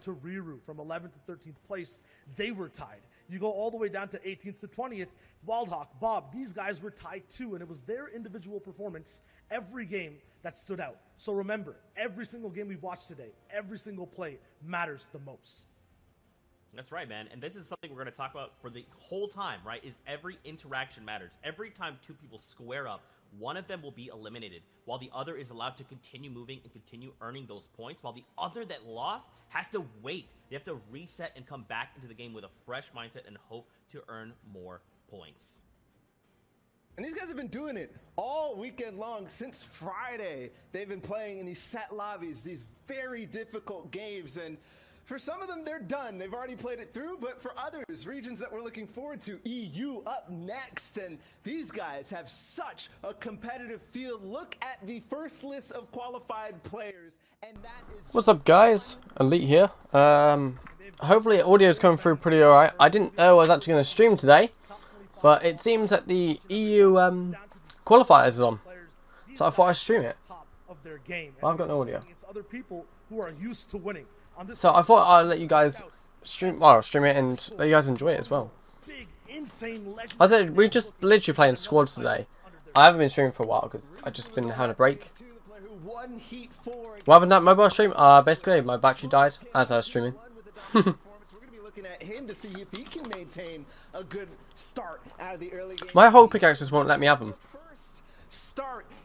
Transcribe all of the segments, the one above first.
to Riru from 11th to 13th place, they were tied. You go all the way down to 18th to 20th, Wildhawk, Bob, these guys were tied too, and it was their individual performance every game that stood out. So remember, every single game we've watched today, every single play matters the most. That's right, man. And this is something we're going to talk about for the whole time, right? Is every interaction matters. Every time two people square up, one of them will be eliminated, while the other is allowed to continue moving and continue earning those points, while the other that lost has to wait. They have to reset and come back into the game with a fresh mindset and hope to earn more points. And these guys have been doing it all weekend long since Friday. They've been playing in these set lobbies, these very difficult games, and for some of them, they're done. They've already played it through, but for others, regions that we're looking forward to, EU up next, and these guys have such a competitive field. Look at the first list of qualified players, and that is... What's up, guys? Elite here. Hopefully audio's coming through pretty alright. I didn't know I was actually going to stream today, but it seems that the EU qualifiers is on, so I thought I'd stream it. Well, I've got no audio. Other people who are used to winning. So I thought I'd let you guys stream it and let you guys enjoy it as well. I said we just literally playing squads today. I haven't been streaming for a while because I've just been having a break. What happened to that mobile stream? Basically my battery died as I was streaming. My whole pickaxes won't let me have them.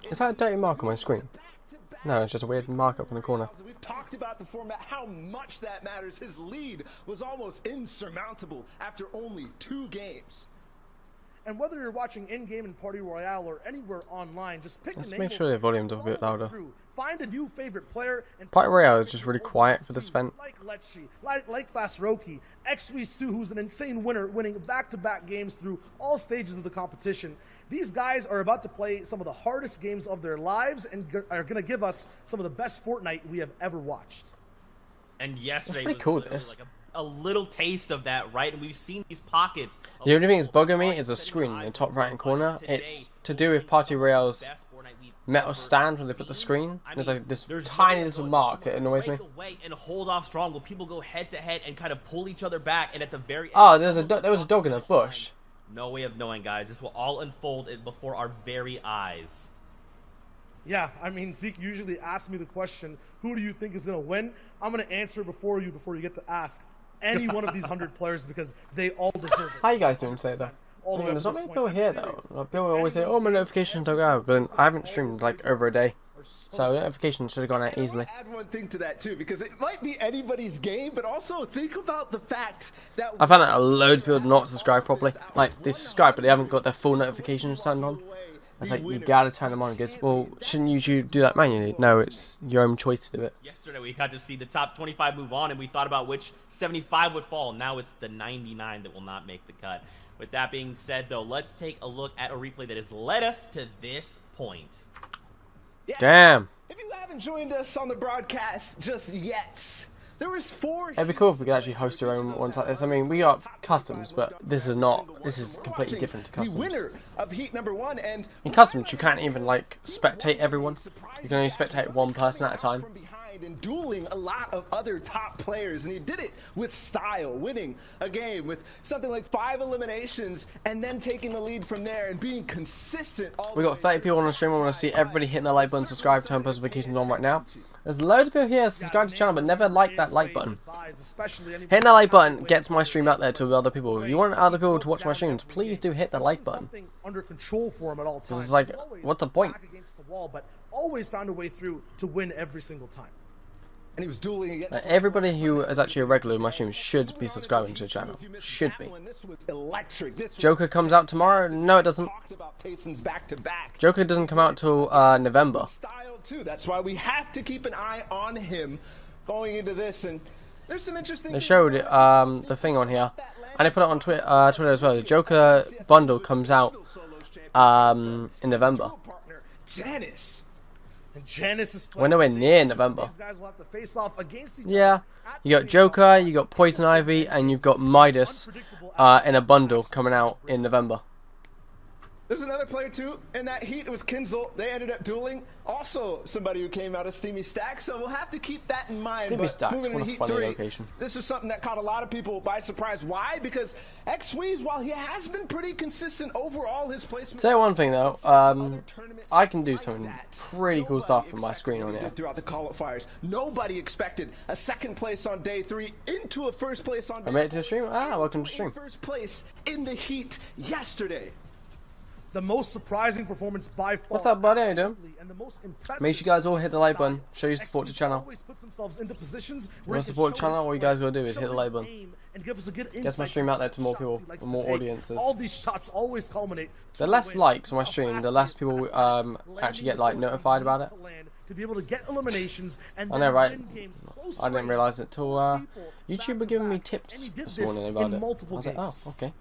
Is that a dirty mark on my screen? No, it's just a weird mark up in the corner. We've talked about the format, how much that matters. His lead was almost insurmountable after only 2 games. And whether you're watching in-game in Party Royale or anywhere online, just pick Let's the make sure the volume's a bit louder. Find a new favorite player and Party Royale is just really quiet for this event. Like Letchi, like Fast Roki, XW2, who's an insane winner, winning back-to-back games through all stages of the competition. These guys are about to play some of the hardest games of their lives and are going to give us some of the best Fortnite we have ever watched. And yesterday pretty was cool, literally like a little taste of that, right? And we've seen these pockets. The only thing that's bugging me is a screen in the top right hand corner. It's to do with Party Royale's metal stand when they put the screen. There's like this tiny little mark. It annoys me. And hold off strong. Will people go head to head and kind of pull each other back? And at the very end, oh, there was a dog in a bush. No way of knowing, guys. This will all unfold before our very eyes. Yeah, I mean, Zeke usually asks me the question, who do you think is going to win? I'm going to answer before you get to ask any one of these 100 players because they all deserve it. How you guys doing today, though? There's not many people here, though. People always say, oh, my notifications don't go out, but I haven't streamed, like, over a day. So notifications should have gone out easily. I'll add one thing to that too, because it might be anybody's game, but also think about the fact that I found out loads of people do not subscribe properly. Like they subscribe, but they haven't got their full notifications turned on. It's like you gotta turn them on. Because well, shouldn't you do that manually? No, it's your own choice to do it. Yesterday we got to see the top 25 move on, and we thought about which 75 would fall. Now it's the 99 that will not make the cut. With that being said, though, let's take a look at a replay that has led us to this point. Yeah. Damn. If you haven't joined us on the broadcast just yet, there was 4. It'd be cool if we could actually host our own ones like this. I mean, we got customs, but this is not. This is completely different to customs. The winner of heat number 1, and in customs, you can't even like spectate everyone. You can only spectate one person at a time. And dueling a lot of other top players, and he did it with style, winning a game with something like 5 eliminations and then taking the lead from there and being consistent all We got 30 people on the stream. I want to see everybody hitting the like button, subscribe, turn post notifications on right now. There's loads of people here subscribe to the channel but never like that like button. Hitting that like button gets my stream out there to other people. If you want other people to watch my streams, please do hit the like button. Under control for him at all times. It's like, what's the point? Against the wall, but always found a way through to win every single time. And he was dueling against everybody who is actually a regular in my stream should be subscribing to the channel. Should be. Joker comes out tomorrow? No, it doesn't. Joker doesn't come out till November. That's why we have to keep an eye on him going into this. And there's some interesting. They showed the thing on here, and they put it on Twitter as well. The Joker bundle comes out in November. Janice. And Janice is we're nowhere near November. These guys will have to face off against each yeah, you got Joker, you got Poison Ivy, and you've got Midas in a bundle coming out in November. There's another player too in that heat. It was Kinzel. They ended up dueling. Also somebody who came out of Steamy Stack. So we'll have to keep that in mind. Steamy Stack, moving what into a Heat funny 3, location. this is something that caught a lot of people by surprise. Why? Because X-Weez, while he has been pretty consistent overall, his placement. Say one thing though, I can do some pretty cool stuff with my screen on here. Throughout the qualifiers, nobody expected a second place on day 3 into a first place on day 4. I made it to the stream. Ah, welcome to the stream. First place in the heat yesterday. The most surprising performance by far. What's up, buddy? How you doing? And the most impressive Make sure you guys all hit the like button. Show your support to the channel. always puts themselves into positions You where want to he can support the show channel? his All you guys strength, gotta do is show hit the his like button. aim, and give us a good Gets my insight stream out there to more shots people, he likes and to more take. audiences. All these shots always culminate. The less likes on my stream, the less people actually get like notified about it. To be able to get eliminations and I know, right? win games close I didn't range. realize it till YouTube were giving me tips this morning about it. I was like, oh, okay.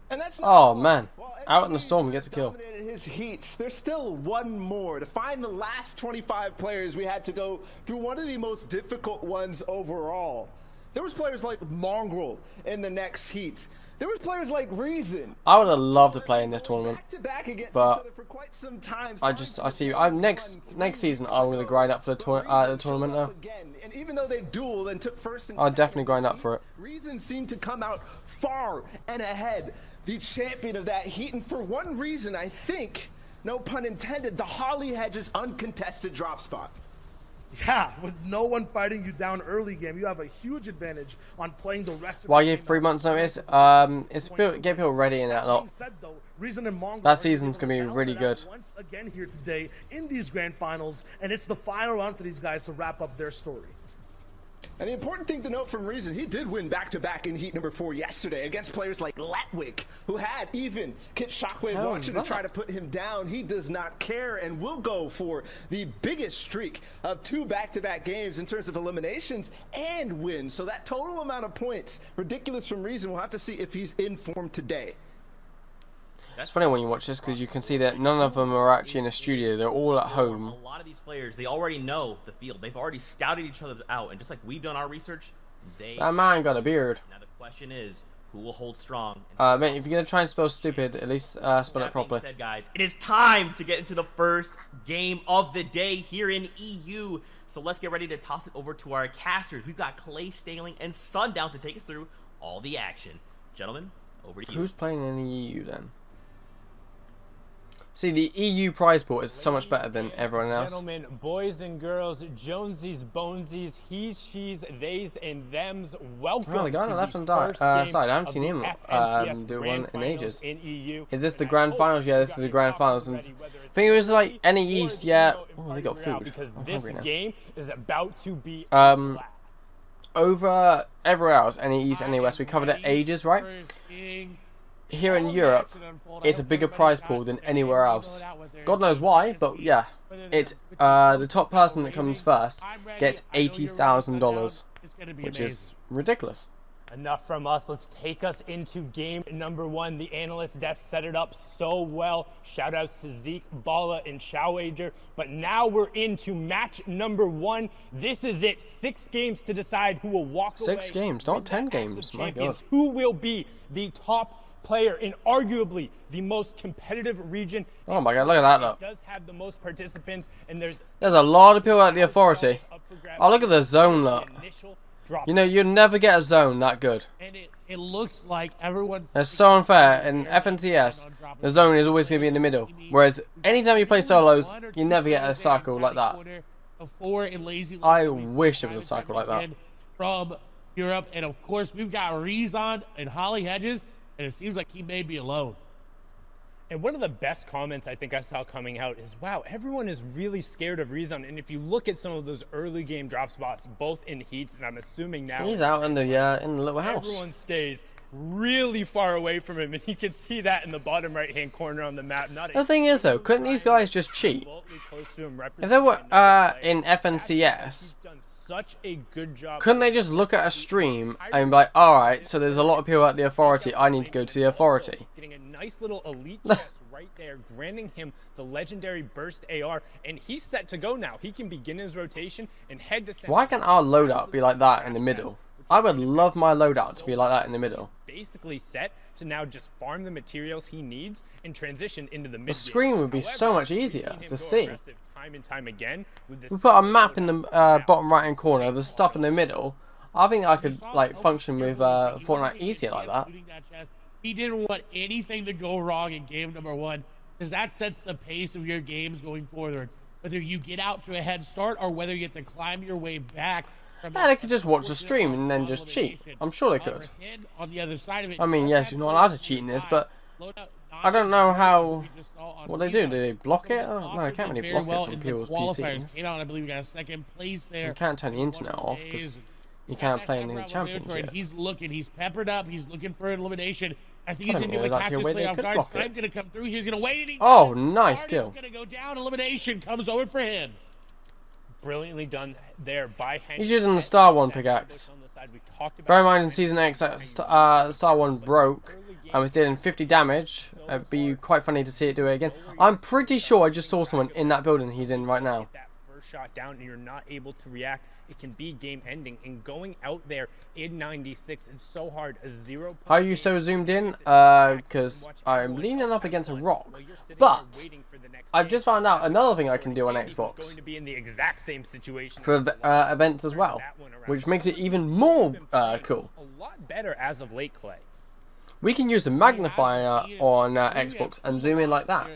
And that's Oh man, out in the storm gets a kill. Dominated his heats. There's still one more. To find the last 25 players, we had to go through one of the most difficult ones overall. There was players like Mongrel in the next heat. There was players like Reason. I would have loved to play in this tournament, Back-to-back against but each other for quite some time. I see. Next season I'm gonna grind up for the tournament now. And even though they dueled and took first and I'll second definitely in grind the up for it. heats, Reason seemed to come out far and ahead, the champion of that heat, and for one reason, I think, no pun intended, the Holly Hedges uncontested drop spot. Yeah, with no one fighting you down early game, you have a huge advantage on playing the rest of Why the you game have 3 out. months notice? It's get people ready in that lot. That season's gonna be really good. Once again here today in these grand finals, and it's the final round for these guys to wrap up their story. And the important thing to note from Reason, he did win back-to-back in heat number 4 yesterday against players like Letwick, who had even Kit Shockwave Oh, watching to try to put him down. He does not care and will go for the biggest streak of 2 back-to-back games in terms of eliminations and wins. So that total amount of points, ridiculous from Reason. We'll have to see if he's in form today. It's funny when you watch this because you can see that none of them are actually in a studio. They're all at home. A lot of these players, they already know the field. They've already scouted each other out, and just like we've done our research, they. That man got a beard. Now the question is, who will hold strong? Mate, if you're gonna try and spell stupid, at least spell it That being properly. said, guys, it is time to get into the first game of the day here in EU. So let's get ready to toss it over to our casters. We've got Clay, Staling, and Sundown to take us through all the action. Gentlemen, over to you. Who's playing in the EU then? See, the EU prize pool is so much better than everyone else. Gentlemen, boys and girls, Jonesies, Bonesies, he's, she's, theys, and thems, welcome Oh, the guy on the left hand side. I haven't seen him do one in ages. Is this the grand finals? Yeah, this is the grand finals. And I think it was like any East, yeah. Oh, they got food. Because I'm this hungry now. game is about to be a blast. Over everywhere else, any East, any West, we covered it ages, right? Here in Europe, it's a bigger prize pool than anywhere else. God knows why, but yeah, it's the top person that comes first gets $80,000, which is ridiculous. Enough from us. Let's take us into game number 1. The analyst desk set it up so well. Shout outs to Zeke, Bala, and Showager. But now we're into match number 1. This is it. 6 games to decide who will walk away. 6 games, not with 10 the games. Axe of My Champions. God. Who will be the top player in arguably the most competitive region? Oh my God, look at that look. It does have the most participants, and there's a lot of people at the Authority. Oh, look at the zone look. You know, you'd never get a zone that good. And it looks like everyone's... That's so unfair. In FNCS, the zone is always going to be in the middle. Whereas, anytime you play solos, you never get a cycle like that. I wish there was a cycle like that. From Europe, and of course, we've got Rezon and Holly Hedges, and it seems like he may be alone. And one of the best comments I think I saw coming out is, wow, everyone is really scared of Rezon. And if you look at some of those early game drop spots, both in heats, and I'm assuming now He's out in the little house. everyone stays really far away from him, and you can see that in the bottom right-hand corner on the map. The thing is, though, couldn't these guys just cheat? If they were in FNCS, such a good job. couldn't they just look at a stream and be like, alright, so there's a lot of people at the Authority, I need to go to the Authority? Getting a nice little elite chest right there, granting him the legendary burst AR, and he's set to go now. He can begin his rotation and head to center. Why can't our loadout be like that in the middle? I would love my loadout to be like that in the middle. basically set to now just farm the materials he needs and transition into the mid. The screen would be so much easier to see. Time and time again with this We put a map in the bottom right hand corner, there's stuff in the middle. I think I could like function with Fortnite easier like that. He didn't want anything to go wrong in game number 1, because that sets the pace of your games going forward. Whether you get out to a head start or whether you have to climb your way back. Yeah, they could just watch the stream and then just cheat. I'm sure they could. On the other side of it, I mean, yes, you're not allowed to cheat in this, but I don't know how. What they do? Do they block it? Oh, no, they can't really block it from people's PCs. I believe we got a second place there. You can't turn the internet off because you can't play in the championship. He's looking. He's peppered up. He's looking for elimination. I think he's I going don't to know, there's catch actually a this way play they off could guard. block Snipe it. going to come through. He's going to wait. And he Oh, nice skill. He's going to go down. Elimination comes over for him. Brilliantly done there by Hank. He's using the Star 1 pickaxe. Bear in mind in Season X that Star 1 broke and was dealing 50 damage. It'd be quite funny to see it do it again. I'm pretty sure I just saw someone in that building he's in right now. That first shot down and you're not able to react. It can be game ending, and going out there in 96 is so hard. A 0. Are you so zoomed in? Because I'm leaning up against a rock. But I've just found out another thing I can do on Xbox Going to be in the exact same situation for events as well, which makes it even more cool. a lot better as of late, Clay. We can use the magnifier on Xbox and zoom in like that.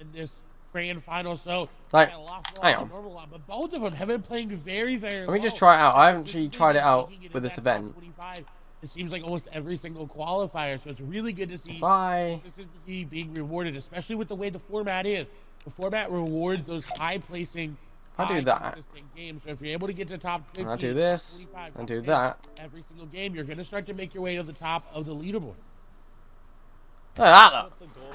In this grand final, so Like, hang on. but both of them have been playing very, very Let me just try it out. I haven't actually tried it out with this event. It seems like almost every single qualifier, so it's really good to see If I... consistency being rewarded, especially with the way the format is. The format rewards those high-placing, I do that. consistent games. So if you're able to get to top 50, And I do this, 45, and do that. every single game, you're going to start to make your way to the top of the leaderboard. Look at that.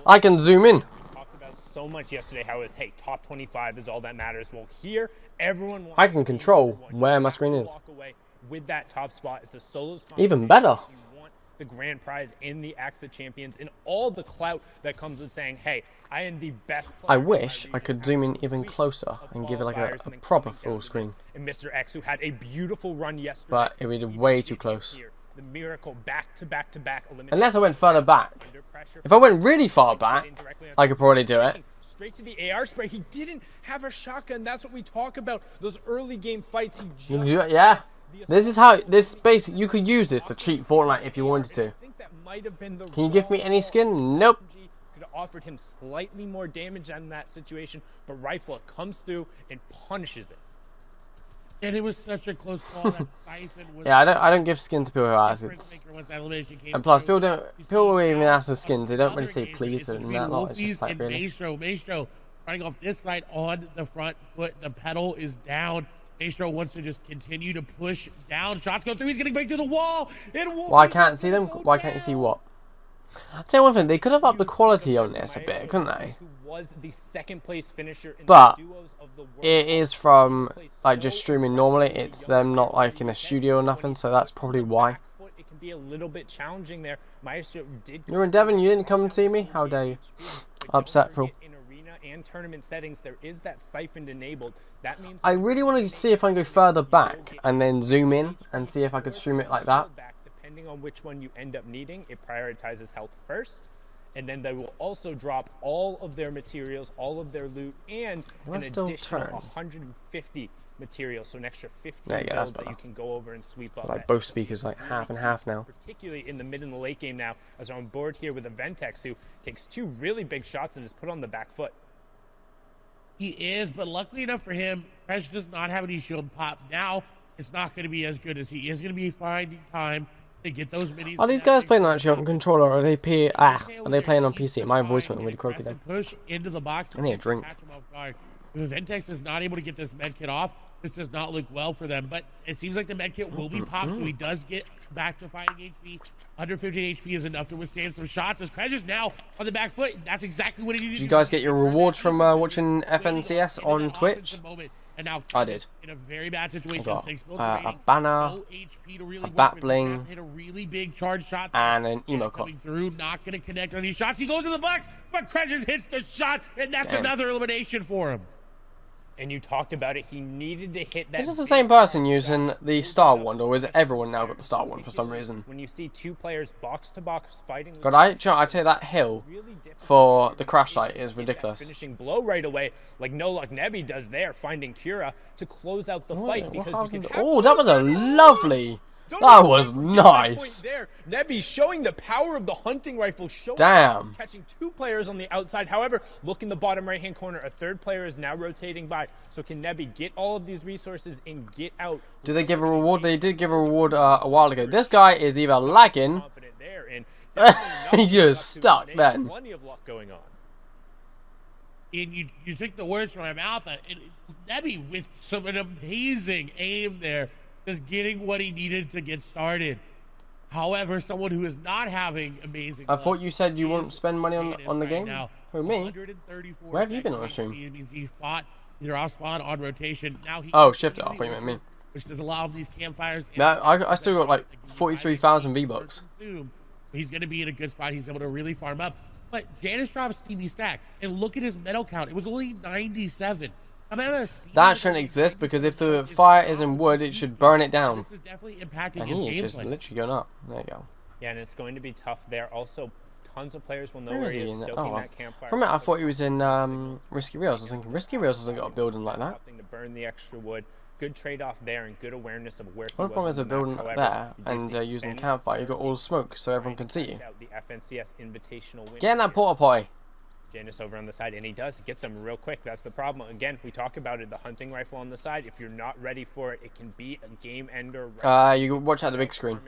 I can zoom in. Talked about so much yesterday how it's, hey, top 25 is all that matters. Well, here, everyone wants I can control where my screen is. walk away with that top spot. It's a solos Even better. You want the grand prize in the AXA Champions and all the clout that comes with saying, hey, I am the best player I in my wish I region could zoom in after even weeks closer of and give it like a qualifiers and then proper coming down full to screen. this. And Mr. X, who had a beautiful run yesterday. But it would be way too close. Here, the miracle back-to-back-to-back elimination. Unless I went further back. Under pressure. If I went really far back, I could probably do it. Straight to the AR spray. He didn't have a shotgun. That's what we talk about. Those early game fights. He just Yeah. This is how, this basic, you could use this to cheat Fortnite if you wanted to. I think that might have been the Can you give me any skin? Nope. could have offered him slightly more damage in that situation, but Rifle comes through and punishes it. And it was such a close call. That Siphon was Yeah, I don't give skin to people who ask different it. thinker once that elimination came And plus, through. people who even ask for skins, they don't Other really say games, please it's and between that lot. It's Wolfies just like, and really. Maestro running off this side on the front foot. The pedal is down. Maestro wants to just continue to push down. Shots go through. He's going to break through the wall. And Why can't see them? Why can't you see what? I'll tell you one thing, they could have upped the quality on this a bit, couldn't they? Who was the second place finisher in But the duos of the World it Cup. is from like just streaming normally. It's them not like in a studio or nothing, so that's probably why. It can be a little bit challenging there. Maestro did. You're in Devon, you didn't come and see me? How dare you? Upset, Phil. In arena and tournament settings, there is that siphoned enabled. That means I really want to see if I can go further back and then zoom in and see if I could stream it like that. Back, depending on which one you end up needing, it prioritizes health first, and then they will also drop all of their materials, all of their loot, and Will I an still additional turn? 150 materials, so an extra 15 There you go, that's builds that you better. can go over and sweep up. Like at. both speakers like half and half now. Particularly in the mid and the late game now, as we're on board here with a Ventex who takes two really big shots and is put on the back foot. He is, but luckily enough for him, Fresh does not have any shield pop. Now, it's not going to be as good as he is going to be finding time to get those minis. Are these guys playing actually on controller or are they playing on PC? My voice went really croaky then. Push into the box. I need a drink. Catch him off guard. If Ventex is not able to get this med kit off, this does not look well for them. But it seems like the med kit will be popped, so he does get back to fighting HP. Under 50 HP is enough to withstand some shots. As Precious now on the back foot. That's exactly what he needed. Did you guys get your rewards from watching FNCS on Twitch? And now I did. In a very bad situation. I got Six builds a remaining, banner, no HP to really a work bat with. bling, Hit a really big charge shot. and an emote Coming through, not going to connect on these shots. He goes to the box, but Precious hits the shot, and that's Damn. another elimination for him. And you talked about it. He needed to hit that. Is this the same person using the star wand, or is everyone now got the star wand for some reason? When you see two players box to box fighting. God, I tell you, that hill for the crash site is ridiculous. Finishing blow right away, like No Luck Nebby does there, finding Kira to close out the fight. Because you can oh, that was a lovely. That was nice. There, Nebby showing the power of the hunting rifle. Damn. Catching two players on the outside. However, look in the bottom right-hand corner. A third player is now rotating by. So can Nebby get all of these resources and get out? Do they give a reward? They did give a reward a while ago. This guy is either lagging. You're stuck then. Plenty of luck going on. And you took the words from my mouth. Nebby with an amazing aim there. Just getting what he needed to get started. However, someone who is not having amazing. I thought you said you won't spend money on the game. Now. Who, me? Where have you been on the stream? It means he fought either off spawn on rotation. Now he shift it off. I meant me. Which does allow these campfires. Man, I still got like 43,000 V-Bucks. He's going to be in a good spot. He's able to really farm up. But Janus drops TV stacks, and look at his medal count. It was only 97. That shouldn't exist, because if the fire is in wood, it should burn it down. This is definitely impacting And his he is just gameplay. literally going up. There you go. Yeah, and it's going to be tough there. Also, tons of players will know Where where is he he is in there? stoking Oh, well. that campfire. For a minute, I thought he was in Risky Reels. I was thinking, Risky Reels hasn't got a building like that. To burn the extra wood. Good trade-off there and good awareness of where he One was problem on is a the building map. up However, there you do and see using Sven campfire. You got all the smoke, so everyone can see you. out the FNCS Invitational win Get in that here. porta potty. Janus over on the side, and he does. He gets him real quick. That's the problem. Again, we talk about it, the hunting rifle on the side. If you're not ready for it, it can be a game ender. You can watch out the big screen.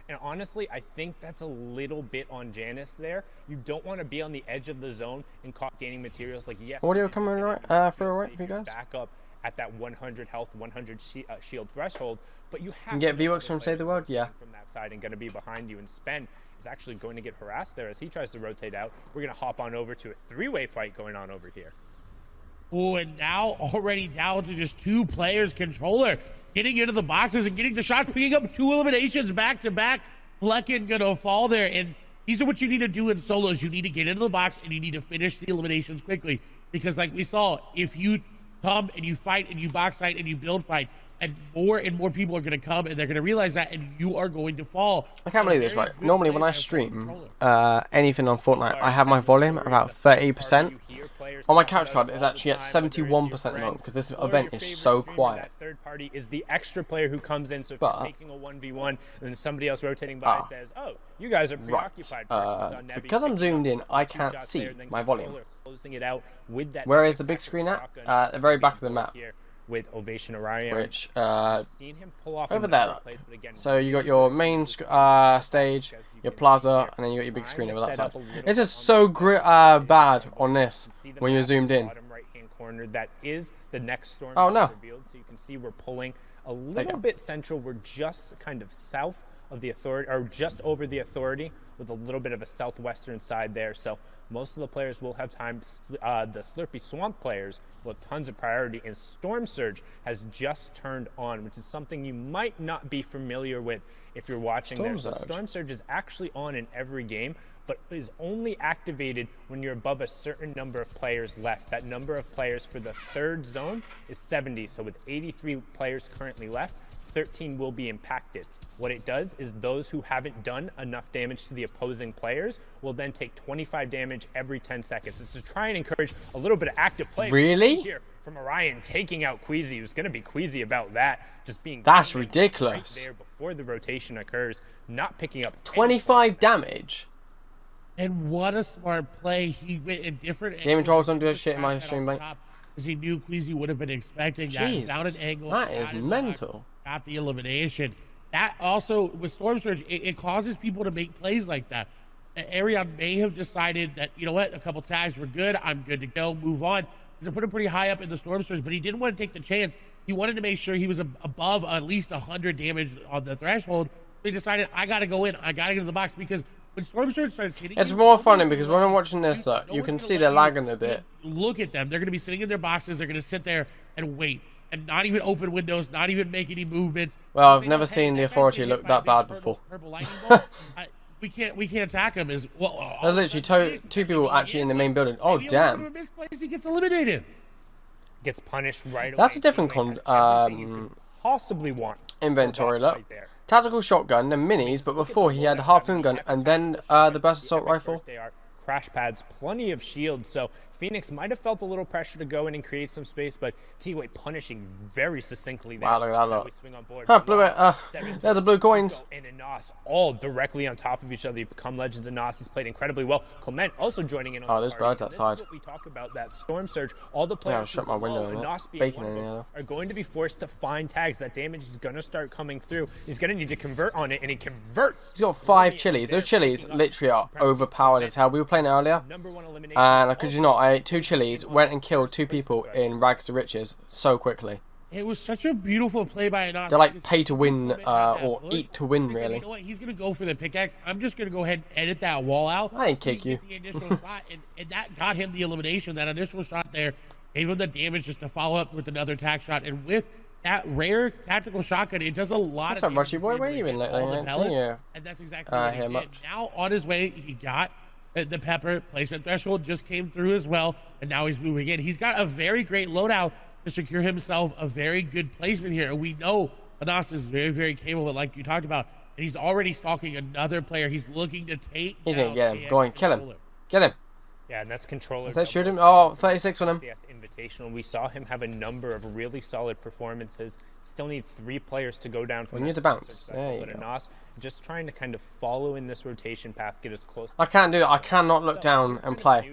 And honestly, I think that's a little bit on Janus there. You don't want to be on the edge of the zone and caught gaining materials. Like, yes. Audio coming right through alright for you guys? Back up at that 100 health, 100 shield threshold, but you have You get to V-Bucks know from the Save the players World? Yeah. from that side and going to be behind you, and Sven is actually going to get harassed there as he tries to rotate out. We're going to hop on over to a three-way fight going on over here. Oh, and now already down to just two players. Controller getting into the boxes and getting the shots, picking up two eliminations back to back. Flecken gonna fall there, and these are what you need to do in solos. You need to get into the box and you need to finish the eliminations quickly, because like we saw, if you come and you fight and you box fight and you build fight, and more people are going to come and they're going to realize that, and you are going to fall. I can't believe this, right? Normally when I stream anything on Fortnite, I have my volume about 30%. On my couch card, it's actually at 71% at the moment, because this event is so quiet. That third party is the extra player who comes in, so if But- you're taking a 1v1 and then somebody else rotating by says, oh, you guys are preoccupied. Because I'm zoomed in, I can't see my volume. Closing it out with that. Where is the big screen at? At the very back of the map. With Ovation Orion. Which, Seen him pull off over in there, that place, but again, so you got your main stage, your plaza, and then you got your big screen over that side. This is so bad on this when you're zoomed in. Bottom right-hand corner, that is the next storm. Oh, no. Revealed, so you can see we're pulling a little bit central. We're just kind of south of the authority, or just over the authority, with a little bit of a southwestern side there. So most of the players will have time. The Slurpy Swamp players will have tons of priority, and Storm Surge has just turned on, which is something you might not be familiar with if you're watching Storm Surge. Storm Surge is actually on in every game, but is only activated when you're above a certain number of players left. That number of players for the third zone is 70, so with 83 players currently left, 13 will be impacted. What it does is those who haven't done enough damage to the opposing players will then take 25 damage every 10 seconds. It's to try and encourage a little bit of active play. Really? Here from Orion taking out Queasy, who's going to be queasy about that. Just being That's right ridiculous. there before the rotation occurs, not picking up 25 damage. And what a smart play. He went in different Game Controls don't do that shit in my stream, mate. Because he knew Queasy would have been expecting that. Jesus, Down an angle. that is got it mental. Got the elimination. That also, with Storm Surge, it causes people to make plays like that. Arion may have decided that, you know what, a couple tags were good. I'm good to go. Move on. He's put him pretty high up in the Storm Surge, but he didn't want to take the chance. He wanted to make sure he was above at least 100 damage on the threshold. So he decided, I got to go in. I got to get in the box, because when Storm Surge starts hitting It's you, more funny because when I'm watching this, no you one's can gonna see let they're you lagging a bit. Look at them. They're going to be sitting in their boxes. They're going to sit there and wait and not even open windows, not even make any movements. Well, I've never seen the authority look that bad before. Purple lightning bolt. We can't attack him. There's literally two people actually in the main building. Oh, Maybe damn. a misplace, he gets eliminated. Gets punished right away. That's a different Finnegan has everything you could possibly want. inventory. Box Look, right there. tactical shotgun, then minis, but before he had a harpoon gun and then the burst assault rifle. They are crash pads, plenty of shields. So Phoenix might have felt a little pressure to go in and create some space, but T-Way punishing very succinctly there. Wow, look at that Shall look. we swing on board? Huh, blue it. Seven, There's a blue coins. and a Nos all directly on top of each other. You become legends of Nos. He's played incredibly well. Clement also joining in on Oh, the there's party. birds And this outside. is what we talk about, that storm surge. All the Yeah, players I'll shut my who window and in it. Nos being Bacon one of in them, there. are going to be forced to find tags. That damage is going to start coming through. He's going to need to convert on it, and he converts. He's got 5 chilies. Those chilies literally are overpowered as hell. We were playing earlier, Number 1 elimination. and I kid you not, I ate 2 chilies, went and killed 2 people in rags to riches so quickly. It was such a beautiful play by Anas. They're like pay to win or eat to win, He said, really. You know what? He's gonna go for the pickaxe. I'm just gonna go ahead and edit that wall out. I didn't kick you. The initial shot, and that got him the elimination. That initial shot there gave him the damage just to follow up with another tack shot. And with that rare tactical shotgun, it does a lot What's of up, Rushy damage boy? before Where you been get lately? all the I ain't pellets, seen you. and that's exactly what he here did. much. Now on his way, he got the pepper placement threshold just came through as well, and now he's moving in. He's got a very great loadout to secure himself a very good placement here. And we know Anas is very, very capable, like you talked about. And he's already stalking another player. He's looking to take He's down gonna get him. AX Go on, kill him. Controller. Get him. Yeah, and that's controller. Does that shoot him? doubles. Oh, 36 on him. Yes, Invitational. We saw him have a number of really solid performances. Still need 3 players to go down from We need this to bounce. special, There you but go. Anas just trying to kind of follow in this rotation path, get as close. I can't do it. I cannot look down and play.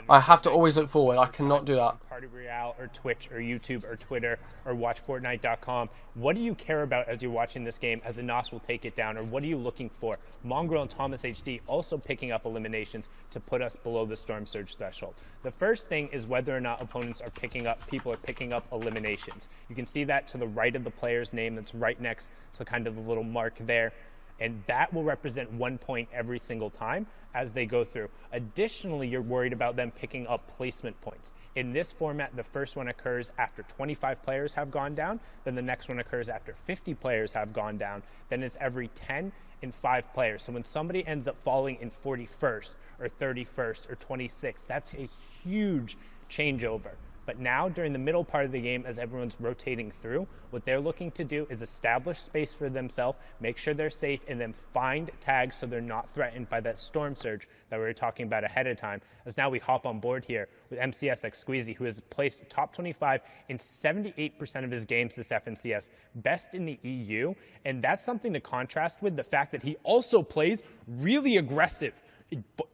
I have to always look forward. I cannot do that. Party Royale or Twitch or YouTube or Twitter or watch Fortnite.com. What do you care about as you're watching this game as Anas will take it down, or what are you looking for? Mongrel and Thomas HD also picking up eliminations to put us below the Storm Surge threshold. The first thing is whether or not opponents are picking up, people are picking up eliminations. You can see that to the right of the player's name that's right next to kind of the little mark there. And that will represent 1 point every single time as they go through. Additionally, you're worried about them picking up placement points. In this format, the first one occurs after 25 players have gone down, then the next one occurs after 50 players have gone down, then it's every 10 and 5 players. So when somebody ends up falling in 41st or 31st or 26th, that's a huge changeover. But now, during the middle part of the game, as everyone's rotating through, what they're looking to do is establish space for themselves, make sure they're safe, and then find tags so they're not threatened by that storm surge that we were talking about ahead of time. As now we hop on board here with MCSX Squeezy, who has placed top 25 in 78% of his games this FNCS, best in the EU. And that's something to contrast with the fact that he also plays really aggressive.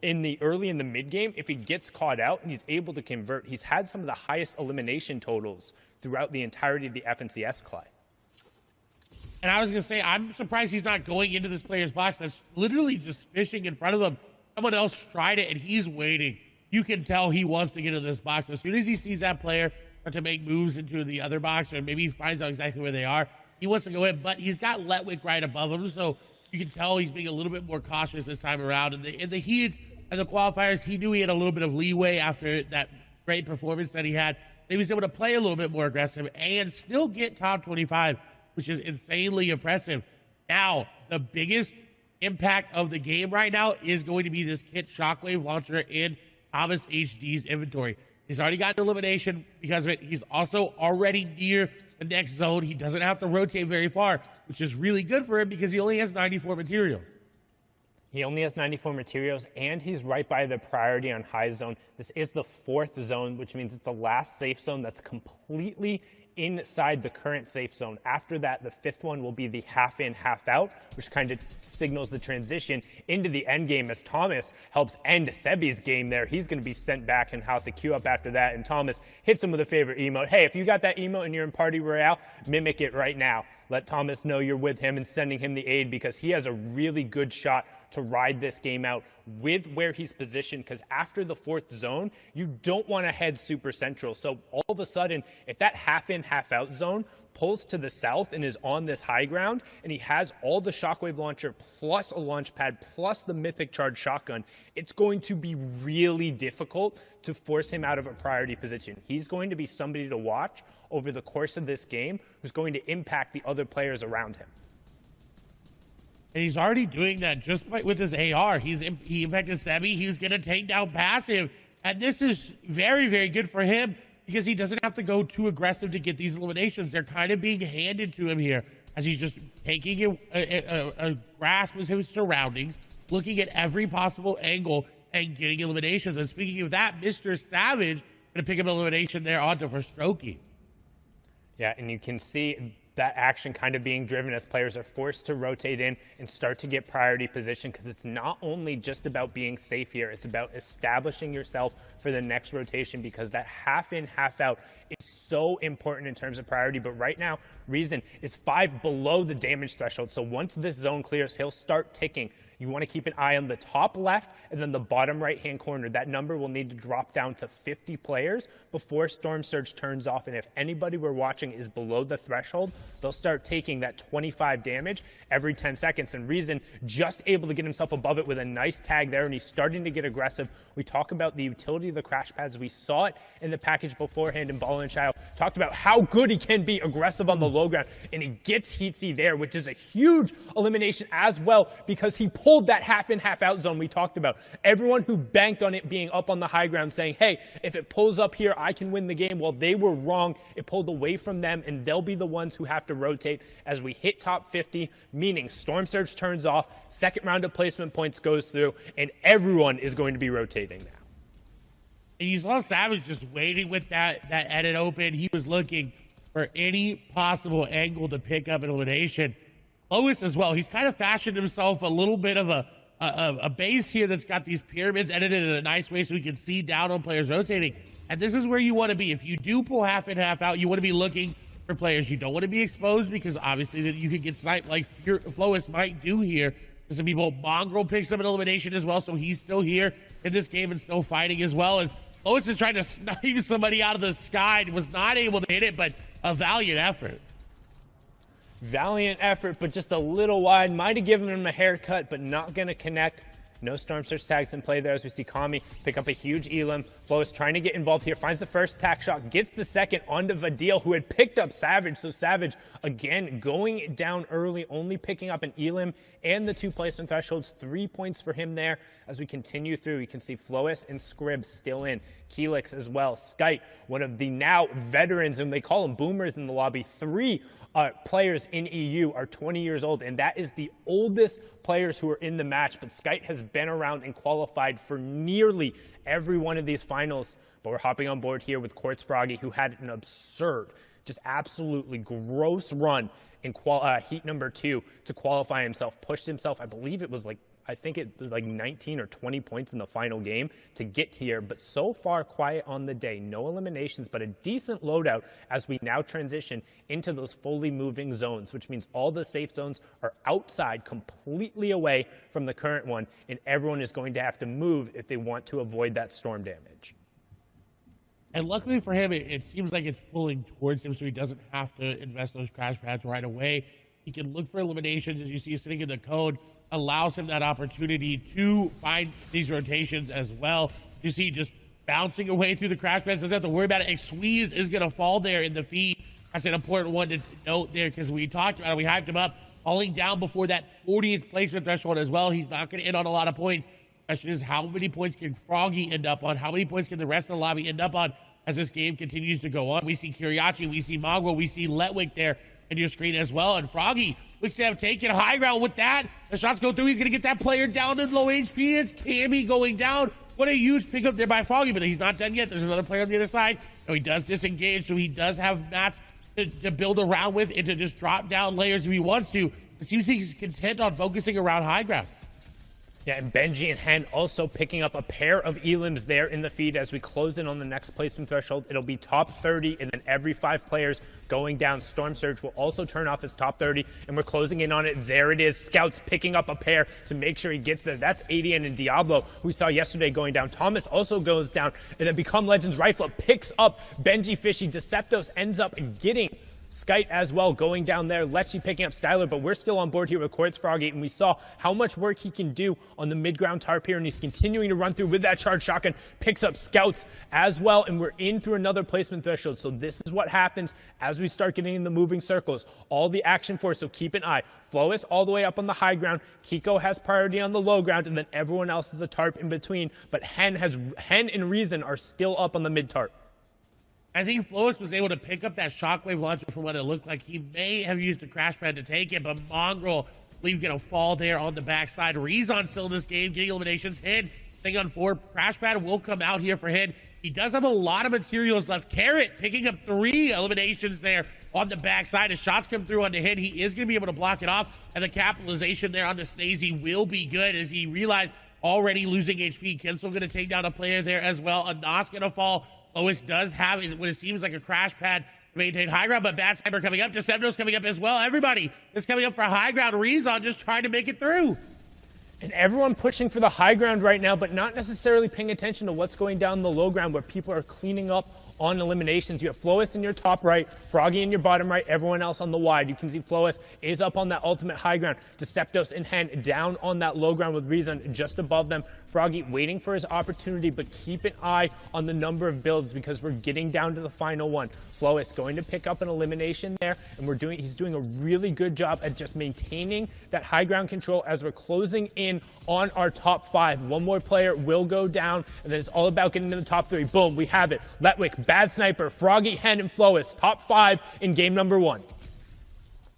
In the early and the mid game, if he gets caught out and he's able to convert, he's had some of the highest elimination totals throughout the entirety of the FNCS, Clyde. And I was going to say, I'm surprised he's not going into this player's box that's literally just fishing in front of him. Someone else tried it, and he's waiting. You can tell he wants to get into this box. As soon as he sees that player start to make moves into the other box, or maybe he finds out exactly where they are, he wants to go in. But he's got Letwick right above him, so you can tell he's being a little bit more cautious this time around. In the heat and the qualifiers, he knew he had a little bit of leeway after that great performance that he had. He was able to play a little bit more aggressive and still get top 25, which is insanely impressive. Now, the biggest impact of the game right now is going to be this Kit Shockwave launcher in Thomas HD's inventory. He's already got an elimination because of it. He's also already near the next zone. He doesn't have to rotate very far, which is really good for him because he only has 94 materials. He only has 94 materials, and he's right by the priority on high zone. This is the 4th zone, which means it's the last safe zone that's completely inside the current safe zone. After that, the 5th one will be the half in, half out, which kind of signals the transition into the end game as Thomas helps end Sebi's game there. He's going to be sent back and have to queue up after that, and Thomas hits him with a favorite emote. Hey, if you got that emote and you're in Party Royale, mimic it right now. Let Thomas know you're with him and sending him the aid because he has a really good shot to ride this game out with where he's positioned, because after the 4th zone, you don't want to head super central. So all of a sudden, if that half in, half out zone pulls to the south and is on this high ground, and he has all the shockwave launcher plus a launch pad plus the mythic charge shotgun, it's going to be really difficult to force him out of a priority position. He's going to be somebody to watch over the course of this game who's going to impact the other players around him. And he's already doing that just with his AR. He impacted Sebi. He's going to take down passive. And this is very, very good for him because he doesn't have to go too aggressive to get these eliminations. They're kind of being handed to him here as he's just taking a grasp of his surroundings, looking at every possible angle and getting eliminations. And speaking of that, Mr. Savage going to pick up an elimination there onto for Strokey. Yeah, and you can see that action kind of being driven as players are forced to rotate in and start to get priority position, because it's not only just about being safe here, it's about establishing yourself for the next rotation, because that half in, half out is so important in terms of priority. But right now, Reason is 5 below the damage threshold. So once this zone clears, he'll start ticking. You want to keep an eye on the top left and then the bottom right-hand corner. That number will need to drop down to 50 players before Storm Surge turns off. And if anybody we're watching is below the threshold, they'll start taking that 25 damage every 10 seconds. And Reason just able to get himself above it with a nice tag there, and he's starting to get aggressive. We talk about the utility of the crash pads. We saw it in the package beforehand, and Ball and Shadow talked about how good he can be aggressive on the low ground, and he gets Heatsy there, which is a huge elimination as well, because he pulled that half in, half out zone we talked about. Everyone who banked on it being up on the high ground saying, hey, if it pulls up here, I can win the game. Well, they were wrong. It pulled away from them, and they'll be the ones who have to rotate as we hit top 50, meaning Storm Surge turns off, second round of placement points goes through, and everyone is going to be rotating now. And you saw Savage just waiting with that edit open. He was looking for any possible angle to pick up an elimination. Lois as well. He's kind of fashioned himself a little bit of a base here that's got these pyramids edited in a nice way so we can see down on players rotating. And this is where you want to be. If you do pull half in, half out, you want to be looking for players. You don't want to be exposed, because obviously that you could get sniped like Lois might do here. Some people, Mongrel picks up an elimination as well, so he's still here in this game and still fighting as well. As Lois is trying to snipe somebody out of the sky and was not able to hit it, but a valiant effort. Valiant effort, but just a little wide. Might have given him a haircut, but not going to connect. No Storm Surge tags in play there as we see Kami pick up a huge elim. Flo's trying to get involved here, finds the first tack shot, gets the second onto Vadil, who had picked up Savage. So Savage, again, going down early, only picking up an elim and the 2 placement thresholds. 3 points for him there. As we continue through, you can see Flois and Scrib still in. Keelix as well. Skite, one of the now veterans, and they call them boomers in the lobby. 3 players in EU are 20 years old, and that is the oldest players who are in the match. But Skite has been around and qualified for nearly every one of these finals. But we're hopping on board here with Quartz Froggy, who had an absurd, just absolutely gross run in heat number 2 to qualify himself. Pushed himself, I believe it was like, I think it was like 19 or 20 points in the final game to get here, but so far quiet on the day. No eliminations, but a decent loadout as we now transition into those fully moving zones, which means all the safe zones are outside, completely away from the current one, and everyone is going to have to move if they want to avoid that storm damage. And luckily for him, it seems like it's pulling towards him, so he doesn't have to invest those crash pads right away. He can look for eliminations, as you see sitting in the code, allows him that opportunity to find these rotations as well. You see just bouncing away through the crash pads, doesn't have to worry about it. A squeeze is going to fall there in the feed. That's an important one to note there, because we talked about it, we hyped him up, falling down before that 40th placement threshold as well. He's not going to end on a lot of points. The question is, how many points can Froggy end up on? How many points can the rest of the lobby end up on as this game continues to go on? We see Kiriachi, we see Mongrel, we see Letwick there in your screen as well, and Froggy looks to have taken high ground with that. The shots go through. He's going to get that player down to low HP. It's Cammy going down. What a huge pickup there by Froggy, but he's not done yet. There's another player on the other side. So he does disengage, so he does have mats to build around with and to just drop down layers if he wants to. It seems like he's content on focusing around high ground. Yeah, and Benji and Hen also picking up a pair of elims there in the feed as we close in on the next placement threshold. It'll be top 30, and then every 5 players going down. Storm Surge will also turn off his top 30, and we're closing in on it. There it is. Scouts picking up a pair to make sure he gets there. That's ADN and Diablo, who we saw yesterday going down. Thomas also goes down, and then Become Legends Rifle picks up Benji Fishy. Deceptos ends up getting Skite as well going down there. Lecce picking up Styler, but we're still on board here with Quartz Froggy, and we saw how much work he can do on the mid-ground tarp here, and he's continuing to run through with that charge shotgun, picks up Scouts as well, and we're in through another placement threshold. So this is what happens as we start getting in the moving circles. All the action for, so keep an eye. Flois all the way up on the high ground. Kiko has priority on the low ground, and then everyone else is the tarp in between, but Hen and Reason are still up on the mid-tarp. I think Flowis was able to pick up that shockwave launcher from what it looked like. He may have used a crash pad to take it, but Mongrel, I believe, going to fall there on the backside. Rezon still in this game, getting eliminations. Hid, thing on 4. Crash pad will come out here for Hid. He does have a lot of materials left. Carrot picking up 3 eliminations there on the backside. As shots come through onto Hid, he is going to be able to block it off. And the capitalization there on the Snazy will be good as he realized already losing HP. Kinsel going to take down a player there as well. Anas going to fall. Flowis does have what it seems like a crash pad to maintain high ground, but Bad Sniper coming up. Decepto's coming up as well. Everybody is coming up for high ground. Rezon just trying to make it through. And everyone pushing for the high ground right now, but not necessarily paying attention to what's going down the low ground where people are cleaning up on eliminations. You have Flowis in your top right, Froggy in your bottom right, everyone else on the wide. You can see Flowis is up on that ultimate high ground. Deceptos in hand down on that low ground with Rezon just above them. Froggy waiting for his opportunity, but keep an eye on the number of builds because we're getting down to the final one. Flowis going to pick up an elimination there, and he's doing a really good job at just maintaining that high ground control as we're closing in on our top 5. One more player will go down, and then it's all about getting to the top 3. Boom, we have it. Letwick, Bad Sniper, Froggy, Hen, and Flowis, top 5 in game number 1.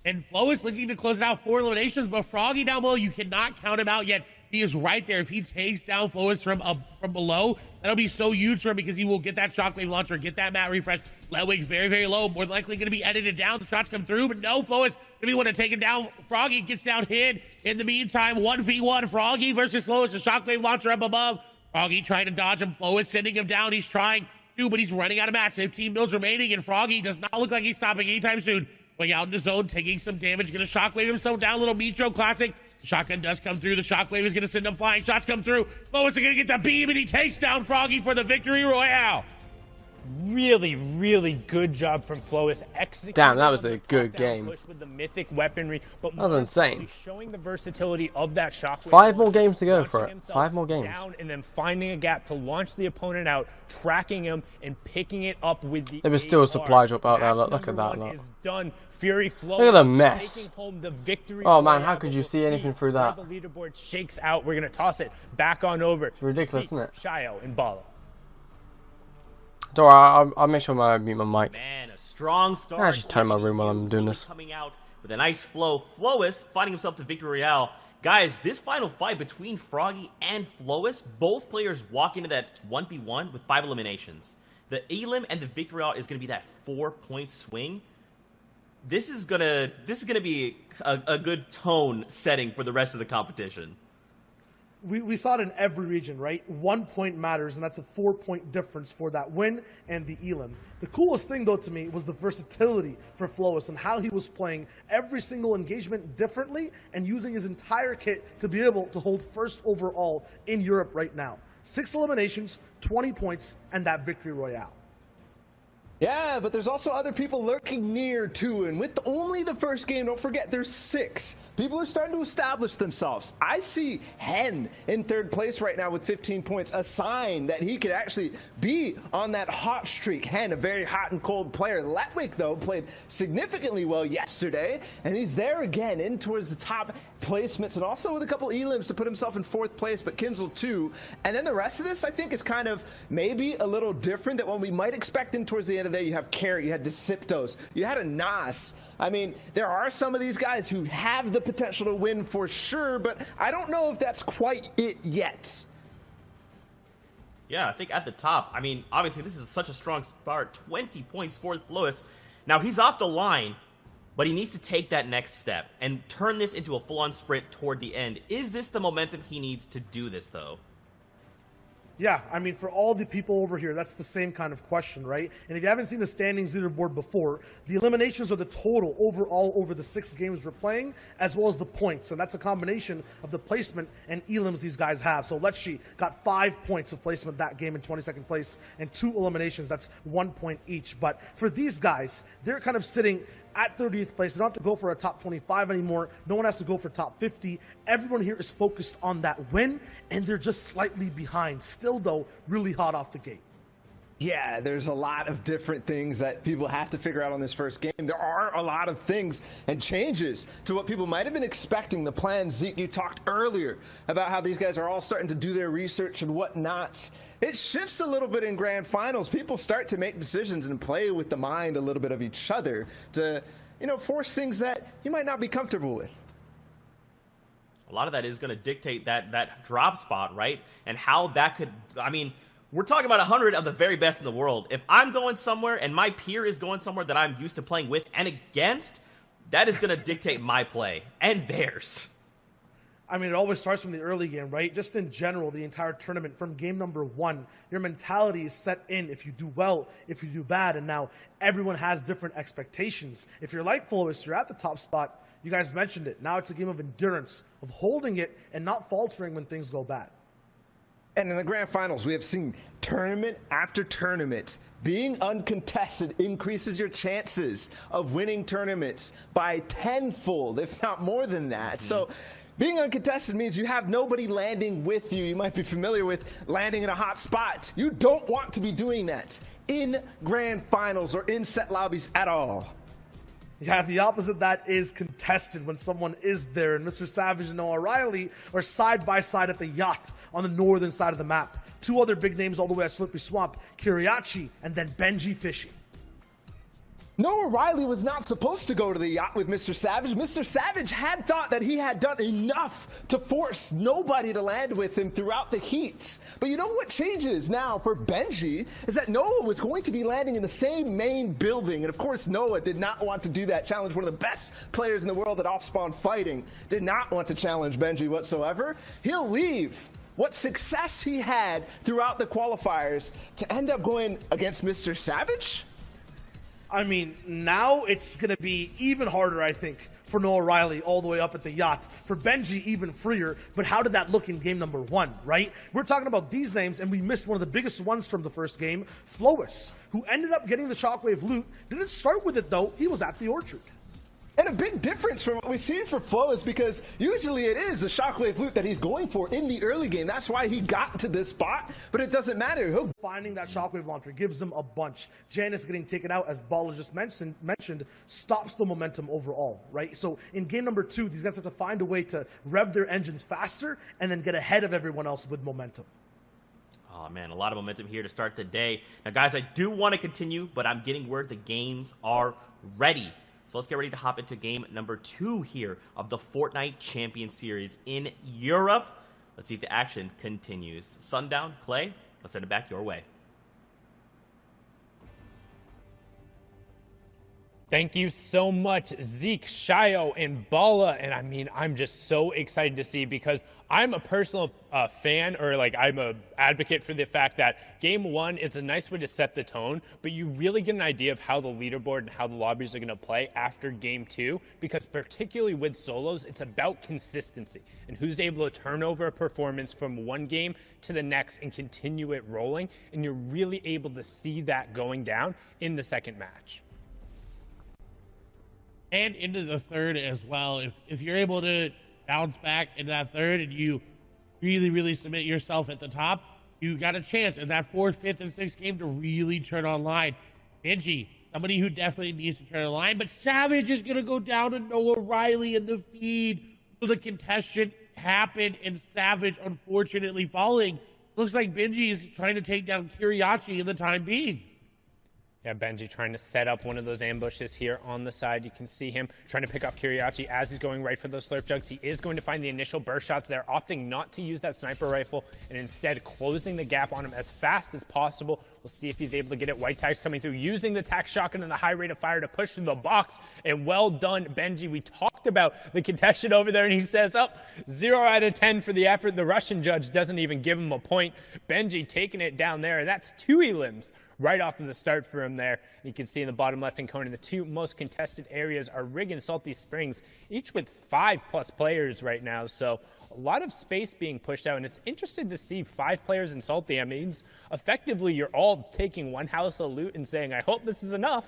And Flowis looking to close out 4 eliminations, but Froggy down below, you cannot count him out yet. He is right there. If he takes down Flowis from below, that'll be so huge for him because he will get that shockwave launcher, get that mat refresh. Letwick's very, very low. More than likely going to be edited down. The shots come through, but no, Flowis going to be one to take him down. Froggy gets down Hid. In the meantime, 1v1, Froggy versus Flowis. The shockwave launcher up above. Froggy trying to dodge him. Flowis sending him down. He's trying to, but he's running out of mats. 15 builds remaining, and Froggy does not look like he's stopping anytime soon. Going out in the zone, taking some damage. Going to shockwave himself down. Little Metro classic. Shotgun does come through. The shockwave is going to send him flying. Shots come through. Flowis is going to get the beam, and he takes down Froggy for the victory royale. Really, really good job from Flowis executing. Damn, that was a good game. Push with the mythic weaponry, but that was insane. Showing the versatility of that shockwave. 5 more games to go for it. 5 more games. Down and then finding a gap to launch the opponent out, tracking him and picking it up with the. There was still a supply drop out there. Look at that. Look. Is done. Fury Flowis. Look at the mess. Taking home the victory. Oh man, how could you see anything through that? The leaderboard shakes out. We're gonna toss it back on over. It's ridiculous, isn't it? Shio and Bala. Don't worry, I'll make sure I mute my mic. Man, a strong start. I just turn my room while I'm doing this. Coming out with a nice flow. Flowis finding himself to victory royale. Guys, this final fight between Froggy and Flowis, both players walk into that 1v1 with 5 eliminations. The elim and the victory royale is going to be that 4-point swing. This is gonna be a good tone setting for the rest of the competition. We saw it in every region, right? 1 point matters, and that's a 4-point difference for that win and the elim. The coolest thing, though, to me was the versatility for Flowis and how he was playing every single engagement differently and using his entire kit to be able to hold first overall in Europe right now. 6 eliminations, 20 points, and that victory royale. Yeah, but there's also other people lurking near too, and with only the first game, don't forget there's 6. People are starting to establish themselves. I see Hen in 3rd place right now with 15 points, a sign that he could actually be on that hot streak. Hen, a very hot and cold player. Letwick, though, played significantly well yesterday, and he's there again in towards the top placements, and also with a couple elims to put himself in 4th place, but Kinsel too. And then the rest of this, I think, is kind of maybe a little different than what we might expect in towards the end of the day. You have Carrot, you had Deceptos, you had a Nas. I mean, there are some of these guys who have the potential to win for sure, but I don't know if that's quite it yet. Yeah, I think at the top, I mean, obviously this is such a strong start. 20 points for Flowis. Now, he's off the line, but he needs to take that next step and turn this into a full-on sprint toward the end. Is this the momentum he needs to do this, though? Yeah, I mean, for all the people over here, that's the same kind of question, right? And if you haven't seen the standings leaderboard before, the eliminations are the total overall over the 6 games we're playing, as well as the points. And that's a combination of the placement and elims these guys have. So Letshi got 5 points of placement that game in 22nd place, and 2 eliminations. That's 1 point each. But for these guys, they're kind of sitting at 30th place. They don't have to go for a top 25 anymore. No one has to go for top 50. Everyone here is focused on that win, and they're just slightly behind. Still, though, really hot off the gate. Yeah, there's a lot of different things that people have to figure out on this first game. There are a lot of things and changes to what people might have been expecting. The plan, Zeke, you talked earlier about how these guys are all starting to do their research and whatnot. It shifts a little bit in grand finals. People start to make decisions and play with the mind a little bit of each other to, you know, force things that you might not be comfortable with. A lot of that is going to dictate that drop spot, right? And how that could, I mean, we're talking about 100 of the very best in the world. If I'm going somewhere and my peer is going somewhere that I'm used to playing with and against, that is going to dictate my play and theirs. I mean, it always starts from the early game, right? Just in general, the entire tournament, from game number 1, your mentality is set in if you do well, if you do bad, and now everyone has different expectations. If you're like Flowis, you're at the top spot, you guys mentioned it. Now it's a game of endurance, of holding it and not faltering when things go bad. And in the grand finals, we have seen tournament after tournament. Being uncontested increases your chances of winning tournaments by tenfold, if not more than that. So being uncontested means you have nobody landing with you. You might be familiar with landing in a hot spot. You don't want to be doing that in grand finals or in set lobbies at all. Yeah, the opposite of that is contested when someone is there. And Mr. Savage and Noah Riley are side by side at the yacht on the northern side of the map. 2 other big names all the way at Slippery Swamp, Kiriachi and then Benji fishing. Noah Riley was not supposed to go to the yacht with Mr. Savage. Mr. Savage had thought that he had done enough to force nobody to land with him throughout the heats. But you know what changes now for Benji is that Noah was going to be landing in the same main building. And of course, Noah did not want to do that challenge. One of the best players in the world at off-spawn fighting did not want to challenge Benji whatsoever. He'll leave what success he had throughout the qualifiers to end up going against Mr. Savage? I mean, now it's going to be even harder, I think, for Noah Riley all the way up at the yacht. For Benji, even freer. But how did that look in game number 1, right? We're talking about these names, and we missed one of the biggest ones from the first game, Flowis, who ended up getting the Shockwave loot. Didn't start with it, though. He was at the Orchard. And a big difference from what we've seen for Flo is because usually it is the Shockwave loot that he's going for in the early game. That's why he got to this spot, but it doesn't matter. Finding that Shockwave launcher gives him a bunch. Janice getting taken out, as Bala just mentioned, stops the momentum overall, right? So in game number 2, these guys have to find a way to rev their engines faster and then get ahead of everyone else with momentum. Oh, man, a lot of momentum here to start the day. Now, guys, I do want to continue, but I'm getting word the games are ready. So let's get ready to hop into game number 2 here of the Fortnite Champion Series in Europe. Let's see if the action continues. Sundown, Clay, let's send it back your way. Thank you so much, Zeke, Shio, and Bala. And I mean, I'm just so excited to see, because I'm a personal fan, or like I'm a advocate for the fact that game 1 is a nice way to set the tone, but you really get an idea of how the leaderboard and how the lobbies are going to play after game 2, because particularly with solos, it's about consistency and who's able to turn over a performance from one game to the next and continue it rolling. And you're really able to see that going down in the second match. And into the third as well. If you're able to bounce back in that third and you really submit yourself at the top, you got a chance in that 4th, 5th, and 6th game to really turn online. Benji, somebody who definitely needs to turn online, but Savage is going to go down to Noah Riley in the feed. So the contestant happened, and Savage unfortunately falling. Looks like Benji is trying to take down Kiriachi in the time being. Yeah, Benji trying to set up one of those ambushes here on the side. You can see him trying to pick up Kiriachi as he's going right for those slurp jugs. He is going to find the initial burst shots there, opting not to use that sniper rifle and instead closing the gap on him as fast as possible. We'll see if he's able to get it. White tags coming through, using the tac shotgun and the high rate of fire to push through the box. And well done, Benji. We talked about the contestant over there, and he says, 0 out of 10 for the effort. The Russian judge doesn't even give him a point. Benji taking it down there, and that's 2 elims right off in the start for him there. You can see in the bottom left-hand corner, the 2 most contested areas are Rig and Salty Springs, each with 5+ players right now. So a lot of space being pushed out, and it's interesting to see 5 players in Salty. That means effectively you're all taking one house of loot and saying, I hope this is enough.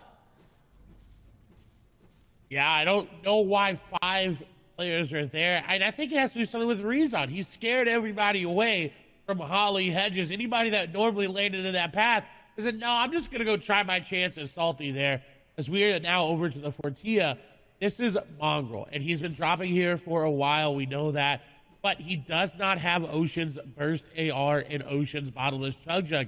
Yeah, I don't know why 5 players are there. And I think it has to do something with Rezon. He scared everybody away from Holly, Hedges, anybody that normally landed in that path. He said, no, I'm just going to go try my chance at Salty there. As we are now over to the Fortia, this is Mongrel, and he's been dropping here for a while. We know that. But he does not have Ocean's Burst AR and Ocean's Bottomless Chug Jug.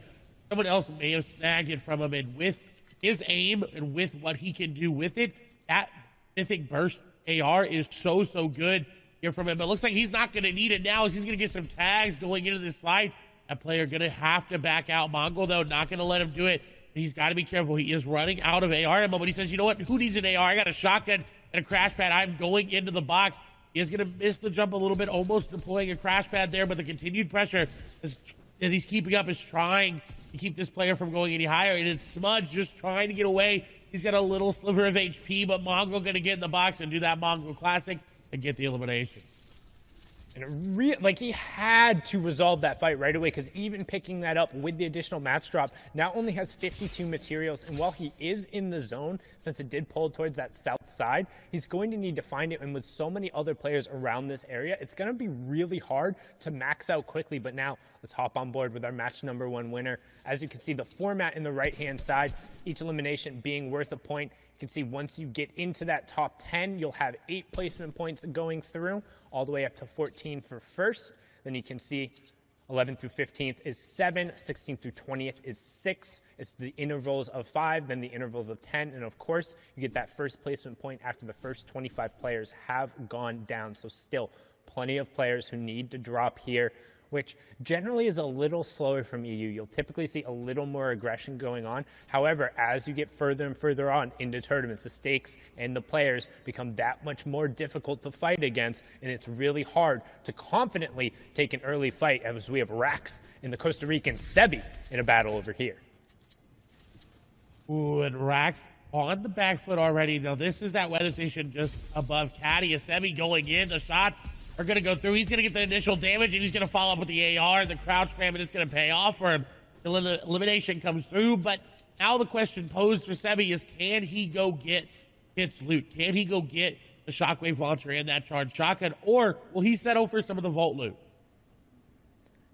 Someone else may have snagged it from him, and with his aim and with what he can do with it, that Mythic Burst AR is so good here from him. It looks like he's not going to need it now, as he's going to get some tags going into this slide. That player going to have to back out. Mongrel, though, not going to let him do it. He's got to be careful. He is running out of AR ammo, but he says, you know what? Who needs an AR? I got a shotgun and a crash pad. I'm going into the box. He is going to miss the jump a little bit, almost deploying a crash pad there, but the continued pressure that he's keeping up is trying to keep this player from going any higher, and it's Smudge just trying to get away. He's got a little sliver of HP, but Mongrel going to get in the box and do that Mongrel classic and get the elimination. And he had to resolve that fight right away, because even picking that up with the additional match drop now only has 52 materials. And while he is in the zone, since it did pull towards that south side, he's going to need to find it. And with so many other players around this area, it's going to be really hard to max out quickly. But now let's hop on board with our match number 1 winner. As you can see, the format in the right-hand side, each elimination being worth a point. You can see once you get into that top 10, you'll have 8 placement points going through, all the way up to 14 for first. Then you can see 11th through 15th is 7, 16th through 20th is 6. It's the intervals of 5, then the intervals of 10, and of course, you get that first placement point after the first 25 players have gone down. So still plenty of players who need to drop here, which generally is a little slower from EU. You'll typically see a little more aggression going on. However, as you get further and further on into tournaments, the stakes and the players become that much more difficult to fight against, and it's really hard to confidently take an early fight, as we have Rax and the Costa Rican Sebi in a battle over here. Ooh, and Rax on the back foot already. Now, this is that weather station just above Caddy. Sebi going in. The shots are going to go through. He's going to get the initial damage, and he's going to follow up with the AR. The crouch spam, and it's going to pay off for him. The elimination comes through, but now the question posed for Sebi is, can he go get Kit's loot? Can he go get the shockwave launcher and that charged shotgun, or will he settle for some of the vault loot?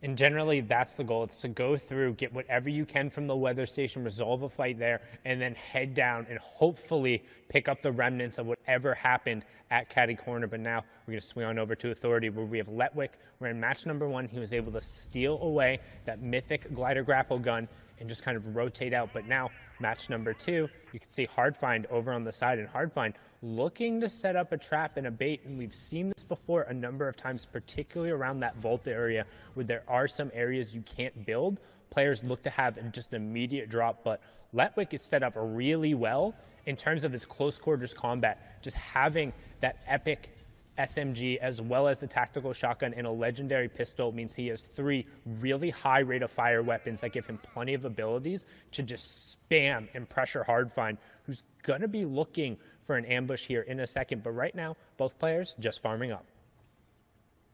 And generally, that's the goal. It's to go through, get whatever you can from the weather station, resolve a fight there, and then head down and hopefully pick up the remnants of whatever happened at Caddy Corner. But now we're going to swing on over to Authority, where we have Letwick. We're in match number 1. He was able to steal away that mythic glider grapple gun and just kind of rotate out. But now match number 2, you can see Hardfind over on the side, and Hardfind looking to set up a trap and a bait. And we've seen this before a number of times, particularly around that vault area where there are some areas you can't build. Players look to have just an immediate drop, but Letwick is set up really well in terms of his close quarters combat. Just having that epic SMG as well as the tactical shotgun and a legendary pistol means he has 3 really high rate of fire weapons that give him plenty of abilities to just spam and pressure Hardfind, who's going to be looking for an ambush here in a second. But right now, both players just farming up.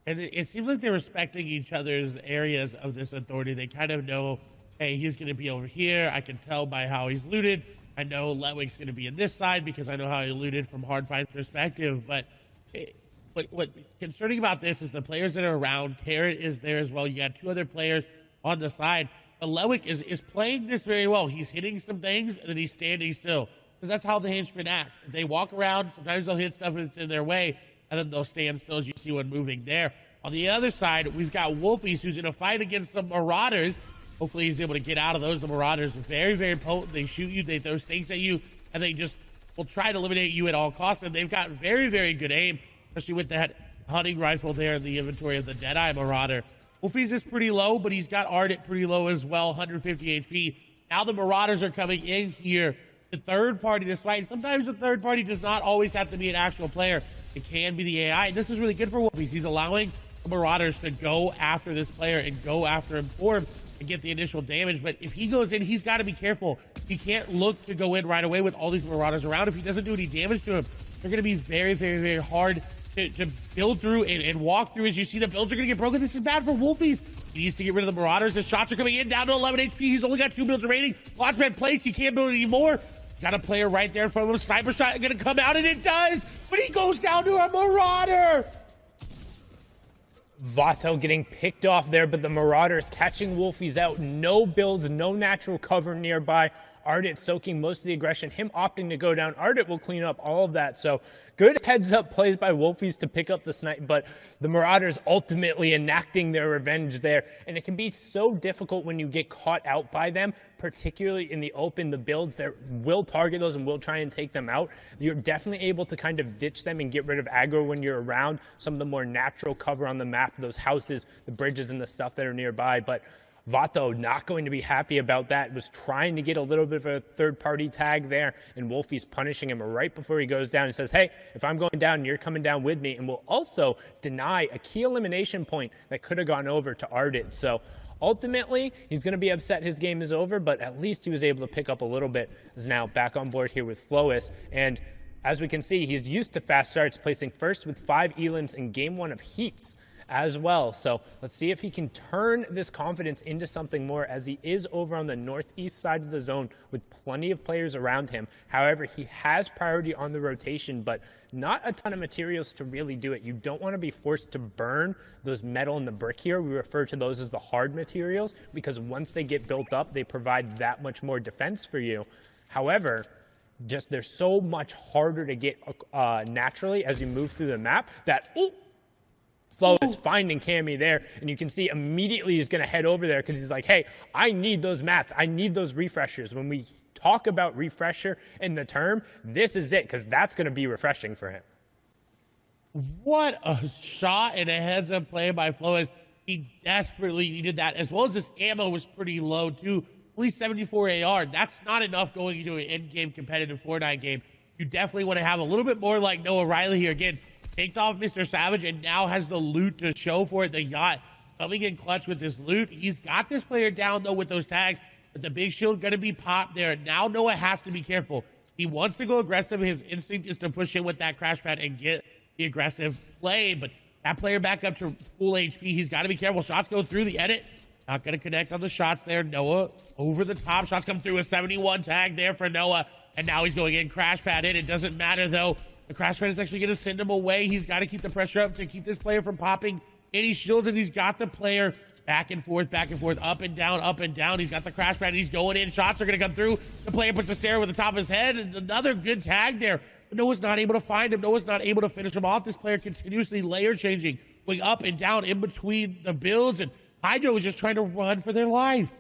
And it seems like they're respecting each other's areas of this Authority. They kind of know, hey, he's going to be over here. I can tell by how he's looted. I know Letwick's going to be in this side because I know how he looted from Hardfind's perspective. But what's concerning about this is the players that are around. Carrot is there as well. You got 2 other players on the side. But Letwick is playing this very well. He's hitting some things, and then he's standing still. Because that's how the henchmen act. They walk around, sometimes they'll hit stuff that's in their way, and then they'll stand still, as you see one moving there. On the other side, we've got Wolfies, who's in a fight against some Marauders. Hopefully he's able to get out of those. The Marauders are very, very potent. They shoot you, they throw stakes at you, and they just will try to eliminate you at all costs. And they've got very, very good aim, especially with that hunting rifle there in the inventory of the Deadeye Marauder. Wolfies is pretty low, but he's got Ardent pretty low as well, 150 HP. Now the Marauders are coming in here. The third party this fight. Sometimes the third party does not always have to be an actual player. It can be the AI. This is really good for Wolfies. He's allowing the Marauders to go after this player and go after him for him and get the initial damage. But if he goes in, he's got to be careful. He can't look to go in right away with all these Marauders around. If he doesn't do any damage to him, they're going to be very, very, very hard to build through and walk through. As you see, the builds are going to get broken. This is bad for Wolfies. He needs to get rid of the Marauders. The shots are coming in, down to 11 HP. He's only got 2 builds remaining. Launchpad placed. He can't build anymore. Got a player right there in front of him. Sniper shot going to come out, and it does. But he goes down to a Marauder. Vato getting picked off there, but the Marauders catching Wolfies out. No builds, no natural cover nearby. Ardit soaking most of the aggression, him opting to go down. Ardit will clean up all of that. So good heads up plays by Wolfies to pick up the snipe, but the Marauders ultimately enacting their revenge there. And it can be so difficult when you get caught out by them, particularly in the open. The builds that will target those and will try and take them out. You're definitely able to kind of ditch them and get rid of aggro when you're around some of the more natural cover on the map, those houses, the bridges, and the stuff that are nearby. But Vato not going to be happy about that, was trying to get a little bit of a third-party tag there, and Wolfie's punishing him right before he goes down. He says, hey, if I'm going down, you're coming down with me, and will also deny a key elimination point that could have gone over to Ardit. So ultimately, he's going to be upset his game is over, but at least he was able to pick up a little bit. Is now back on board here with Flois, and as we can see, he's used to fast starts, placing first with 5 elims in game 1 of Heats as well. So let's see if he can turn this confidence into something more, as he is over on the northeast side of the zone with plenty of players around him. However, he has priority on the rotation, but not a ton of materials to really do it. You don't want to be forced to burn those metal and the brick here. We refer to those as the hard materials, because once they get built up, they provide that much more defense for you. However, just they're so much harder to get naturally as you move through the map that Flo is finding Cammy there, and you can see immediately he's going to head over there because he's like, hey, I need those mats. I need those refreshers. When we talk about refresher in the term, this is it, because that's going to be refreshing for him. What a shot and a heads-up play by Flois. He desperately needed that, as well as his ammo was pretty low, too. Only 74 AR. That's not enough going into an in-game competitive Fortnite game. You definitely want to have a little bit more like Noah Riley here. Again, takes off Mr. Savage and now has the loot to show for it. The Yacht coming in clutch with this loot. He's got this player down, though, with those tags, but the big shield going to be popped there. Now Noah has to be careful. He wants to go aggressive. His instinct is to push in with that crash pad and get the aggressive play, but that player back up to full HP. He's got to be careful. Shots go through the edit. Not going to connect on the shots there. Noah over the top. Shots come through. A 71 tag there for Noah, and now he's going in. Crash pad in. It doesn't matter, though. The crash pad is actually going to send him away. He's got to keep the pressure up to keep this player from popping any shields, and he's got the player back and forth, up and down, up and down. He's got the crash pad. He's going in. Shots are going to come through. The player puts the stare over the top of his head, and another good tag there. But Noah's not able to find him. Noah's not able to finish him off. This player continuously layer changing, going up and down in between the builds, and Hydro is just trying to run for their life.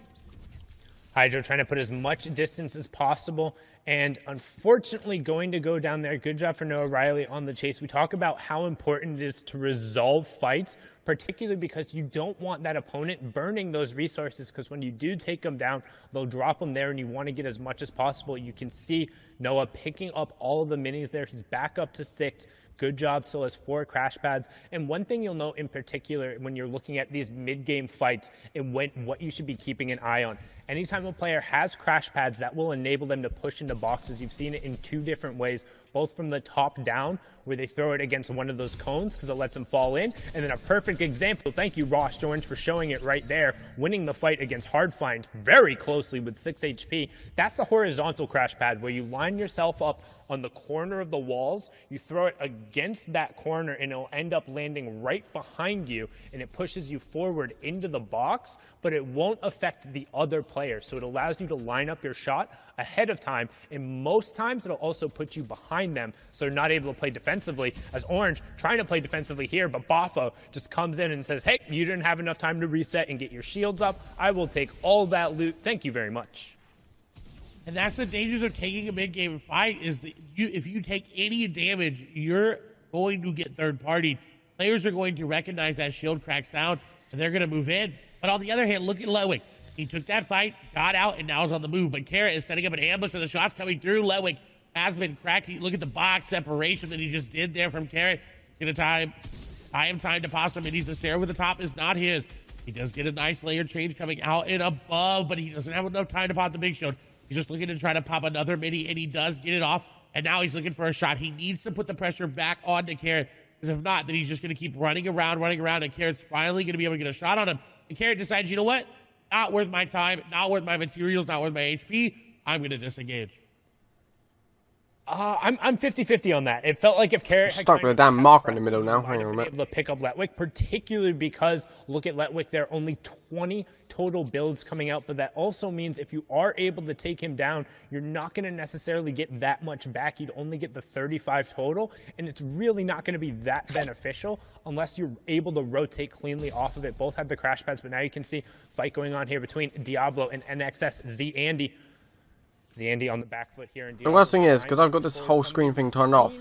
Hydro trying to put as much distance as possible, and unfortunately going to go down there. Good job for Noah Riley on the chase. We talk about how important it is to resolve fights, particularly because you don't want that opponent burning those resources, because when you do take them down, they'll drop them there, and you want to get as much as possible. You can see Noah picking up all of the minis there. He's back up to 6. Good job, still has 4 crash pads. And one thing you'll note in particular when you're looking at these mid-game fights and what you should be keeping an eye on. Anytime a player has crash pads, that will enable them to push into boxes. You've seen it in 2 different ways, both from the top down, where they throw it against one of those cones because it lets them fall in. And then a perfect example, thank you, Ross Orange, for showing it right there, winning the fight against Hardfind very closely with 6 HP. That's the horizontal crash pad, where you line yourself up on the corner of the walls, you throw it against that corner, and it'll end up landing right behind you, and it pushes you forward into the box, but it won't affect the other player. So it allows you to line up your shot ahead of time, and most times it'll also put you behind them, so they're not able to play defensively, as Orange trying to play defensively here, but Bafo just comes in and says, hey, you didn't have enough time to reset and get your shields up. I will take all that loot. Thank you very much. And that's the dangers of taking a mid-game fight, is that if you take any damage, you're going to get third-party. Players are going to recognize that shield crack sound, and they're going to move in. But on the other hand, look at Lewick. He took that fight, got out, and now is on the move. But Carrot is setting up an ambush, and the shots coming through. Lewick has been cracked. Look at the box separation that he just did there from Carrot. Going to time to pasta minis. The stair over the top is not his. He does get a nice layer change coming out and above, but he doesn't have enough time to pop the big shield. He's just looking to try to pop another mini, and he does get it off. And now he's looking for a shot. He needs to put the pressure back onto Carrot, because if not, then he's just going to keep running around, and Carrot's finally going to be able to get a shot on him. And Carrot decides, you know what? Not worth my time, not worth my materials, not worth my HP. I'm going to disengage. I'm 50-50 on that. It felt like if Carrot had Stuck with a damn marker in the middle now. Hang on a minute. able to pick up Letwick, particularly because look at Letwick, there are only 20 total builds coming out, but that also means if you are able to take him down, you're not going to necessarily get that much back. You'd only get the 35 total, and it's really not going to be that beneficial unless you're able to rotate cleanly off of it. Both have the crash pads, but now you can see fight going on here between Diablo and NXS Z-Andy. Z-Andy on the back foot here. The worst thing is, because I've got this whole screen thing turned off,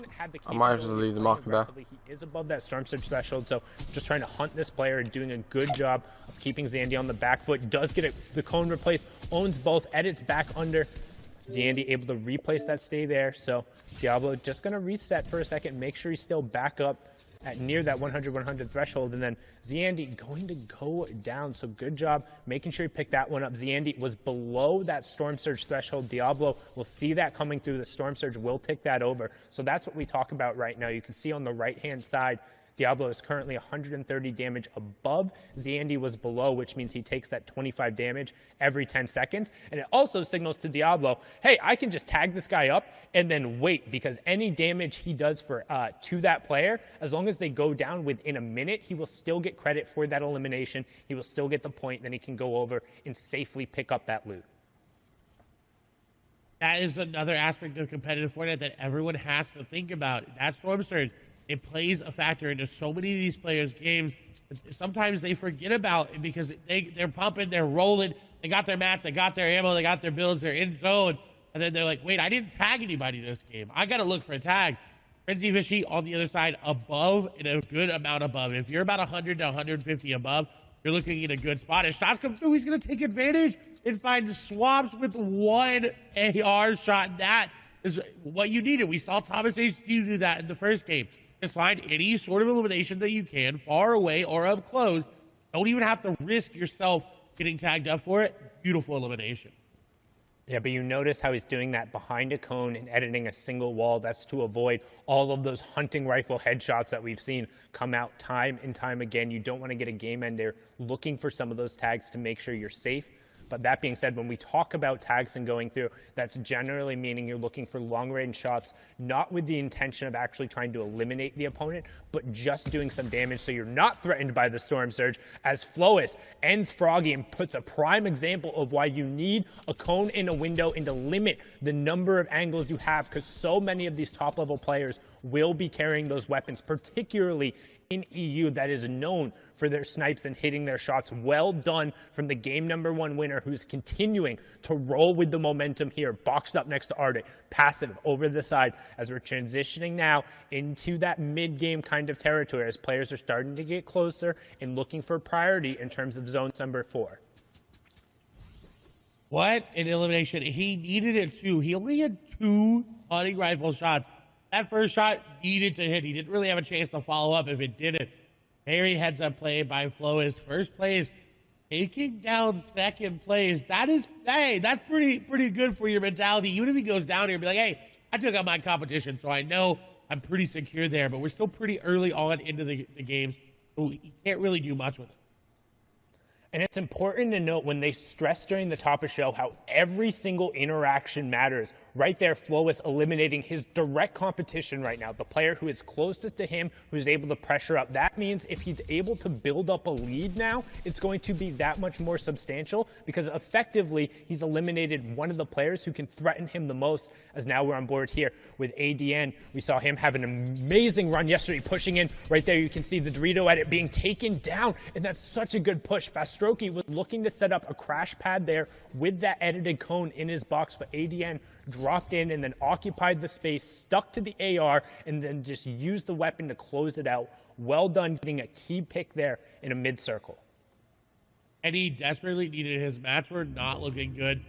I might have to leave the marker there. He is above that Storm Surge threshold, so just trying to hunt this player and doing a good job of keeping Z-Andy on the back foot. Does get the cone replaced, owns both, edits back under. Z-Andy able to replace that stay there, so Diablo just going to reset for a second, make sure he's still back up at near that 100-100 threshold, and then Z-Andy going to go down. So good job making sure he picked that one up. Z-Andy was below that Storm Surge threshold. Diablo will see that coming through. The Storm Surge will take that over. So that's what we talk about right now. You can see on the right-hand side, Diablo is currently 130 damage above. Z-Andy was below, which means he takes that 25 damage every 10 seconds. And it also signals to Diablo, hey, I can just tag this guy up and then wait, because any damage he does for to that player, as long as they go down within a minute, he will still get credit for that elimination. He will still get the point. Then he can go over and safely pick up that loot. That is another aspect of competitive Fortnite that everyone has to think about. That Storm Surge, it plays a factor into so many of these players' games. Sometimes they forget about it because they're pumping, they're rolling, they got their mats, they got their ammo, they got their builds, they're in zone, and then they're like, wait, I didn't tag anybody this game. I got to look for tags. Frenzy Fishy on the other side above and a good amount above. If you're about 100 to 150 above, you're looking in a good spot. As shots come through, he's going to take advantage and find swaps with one AR shot. That is what you needed. We saw Thomas H. do that in the first game. Just find any sort of elimination that you can, far away or up close. Don't even have to risk yourself getting tagged up for it. Beautiful elimination. Yeah, but you notice how he's doing that behind a cone and editing a single wall. That's to avoid all of those hunting rifle headshots that we've seen come out time and time again. You don't want to get a game ender looking for some of those tags to make sure you're safe. But that being said, when we talk about tags and going through, that's generally meaning you're looking for long-range shots, not with the intention of actually trying to eliminate the opponent, but just doing some damage so you're not threatened by the Storm Surge, as Flois ends Froggy and puts a prime example of why you need a cone in a window and to limit the number of angles you have, because so many of these top-level players will be carrying those weapons, particularly in EU, that is known for their snipes and hitting their shots. Well done from the game #1 winner, who's continuing to roll with the momentum here. Boxed up next to Arctic, passive over the side, as we're transitioning now into that mid-game kind of territory as players are starting to get closer and looking for priority in terms of zone number 4. What an elimination. He needed it too. He only had 2 hunting rifle shots. That first shot needed to hit. He didn't really have a chance to follow up if it didn't. Very heads-up play by Flois. First place, taking down second place. That is, hey, that's pretty good for your mentality. Even if he goes down here and be like, hey, I took out my competition, so I know I'm pretty secure there. But we're still pretty early on into the games, so he can't really do much with it. And it's important to note when they stress during the top of show how every single interaction matters. Right there, Flois eliminating his direct competition right now, the player who is closest to him, who's able to pressure up. That means if he's able to build up a lead now, it's going to be that much more substantial, because effectively he's eliminated one of the players who can threaten him the most, as now we're on board here with ADN. We saw him have an amazing run yesterday, pushing in. Right there, you can see the Dorito edit being taken down, and that's such a good push. Fastroki was looking to set up a crash pad there with that edited cone in his box, but ADN dropped in and then occupied the space, stuck to the AR, and then just used the weapon to close it out. Well done getting a key pick there in a mid-circle. And he desperately needed his mats were not looking good.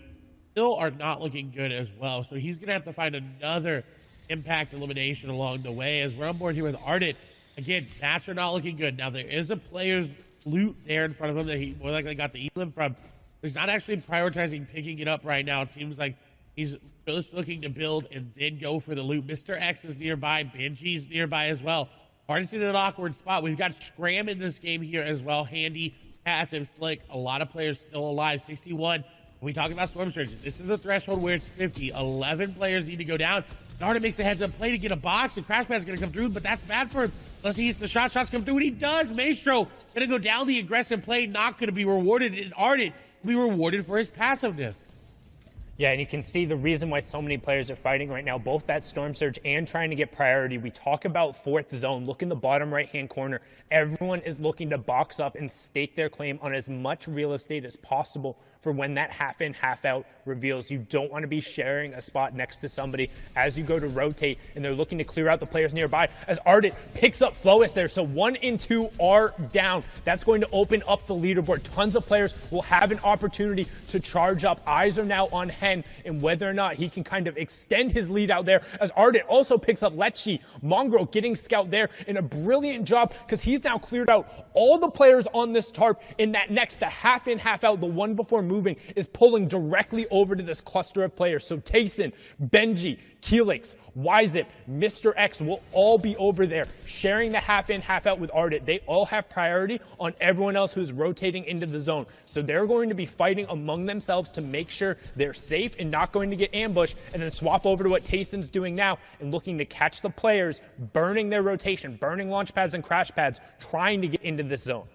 Still are not looking good as well. So he's going to have to find another impact elimination along the way, as we're on board here with Ardent. Again, mats are not looking good. Now, there is a player's loot there in front of him that he more likely got the elim from. He's not actually prioritizing picking it up right now. It seems like he's just looking to build and then go for the loot. Mr. X is nearby. Banshee's nearby as well. Hardest in an awkward spot. We've got Scram in this game here as well. Handy, passive, slick. A lot of players still alive. 61 we talk about storm surges. This is a threshold where it's 50. 11 players need to go down. Narda makes a heads-up play to get a box, and Crash Pad's going to come through, but that's bad for him. Unless he hits the shot, shots come through, and he does. Maestro going to go down the aggressive play, not going to be rewarded, and Ardent will be rewarded for his passiveness. Yeah, and you can see the reason why so many players are fighting right now, both that Storm Surge and trying to get priority. We talk about fourth zone. Look in the bottom right-hand corner. Everyone is looking to box up and stake their claim on as much real estate as possible for when that half in, half out reveals. You don't want to be sharing a spot next to somebody as you go to rotate, and they're looking to clear out the players nearby as Ardent picks up Flois there. So 1 and 2 are down. That's going to open up the leaderboard. Tons of players will have an opportunity to charge up. Eyes are now on Hen and whether or not he can kind of extend his lead out there as Ardent also picks up Lecce. Mongrel getting scout there in a brilliant job because he's now cleared out all the players on this tarp in that next, the half in, half out, the one before moving is pulling directly over to this cluster of players. So Tayson, Benji, Keelix, Wyzip, Mr. X will all be over there sharing the half in, half out with Ardent. They all have priority on everyone else who's rotating into the zone. So they're going to be fighting among themselves to make sure they're safe and not going to get ambushed, and then swap over to what Tayson's doing now and looking to catch the players, burning their rotation, burning launch pads and crash pads, trying to get into this zone.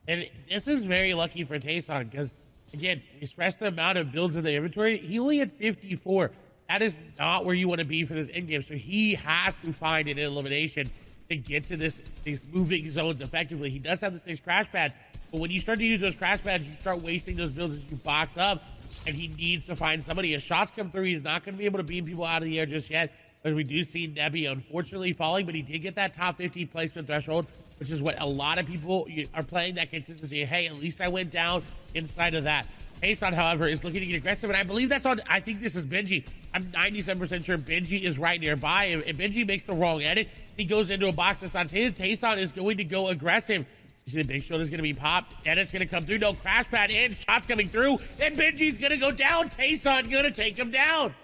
And this is very lucky for Tayson because, again, express the amount of builds in the inventory. He only had 54. That is not where you want to be for this endgame. So he has to find an elimination to get to these moving zones effectively. He does have the 6 crash pads, but when you start to use those crash pads, you start wasting those builds as you box up, and he needs to find somebody. As shots come through, he's not going to be able to beam people out of the air just yet, as we do see Nebby unfortunately falling, but he did get that top 50 placement threshold, which is what a lot of people are playing, that consistency. Hey, at least I went down inside of that. Tayson, however, is looking to get aggressive, and I believe that's on, I think this is Benji. I'm 97% sure Benji is right nearby. If Benji makes the wrong edit, he goes into a box that's not his. Tayson is going to go aggressive. You see the big shoulder's going to be popped. Edit's going to come through. No crash pad in. Shots coming through. And Benji's going to go down. Tayson going to take him down.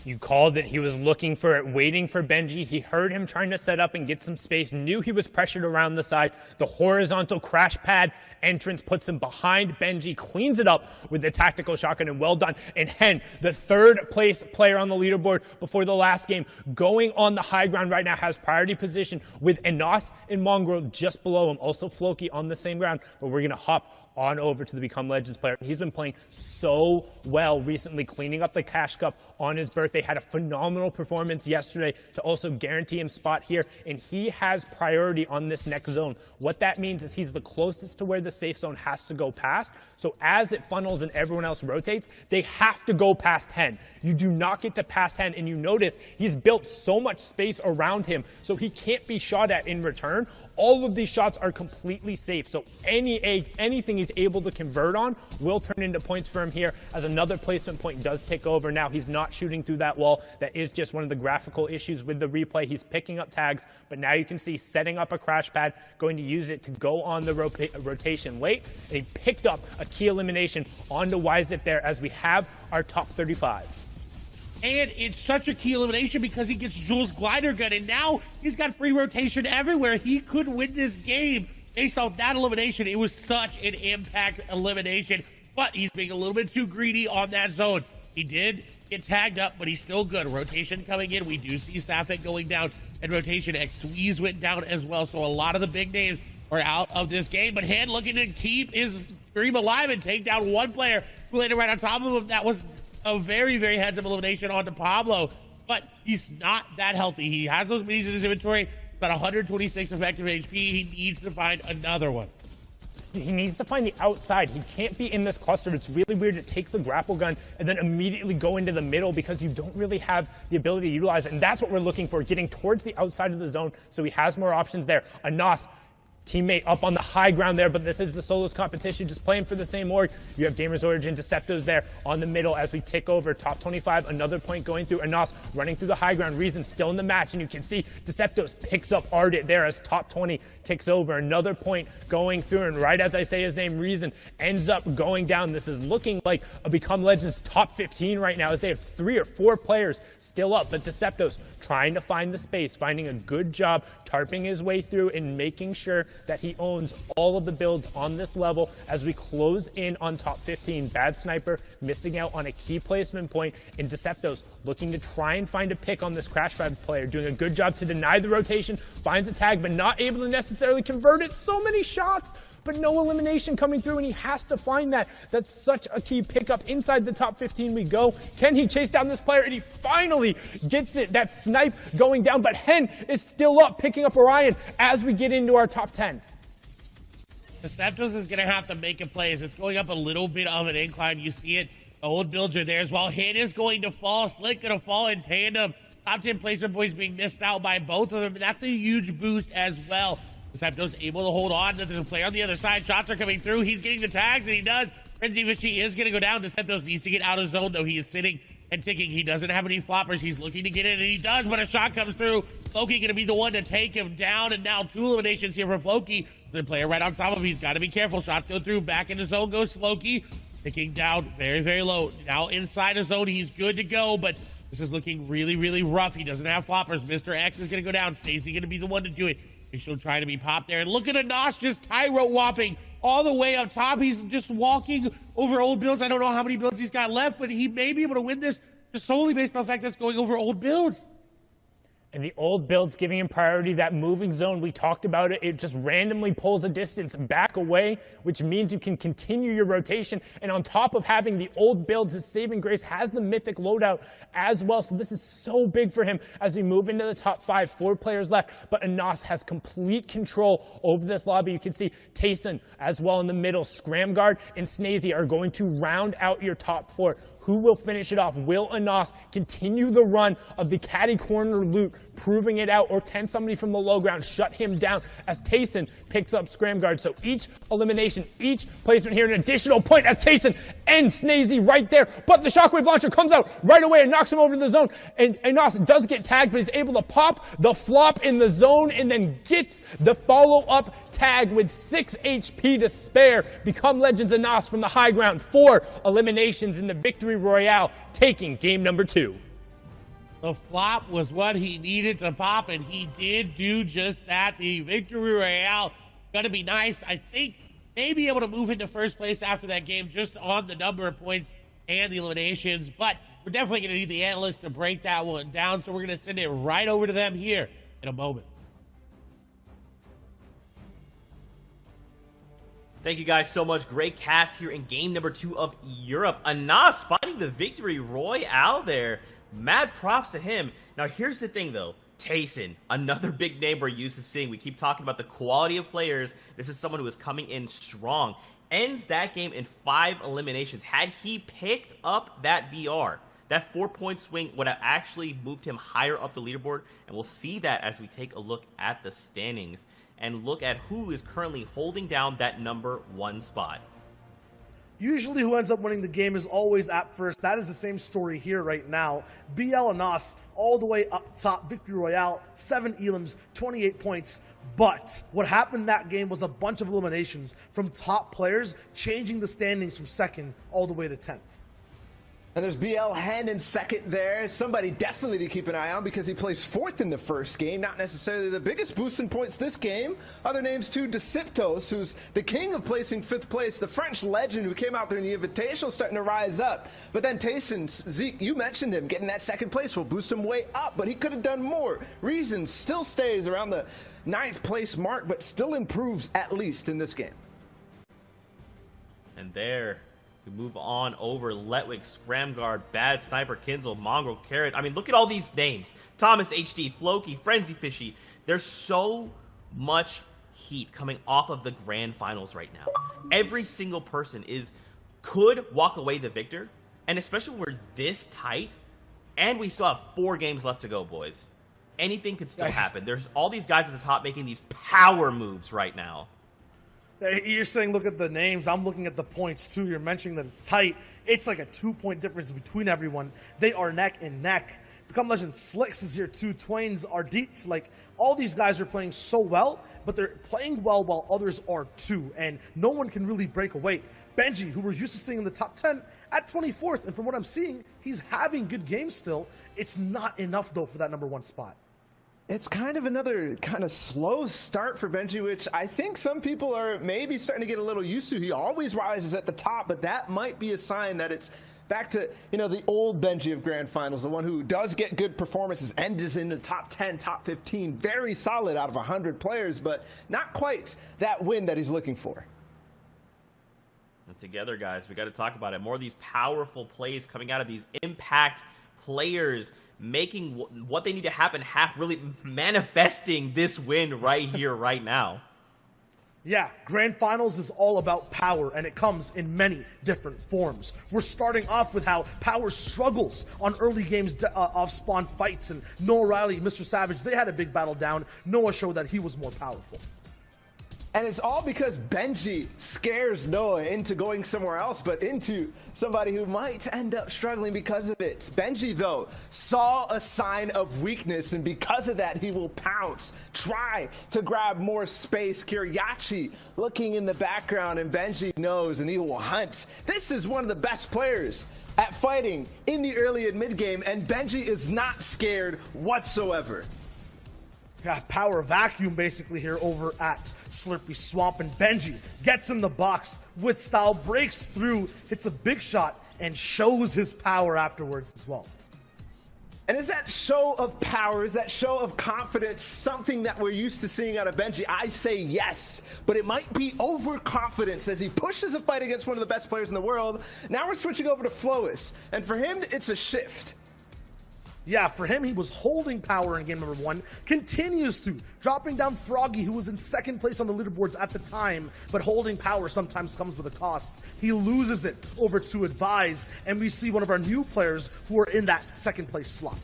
You called it. He was looking for it, waiting for Benji. He heard him trying to set up and get some space, knew he was pressured around the side. The horizontal crash pad entrance puts him behind Benji, cleans it up with the tactical shotgun, and well done. And Hen, the third place player on the leaderboard before the last game, going on the high ground right now, has priority position with Enos and Mongrel just below him. Also Floki on the same ground, but we're going to hop on over to the Become Legends player. He's been playing so well recently, cleaning up the Cash Cup on his birthday. Had a phenomenal performance yesterday to also guarantee him spot here, and he has priority on this next zone. What that means is he's the closest to where the safe zone has to go past. So as it funnels and everyone else rotates, they have to go past Hen. You do not get to past Hen, and you notice he's built so much space around him, so he can't be shot at in return. All of these shots are completely safe, so anything he's able to convert on will turn into points for him here, as another placement point does take over. Now he's not shooting through that wall. That is just one of the graphical issues with the replay. He's picking up tags, but now you can see setting up a crash pad, going to use it to go on the rotation late, and he picked up a key elimination onto Wyzip there as we have our top 35. And it's such a key elimination because he gets Jules' glider gun, and now he's got free rotation everywhere. He could win this game based off that elimination. It was such an impact elimination, but he's being a little bit too greedy on that zone. He did get tagged up, but he's still good. Rotation coming in. We do see Sapphic going down, and rotation X Squeeze went down as well. So a lot of the big names are out of this game, but Hand looking to keep his stream alive and take down one player who landed right on top of him. That was a very, very heads-up elimination onto Pablo, but he's not that healthy. He has those minis in his inventory, about 126 effective HP. He needs to find another one. He needs to find the outside. He can't be in this cluster. It's really weird to take the grapple gun and then immediately go into the middle because you don't really have the ability to utilize it, and that's what we're looking for, getting towards the outside of the zone so he has more options there. Anas, teammate up on the high ground there, but this is the solos competition, just playing for the same org. You have Gamers Origin, Deceptos there on the middle as we tick over top 25. Another point going through. Anas running through the high ground. Reason still in the match, and you can see Deceptos picks up Ardent there as top 20 ticks over. Another point going through, and right as I say his name, Reason ends up going down. This is looking like a Become Legends top 15 right now, as they have 3 or 4 players still up, but Deceptos trying to find the space, finding a good job, tarping his way through and making sure that he owns all of the builds on this level as we close in on top 15. Bad sniper missing out on a key placement point, and Deceptos looking to try and find a pick on this Crash Pad player, doing a good job to deny the rotation, finds a tag, but not able to necessarily convert it. So many shots, but no elimination coming through, and he has to find that. That's such a key pickup. Inside the top 15 we go. Can he chase down this player? And he finally gets it. That snipe going down, but Hen is still up, picking up Orion as we get into our top 10. Deceptos is going to have to make a play as it's going up a little bit of an incline. You see it. The old builds are there as well. Hen is going to fall. Slick going to fall in tandem. Top 10 placement points being missed out by both of them. And that's a huge boost as well. Deceptos able to hold on. There's a player on the other side. Shots are coming through. He's getting the tags, and he does. Frenzy Fishy is going to go down. Deceptos needs to get out of zone, though. He is sitting and ticking. He doesn't have any floppers. He's looking to get in, and he does, but a shot comes through. Floki going to be the one to take him down, and now 2 eliminations here for Floki. The player right on top of him. He's got to be careful. Shots go through. Back into zone goes Floki. Ticking down very, very low. Now inside of zone. He's good to go, but this is looking really, really rough. He doesn't have floppers. Mr. X is going to go down. Stacy going to be the one to do it. He's still trying to be popped there. And look at Anas just Tyro whopping all the way up top. He's just walking over old builds. I don't know how many builds he's got left, but he may be able to win this just solely based on the fact that's going over old builds. And the old builds giving him priority. That moving zone, we talked about it. It just randomly pulls a distance back away, which means you can continue your rotation. And on top of having the old builds, his saving grace has the mythic loadout as well. So this is so big for him as we move into the top 5. 4 players left, but Anas has complete control over this lobby. You can see Tayson as well in the middle. Scramguard and Snazy are going to round out your top 4. Who will finish it off? Will Anas continue the run of the caddy corner loot, proving it out, or can somebody from the low ground shut him down as Tayson picks up Scramguard? So each elimination, each placement here, an additional point as Tayson ends Snazy right there. But the shockwave launcher comes out right away and knocks him over to the zone. And Anas does get tagged, but he's able to pop the flop in the zone and then gets the follow-up tag with 6 HP to spare. Become Legends Anas from the high ground. 4 eliminations in the Victory Royale, taking game number 2. The flop was what he needed to pop, and he did do just that. The Victory Royale going to be nice. I think may be able to move into first place after that game just on the number of points and the eliminations, but we're definitely going to need the analysts to break that one down, so we're going to send it right over to them here in a moment. Thank you guys so much. Great cast here in game number 2 of Europe. Anas finding the Victory Royale there. Mad props to him. Now, here's the thing, though. Tayson, another big name we're used to seeing. We keep talking about the quality of players. This is someone who is coming in strong. Ends that game in 5 eliminations. Had he picked up that VR, that 4-point swing would have actually moved him higher up the leaderboard, and we'll see that as we take a look at the standings and look at who is currently holding down that number 1 spot. Usually who ends up winning the game is always at first. That is the same story here right now. BL Anas all the way up top, Victory Royale, 7 elims, 28 points. But what happened that game was a bunch of eliminations from top players, changing the standings from 2nd all the way to 10th. And there's BL Hen in 2nd there. Somebody definitely to keep an eye on because he placed 4th in the first game. Not necessarily the biggest boost in points this game. Other names too, Deceptos, who's the king of placing 5th place. The French legend who came out there in the Invitational starting to rise up. But then Tayson, Zeke, you mentioned him. Getting that 2nd place will boost him way up, but he could have done more. Reason still stays around the 9th place mark, but still improves at least in this game. And there, we move on over. Letwick, Scramguard, Bad Sniper, Kinzel, Mongrel, Carrot. I mean, look at all these names. Thomas HD, Floki, Frenzy Fishy. There's so much heat coming off of the grand finals right now. Every single person could walk away the victor, and especially when we're this tight, and we still have 4 games left to go, boys. Anything could still happen. There's all these guys at the top making these power moves right now. You're saying look at the names. I'm looking at the points too. You're mentioning that it's tight. It's like a 2-point difference between everyone. They are neck and neck. Become Legend Slicks is here too. Twain's, Ardits, like all these guys are playing so well, but they're playing well while others are too, and no one can really break away. Benji, who we're used to seeing in the top 10, at 24th, and from what I'm seeing, he's having good games still. It's not enough though for that number 1 spot. It's kind of another kind of slow start for Benji, which I think some people are maybe starting to get a little used to. He always rises at the top, but that might be a sign that it's back to, you know, the old Benji of Grand Finals, the one who does get good performances and is in the top 10, top 15, very solid out of 100 players, but not quite that win that he's looking for. And together, guys, we got to talk about it. More of these powerful plays coming out of these impact players, making what they need to happen, really manifesting this win right here, right now. Yeah, Grand Finals is all about power, and it comes in many different forms. We're starting off with how power struggles on early games off-spawn fights, and Noah Riley, Mr. Savage, they had a big battle down. Noah showed that he was more powerful. And it's all because Benji scares Noah into going somewhere else, but into somebody who might end up struggling because of it. Benji, though, saw a sign of weakness, and because of that, he will pounce, try to grab more space. Kiriachi looking in the background, and Benji knows, and he will hunt. This is one of the best players at fighting in the early and mid game, and Benji is not scared whatsoever. Yeah, power vacuum basically here over at Slurpy Swamp, and Benji gets in the box with style, breaks through, hits a big shot, and shows his power afterwards as well. And is that show of power, is that show of confidence something that we're used to seeing out of Benji? I say yes, but it might be overconfidence as he pushes a fight against one of the best players in the world. Now we're switching over to Flois, and for him, it's a shift. Yeah, for him, he was holding power in game number 1, continues to, dropping down Froggy, who was in second place on the leaderboards at the time, but holding power sometimes comes with a cost. He loses it over to Advise, and we see one of our new players who are in that second place slot.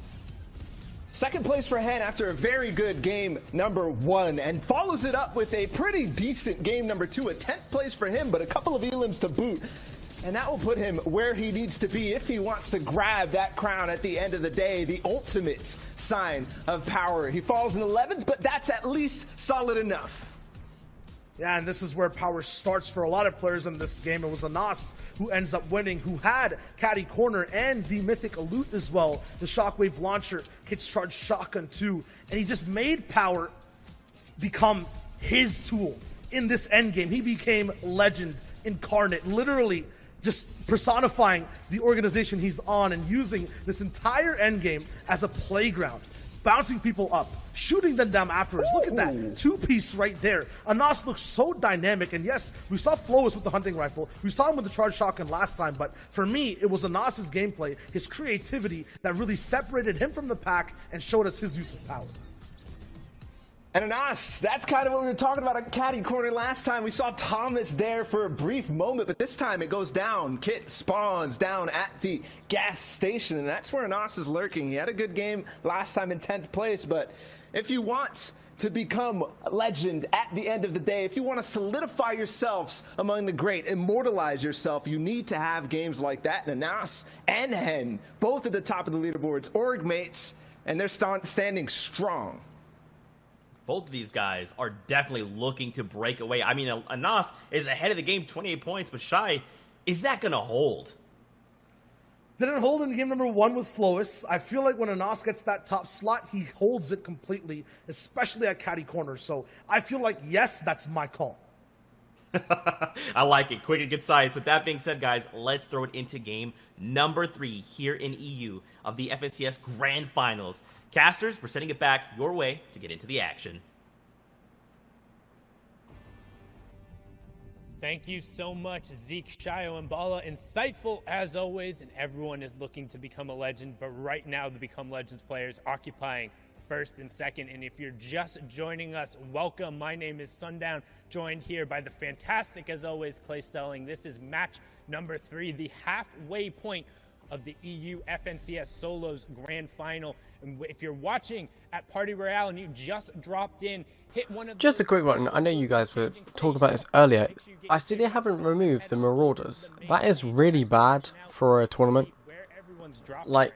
Second place for Hen after a very good game number 1, and follows it up with a pretty decent game number 2, a 10th place for him, but a couple of elims to boot. And that will put him where he needs to be if he wants to grab that crown at the end of the day, the ultimate sign of power. He falls in 11th, but that's at least solid enough. Yeah, and this is where power starts for a lot of players in this game. It was Anas who ends up winning, who had Caddy Corner and the Mythic Loot as well. The Shockwave Launcher, Kit's Charge Shotgun too, and he just made power become his tool in this endgame. He became legend incarnate, literally just personifying the organization he's on and using this entire endgame as a playground, bouncing people up, shooting them down afterwards. Look at that two-piece right there. Anas looks so dynamic, and yes, we saw Flois with the hunting rifle, we saw him with the charge shotgun last time, but for me, it was Anas's gameplay, his creativity that really separated him from the pack and showed us his use of power. And Anas, that's kind of what we were talking about at Caddy Corner last time. We saw Thomas there for a brief moment, but this time it goes down. Kit spawns down at the gas station, and that's where Anas is lurking. He had a good game last time in 10th place, but if you want to become a legend at the end of the day, if you want to solidify yourselves among the great, immortalize yourself, you need to have games like that. And Anas and Hen, both at the top of the leaderboards, org mates, and they're standing strong. Both of these guys are definitely looking to break away. I mean, Anas is ahead of the game, 28 points, but Shy, is that going to hold? Didn't hold in game number 1 with Flois. I feel like when Anas gets that top slot, he holds it completely, especially at Caddy Corner. So I feel like, yes, that's my call. I like it. Quick and concise. With that being said, guys, let's throw it into game number 3 here in EU of the FNCS Grand Finals. Casters, we're sending it back your way to get into the action. Thank you so much, Zeke, Shio, and Bala. Insightful as always, and everyone is looking to become a legend, but right now the Become Legends players occupying first and second. And if you're just joining us, welcome. My name is Sundown, joined here by the fantastic, as always, Clay Stelling. This is match number 3, the halfway point of the EU FNCS Solos Grand Final. And if you're watching at Party Royale and you just dropped in, hit one of Just a quick one. I know you guys were talking about this earlier. I see they haven't removed the Marauders. That is really bad for a tournament. Like,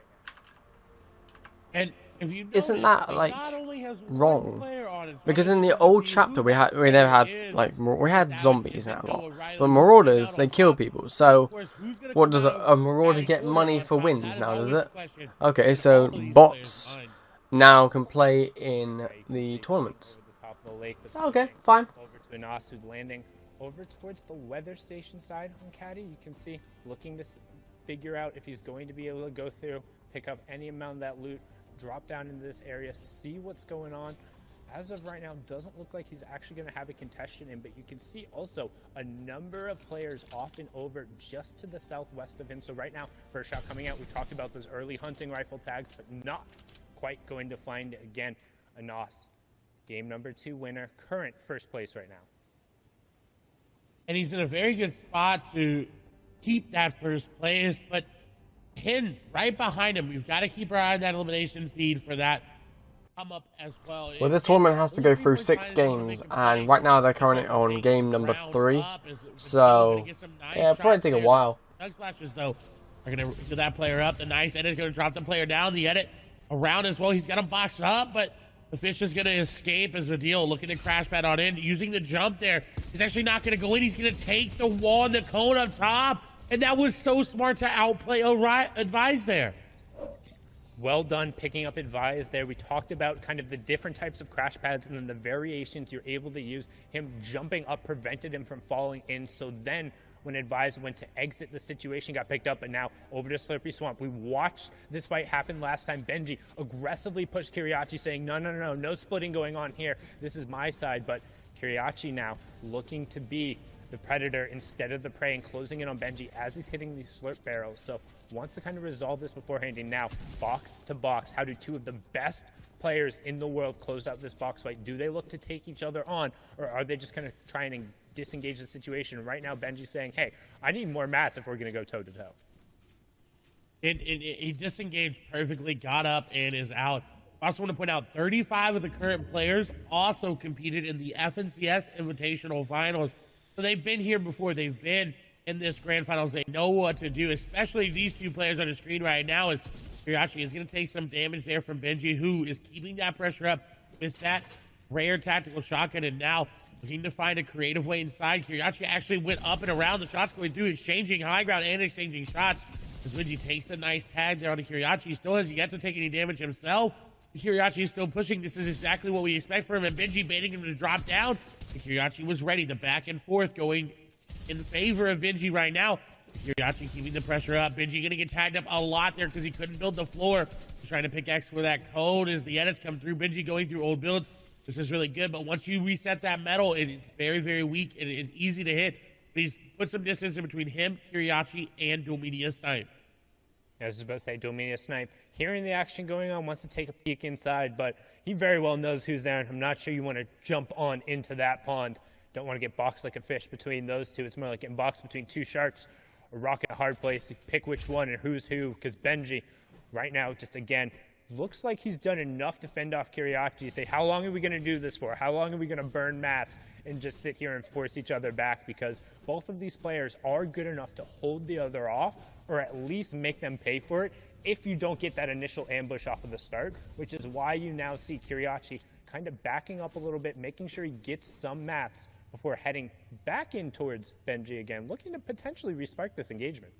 And if you isn't notice, that it like not only has one wrong? player on its Because right in the side, old but chapter we Lucas never had is like we had zombies now a lot, O'Reilly but Marauders they out kill on top. people. So Of course, who's gonna what come does out a Marauder Caddy get Corner money on for top? wins That is now? always Does the it? question Okay, with so all of these bots players in mind. now can play in the tournaments. Over the top of the lake, but Okay, fine. over to Anas, who's landing over towards the weather station side on Caddy. You can see looking to figure out if he's going to be able to go through, pick up any amount of that loot, drop down into this area, see what's going on. As of right now, doesn't look like he's actually going to have a contestant in, but you can see also a number of players off and over just to the southwest of him. So right now, first shot coming out, we talked about those early hunting rifle tags, but not quite going to find it again. Anas, game number 2 winner, current first place right now. And he's in a very good spot to keep that first place, but hidden right behind him. We've got to keep our eye on that elimination feed for that come up as well. Well, this tournament has to go through 6 games, and right now they're currently on game number 3. So, yeah, it'll probably take a while. Nug splashes, though, are going to get that player up. The nice edit is going to drop the player down. The edit around as well. He's got him boxed up, but the fish is going to escape as a deal. Looking to crash pad on in, using the jump there. He's actually not going to go in. He's going to take the wall and the cone up top. And that was so smart to outplay Advise there. Well done picking up Advise there. We talked about kind of the different types of crash pads and then the variations you're able to use. Him jumping up prevented him from falling in. So then when Advise went to exit, the situation got picked up, but now over to Slurpy Swamp. We watched this fight happen last time. Benji aggressively pushed Kiriachi, saying, no splitting going on here. This is my side, but Kiriachi now looking to be the predator instead of the prey and closing in on Benji as he's hitting these slurp barrels. So wants to kind of resolve this beforehand, and now box to box. How do 2 of the best players in the world close out this box fight? Do they look to take each other on, or are they just kind of trying to disengage the situation? Right now, Benji's saying, hey, I need more mats if we're going to go toe-to-toe. He disengaged perfectly, got up, and is out. I also want to point out 35 of the current players also competed in the FNCS Invitational Finals. So they've been here before. They've been in this grand finals. They know what to do, especially these 2 players on the screen right now. As Kiriachi is going to take some damage there from Benji, who is keeping that pressure up with that rare tactical shotgun, and now looking to find a creative way inside. Kiriachi actually went up and around. The shots going through, exchanging high ground and exchanging shots. As Benji takes the nice tag there on the Kiriachi. He still has yet to take any damage himself. Kiriachi is still pushing. This is exactly what we expect from him, and Benji baiting him to drop down. And Kiriachi was ready. The back and forth going in favor of Benji right now. Kiriachi keeping the pressure up. Benji going to get tagged up a lot there because he couldn't build the floor. He's trying to pickaxe for that code as the edits come through. Benji going through old builds. This is really good, but once you reset that metal, it's very, very weak and it's easy to hit. But he's put some distance in between him, Kiriachi, and Domenia Snipe. I was about to say, Domenia Snipe, hearing the action going on, wants to take a peek inside, but he very well knows who's there, and I'm not sure you want to jump on into that pond. Don't want to get boxed like a fish between those 2. It's more like getting boxed between 2 sharks. A rock at a hard place. You pick which one and who's who, because Benji, right now, just again, looks like he's done enough to fend off Kiriachi. Say, how long are we going to do this for? How long are we going to burn mats and just sit here and force each other back? Because both of these players are good enough to hold the other off, or at least make them pay for it if you don't get that initial ambush off of the start, which is why you now see Kiriachi kind of backing up a little bit, making sure he gets some mats before heading back in towards Benji again, looking to potentially respark this engagement.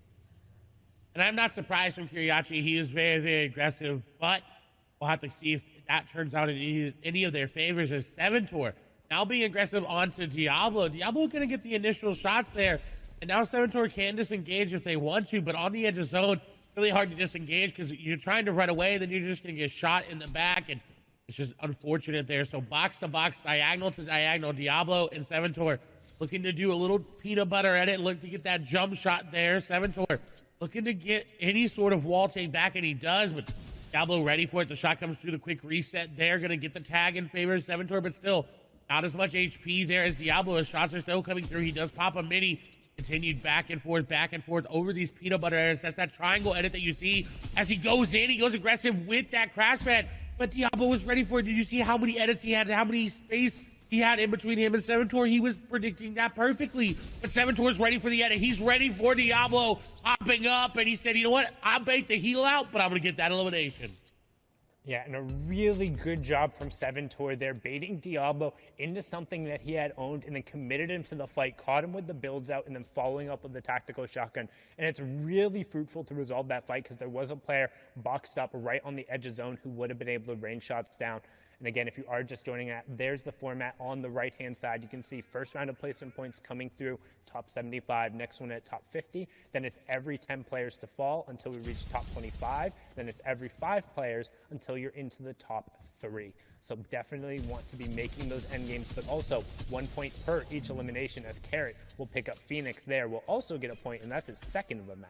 And I'm not surprised from Kiriachi. He is very, very aggressive, but we'll have to see if that turns out in any of their favors. As Seventor now being aggressive onto Diablo. Diablo going to get the initial shots there, and now Seventor can disengage if they want to, but on the edge of zone, really hard to disengage because you're trying to run away, then you're just going to get shot in the back, and it's just unfortunate there. So box to box, diagonal to diagonal, Diablo and Seventor looking to do a little peanut butter edit, look to get that jump shot there. Seventor looking to get any sort of wall take back, and he does, but Diablo ready for it. The shot comes through, the quick reset there, going to get the tag in favor of Seventor, but still not as much HP there as Diablo. His shots are still coming through. He does pop a mini. Continued back and forth over these peanut butter edits. That's that triangle edit that you see as he goes in. He goes aggressive with that crash pad, but Diablo was ready for it. Did you see how many edits he had, how many space he had in between him and Seventor? He was predicting that perfectly, but Seventor's ready for the edit. He's ready for Diablo hopping up, and he said, you know what? I'll bait the heal out, but I'm going to get that elimination. Yeah, and a really good job from Seven toward there, baiting Diablo into something that he had owned and then committed him to the fight, caught him with the builds out, and then following up with the tactical shotgun. And it's really fruitful to resolve that fight because there was a player boxed up right on the edge of zone who would have been able to rain shots down. And again, if you are just joining that, there's the format on the right-hand side. You can see first round of placement points coming through, top 75, next one at top 50. Then it's every 10 players to fall until we reach top 25. Then it's every 5 players until you're into the top 3. So definitely want to be making those end games, but also 1 point per each elimination, as Carrot will pick up Phoenix there. Will also get a point, and that's his second of the match.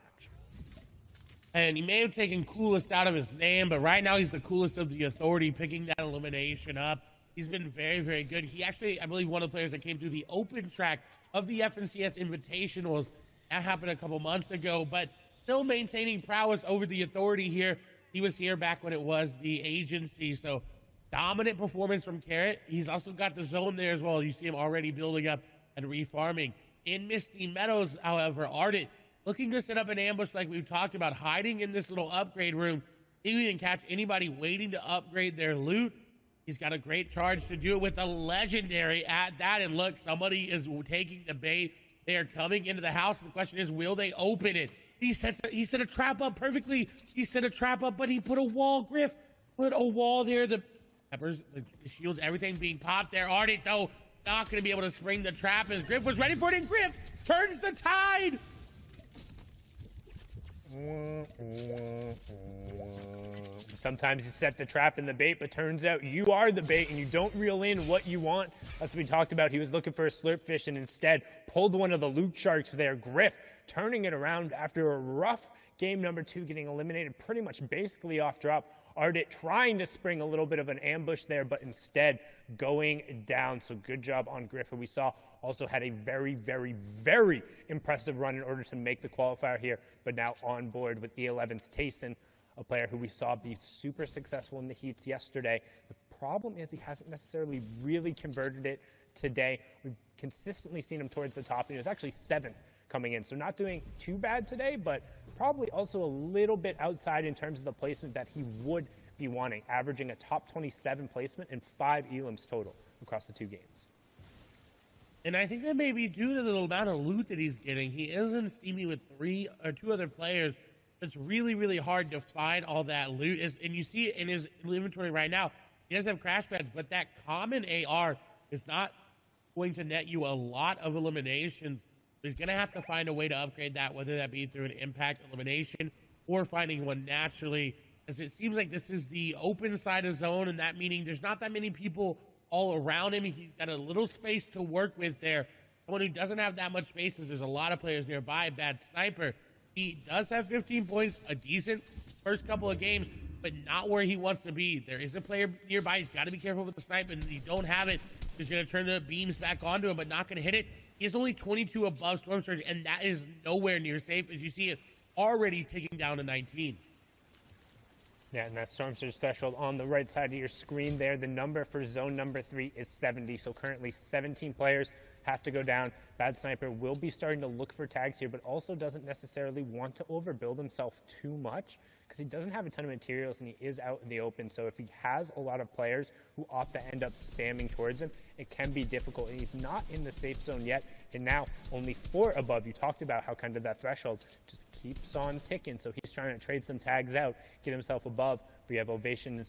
And he may have taken coolest out of his name, but right now he's the coolest of the authority, picking that elimination up. He's been very, very good. He actually, I believe, one of the players that came through the open track of the FNCS Invitationals. That happened a couple months ago, but still maintaining prowess over the authority here. He was here back when it was the agency, so dominant performance from Carrot. He's also got the zone there as well. You see him already building up and refarming. In Misty Meadows, however, Ardent looking to set up an ambush like we've talked about, hiding in this little upgrade room. He can catch anybody waiting to upgrade their loot. He's got a great charge to do it with a legendary at that. And look, somebody is taking the bait. They are coming into the house. The question is, will they open it? He set a trap up perfectly. He set a trap up, but he put a wall. Griff put a wall there. The peppers, the shields, everything being popped there. Ardent, though, not going to be able to spring the trap as Griff was ready for it. And Griff turns the tide. Sometimes you set the trap and the bait, but turns out you are the bait and you don't reel in what you want. That's what we talked about. He was looking for a slurp fish and instead pulled one of the loot sharks there. Griff turning it around after a rough game number 2, getting eliminated pretty much basically off drop. Ardent trying to spring a little bit of an ambush there, but instead going down. So good job on Griff. We saw also had a very, very, very impressive run in order to make the qualifier here, but now on board with E11's Tayson, a player who we saw be super successful in the heats yesterday. The problem is he hasn't necessarily really converted it today. We've consistently seen him towards the top, and he was actually 7th coming in, so not doing too bad today, but probably also a little bit outside in terms of the placement that he would be wanting, averaging a top 27 placement and 5 elims total across the 2 games. And I think that may be due to the amount of loot that he's getting. He is in Steamy with 3 or 2 other players. It's really, really hard to find all that loot. And you see it in his inventory right now. He does have crash pads, but that common AR is not going to net you a lot of eliminations. He's going to have to find a way to upgrade that, whether that be through an impact elimination or finding one naturally, as it seems like this is the open side of zone, and that meaning there's not that many people all around him. He's got a little space to work with there. Someone who doesn't have that much space is there's a lot of players nearby. Bad Sniper. He does have 15 points, a decent first couple of games, but not where he wants to be. There is a player nearby. He's got to be careful with the sniper, and if you don't have it, he's going to turn the beams back onto him, but not going to hit it. He is only 22 above Storm Surge, and that is nowhere near safe, as you see it already ticking down to 19. Yeah, and that Storm Surge threshold on the right side of your screen there. The number for zone number 3 is 70, so currently 17 players have to go down. Bad Sniper will be starting to look for tags here, but also doesn't necessarily want to overbuild himself too much because he doesn't have a ton of materials and he is out in the open. So if he has a lot of players who opt to end up spamming towards him, it can be difficult. And he's not in the safe zone yet, and now only 4 above. You talked about how kind of that threshold just keeps on ticking. So he's trying to trade some tags out, get himself above. We have Ovation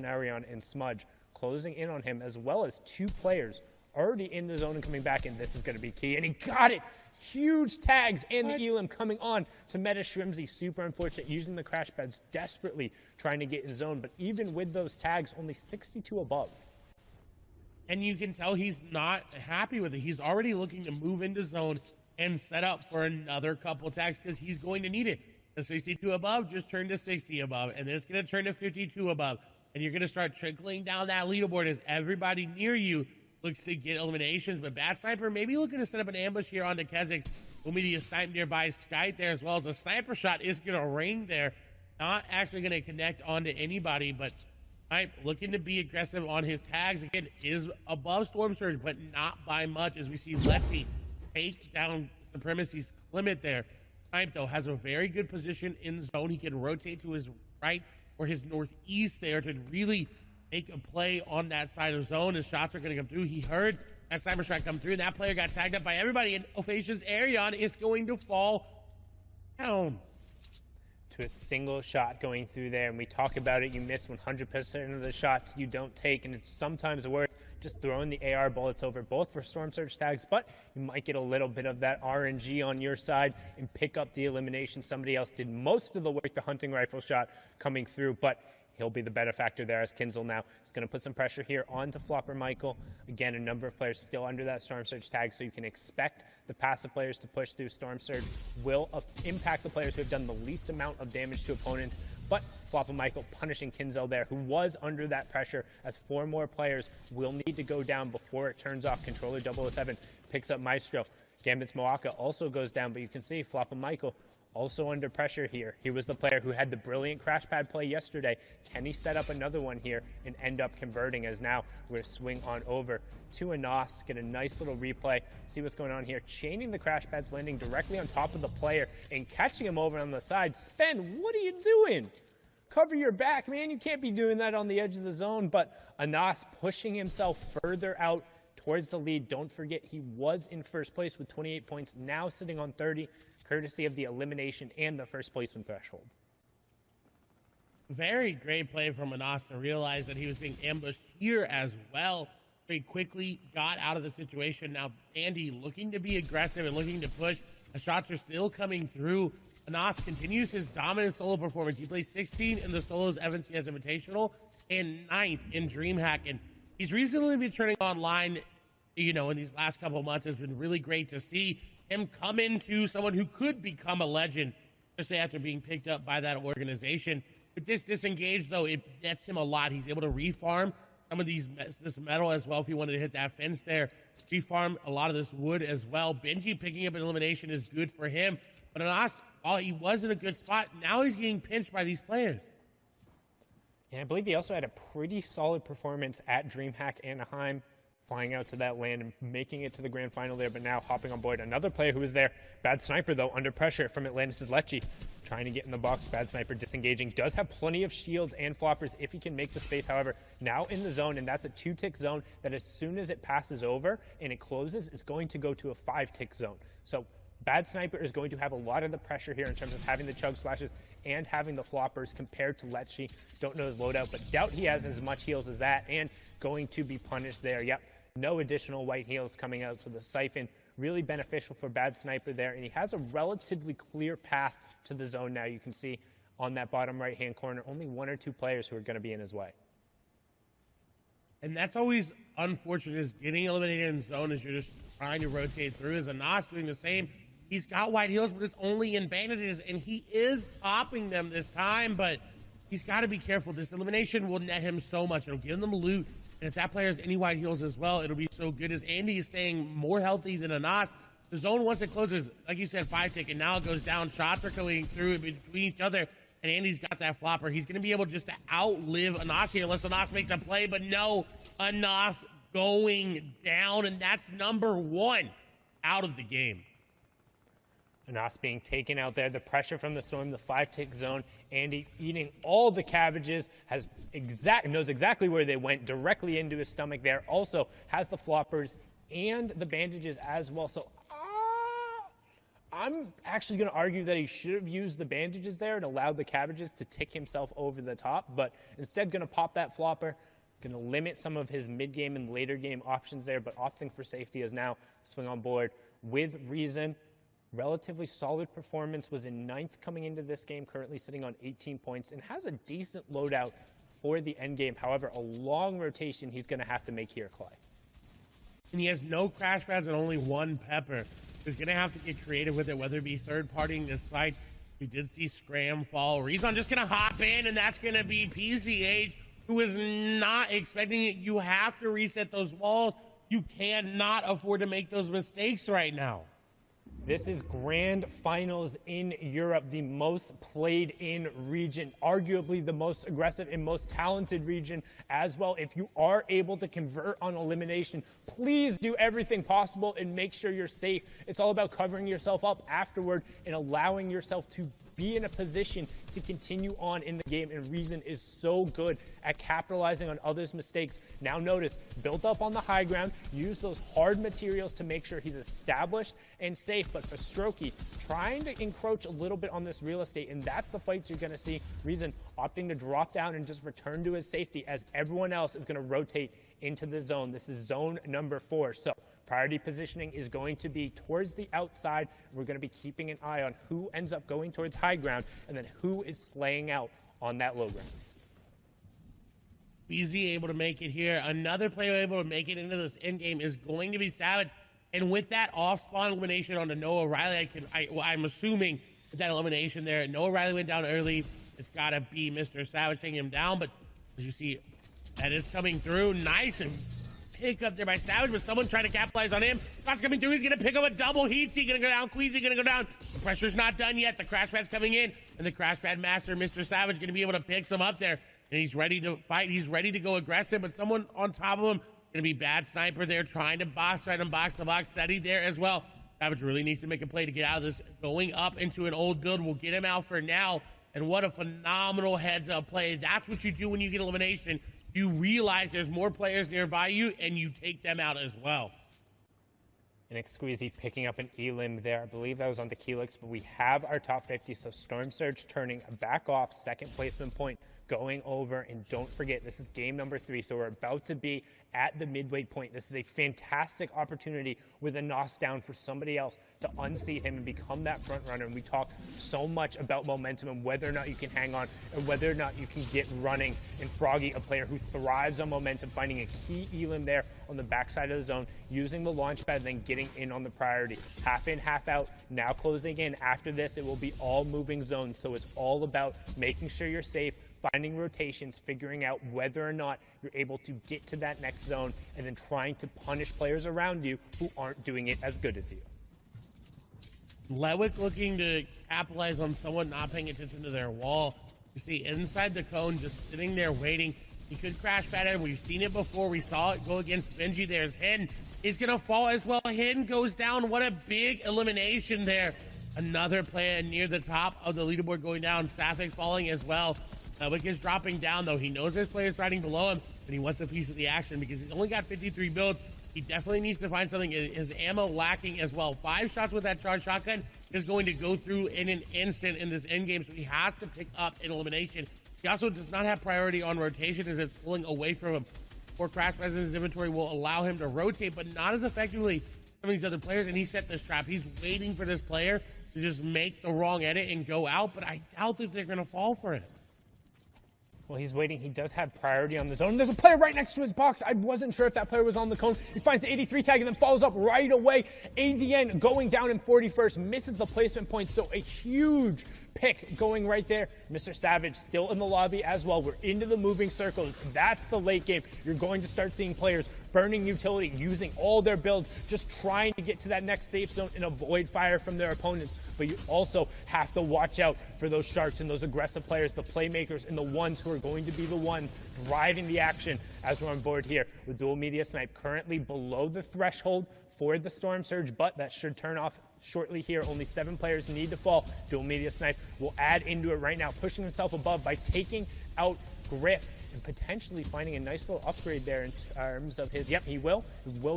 Arion and Smudge closing in on him, as well as 2 players already in the zone and coming back, and this is going to be key. And he got it! Huge tags and the Elim coming on to Meta Shrimsy. Super unfortunate, using the crash pads desperately trying to get in zone, but even with those tags, only 62 above. And you can tell he's not happy with it. He's already looking to move into zone and set up for another couple tags because he's going to need it. The 62 above just turned to 60 above, and then it's going to turn to 52 above. And you're going to start trickling down that leaderboard as everybody near you looks to get eliminations. But Bad Sniper maybe looking to set up an ambush here onto Kezix. Will be a snipe nearby Skype there as well. As a sniper shot is going to ring there. Not actually going to connect onto anybody, but Snipe looking to be aggressive on his tags. Again, is above Storm Surge, but not by much, as we see Lexi take down Supremacy's Clement there. Snipe, though, has a very good position in zone. He can rotate to his right or his northeast there to really make a play on that side of the zone as shots are going to come through. He heard that sniper shot come through, and that player got tagged up by everybody, and Ophacia's Arion is going to fall down. To a single shot going through there, and we talk about it, you miss 100% of the shots you don't take, and it's sometimes worth just throwing the AR bullets over, both for Storm Surge tags, but you might get a little bit of that RNG on your side and pick up the elimination. Somebody else did most of the work, the hunting rifle shot coming through, but he'll be the benefactor there as Kinzel now is going to put some pressure here onto Flopper Michael. Again, a number of players still under that Storm Surge tag, so you can expect the passive players to push through. Storm Surge will impact the players who have done the least amount of damage to opponents, but Flopper Michael punishing Kinzel there, who was under that pressure, as 4 more players will need to go down before it turns off. Controller 007 picks up Maestro. Gambit's Moaka also goes down, but you can see Flopper Michael also under pressure here. He was the player who had the brilliant crash pad play yesterday. Can he set up another one here and end up converting, as now we're going to swing on over to Anas, get a nice little replay, see what's going on here. Chaining the crash pads, landing directly on top of the player and catching him over on the side. Spen, what are you doing? Cover your back, man. You can't be doing that on the edge of the zone. But Anas pushing himself further out towards the lead. Don't forget, he was in first place with 28 points, now sitting on 30, courtesy of the elimination and the first placement threshold. Very great play from Anas to realize that he was being ambushed here as well. Very quickly got out of the situation. Now Andy looking to be aggressive and looking to push. The shots are still coming through. Anas continues his dominant solo performance. He plays 16 in the solos Evans CS Invitational and 9th in DreamHack. And he's recently been turning online, in these last couple of months. It's been really great to see him come into someone who could become a legend, especially after being picked up by that organization. With this disengage, though, it nets him a lot. He's able to refarm some of this metal as well if he wanted to hit that fence there. Refarm a lot of this wood as well. Benji picking up an elimination is good for him. But Anas, while he was in a good spot, now he's getting pinched by these players. And I believe he also had a pretty solid performance at DreamHack Anaheim, flying out to that land and making it to the grand final there, but now hopping on board. Another player who was there, Bad Sniper, though, under pressure from Atlantis' Lecce, trying to get in the box. Bad Sniper disengaging, does have plenty of shields and floppers if he can make the space. However, now in the zone, and that's a 2-tick zone that as soon as it passes over and it closes, it's going to go to a 5-tick zone. So Bad Sniper is going to have a lot of the pressure here in terms of having the chug splashes and having the floppers compared to Lecce. Don't know his loadout, but doubt he has as much heals as that, and going to be punished there. Yep, no additional white heals coming out, so the Siphon really beneficial for Bad Sniper there, and he has a relatively clear path to the zone now. You can see on that bottom right-hand corner, only 1 or 2 players who are going to be in his way. And that's always unfortunate, is getting eliminated in zone as you're just trying to rotate through. As Anas doing the same. He's got white heals, but it's only in bandages, and he is popping them this time, but he's got to be careful. This elimination will net him so much. It'll give them loot, and if that player has any white heals as well, it'll be so good. As Andy is staying more healthy than Anas, the zone, once it closes, like you said, 5-tick, and now it goes down. Shots are going through between each other, and Andy's got that flopper. He's going to be able just to outlive Anas here, unless Anas makes a play, but no, Anas going down, and that's number 1 out of the game. Anas being taken out there, the pressure from the storm, the 5-tick zone. Andy eating all the cabbages, knows exactly where they went, directly into his stomach there. Also has the floppers and the bandages as well. So I'm actually going to argue that he should have used the bandages there and allowed the cabbages to tick himself over the top, but instead going to pop that flopper, going to limit some of his mid-game and later game options there, but opting for safety as now swing on board with reason. Relatively solid performance, was in 9th coming into this game, currently sitting on 18 points, and has a decent loadout for the end game. However, a long rotation he's going to have to make here, Clay. And he has no crash pads and only 1 pepper. He's going to have to get creative with it, whether it be third-partying this fight. We did see Scram fall. Rezon just going to hop in, and that's going to be PCH, who is not expecting it. You have to reset those walls. You cannot afford to make those mistakes right now. This is grand finals in Europe, the most played in region, arguably the most aggressive and most talented region as well. If you are able to convert on elimination, please do everything possible and make sure you're safe. It's all about covering yourself up afterward and allowing yourself to be in a position to continue on in the game. And Reason is so good at capitalizing on others' mistakes. Now notice, built up on the high ground, use those hard materials to make sure he's established and safe. But for Strokey, trying to encroach a little bit on this real estate, and that's the fights you're going to see. Reason opting to drop down and just return to his safety as everyone else is going to rotate into the zone. This is zone number 4. So priority positioning is going to be towards the outside. We're going to be keeping an eye on who ends up going towards high ground and then who is slaying out on that low ground. Easy able to make it here. Another player able to make it into this end game is going to be Savage. And with that off-spawn elimination on the Noah Riley, I'm assuming that elimination there, Noah Riley went down early. It's got to be Mr. Savage taking him down. But as you see, that is coming through. Nice and pick up there by Savage, but someone trying to capitalize on him. Scott's coming through. He's going to pick up a double. Heat's going to go down. Queasy going to go down. The pressure's not done yet. The Crash Pad's coming in. And the Crash Pad master, Mr. Savage, going to be able to pick some up there. And he's ready to fight. He's ready to go aggressive, but someone on top of him, going to be bad sniper there, trying to box right and box the box. Steady there as well. Savage really needs to make a play to get out of this. Going up into an old build will get him out for now. And what a phenomenal heads-up play. That's what you do when you get elimination. You realize there's more players nearby you, and you take them out as well. And Exquisite picking up an elim there. I believe that was on the Helix, but we have our top 50. So Storm Surge turning back off, second placement point going over. And don't forget, this is game number 3. So we're about to be at the midway point. This is a fantastic opportunity with a NOS down for somebody else to unseat him and become that front runner. And we talk so much about momentum and whether or not you can hang on and whether or not you can get running. And Froggy, a player who thrives on momentum, finding a key elim there on the backside of the zone, using the launch pad, then getting in on the priority. Half in, half out, now closing in. After this, it will be all moving zones. So it's all about making sure you're safe, finding rotations, figuring out whether or not you're able to get to that next zone, and then trying to punish players around you who aren't doing it as good as you. Lewick looking to capitalize on someone not paying attention to their wall. You see inside the cone, just sitting there waiting. He could crash pad it. We've seen it before. We saw it go against Benji. There's Hidden. He's going to fall as well. Hidden goes down. What a big elimination there. Another player near the top of the leaderboard going down. Safik falling as well. Wick is dropping down, though. He knows there's players riding below him, but he wants a piece of the action because he's only got 53 builds. He definitely needs to find something. His ammo lacking as well. 5 shots with that charged shotgun is going to go through in an instant in this endgame, so he has to pick up an elimination. He also does not have priority on rotation as it's pulling away from him. 4 crash pads in his inventory will allow him to rotate, but not as effectively as some of these other players, and he set this trap. He's waiting for this player to just make the wrong edit and go out, but I doubt that they're going to fall for it. Well, he's waiting. He does have priority on the zone. There's a player right next to his box. I wasn't sure if that player was on the cone. He finds the 83 tag and then follows up right away. ADN going down in 41st, misses the placement point. So a huge pick going right there. Mr. Savage still in the lobby as well. We're into the moving circles. That's the late game. You're going to start seeing players burning utility, using all their builds, just trying to get to that next safe zone and avoid fire from their opponents. But you also have to watch out for those sharks and those aggressive players, the playmakers, and the ones who are going to be the ones driving the action as we're on board here with Dual Media Snipe currently below the threshold for the Storm Surge, but that should turn off shortly here. Only 7 players need to fall. Dual Media Snipe will add into it right now, pushing himself above by taking out Griff and potentially finding a nice little upgrade there in terms of his, yep, he will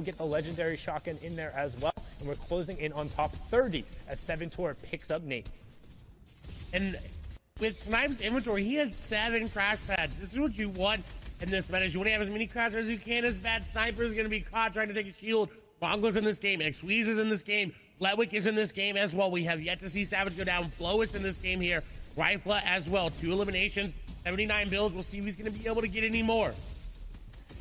get the legendary shotgun in there as well. And we're closing in on top 30 as 7-Tor picks up Nate. And with Snipe's inventory, he had 7 crash pads. This is what you want in this meta. You want to have as many crash pads as you can. As bad Sniper is going to be caught trying to take a shield. Bongo's in this game. X-Squeeze is in this game. Letwick is in this game as well. We have yet to see Savage go down. Flo is in this game here. Rifla as well. 2 eliminations, 79 builds. We'll see if he's going to be able to get any more.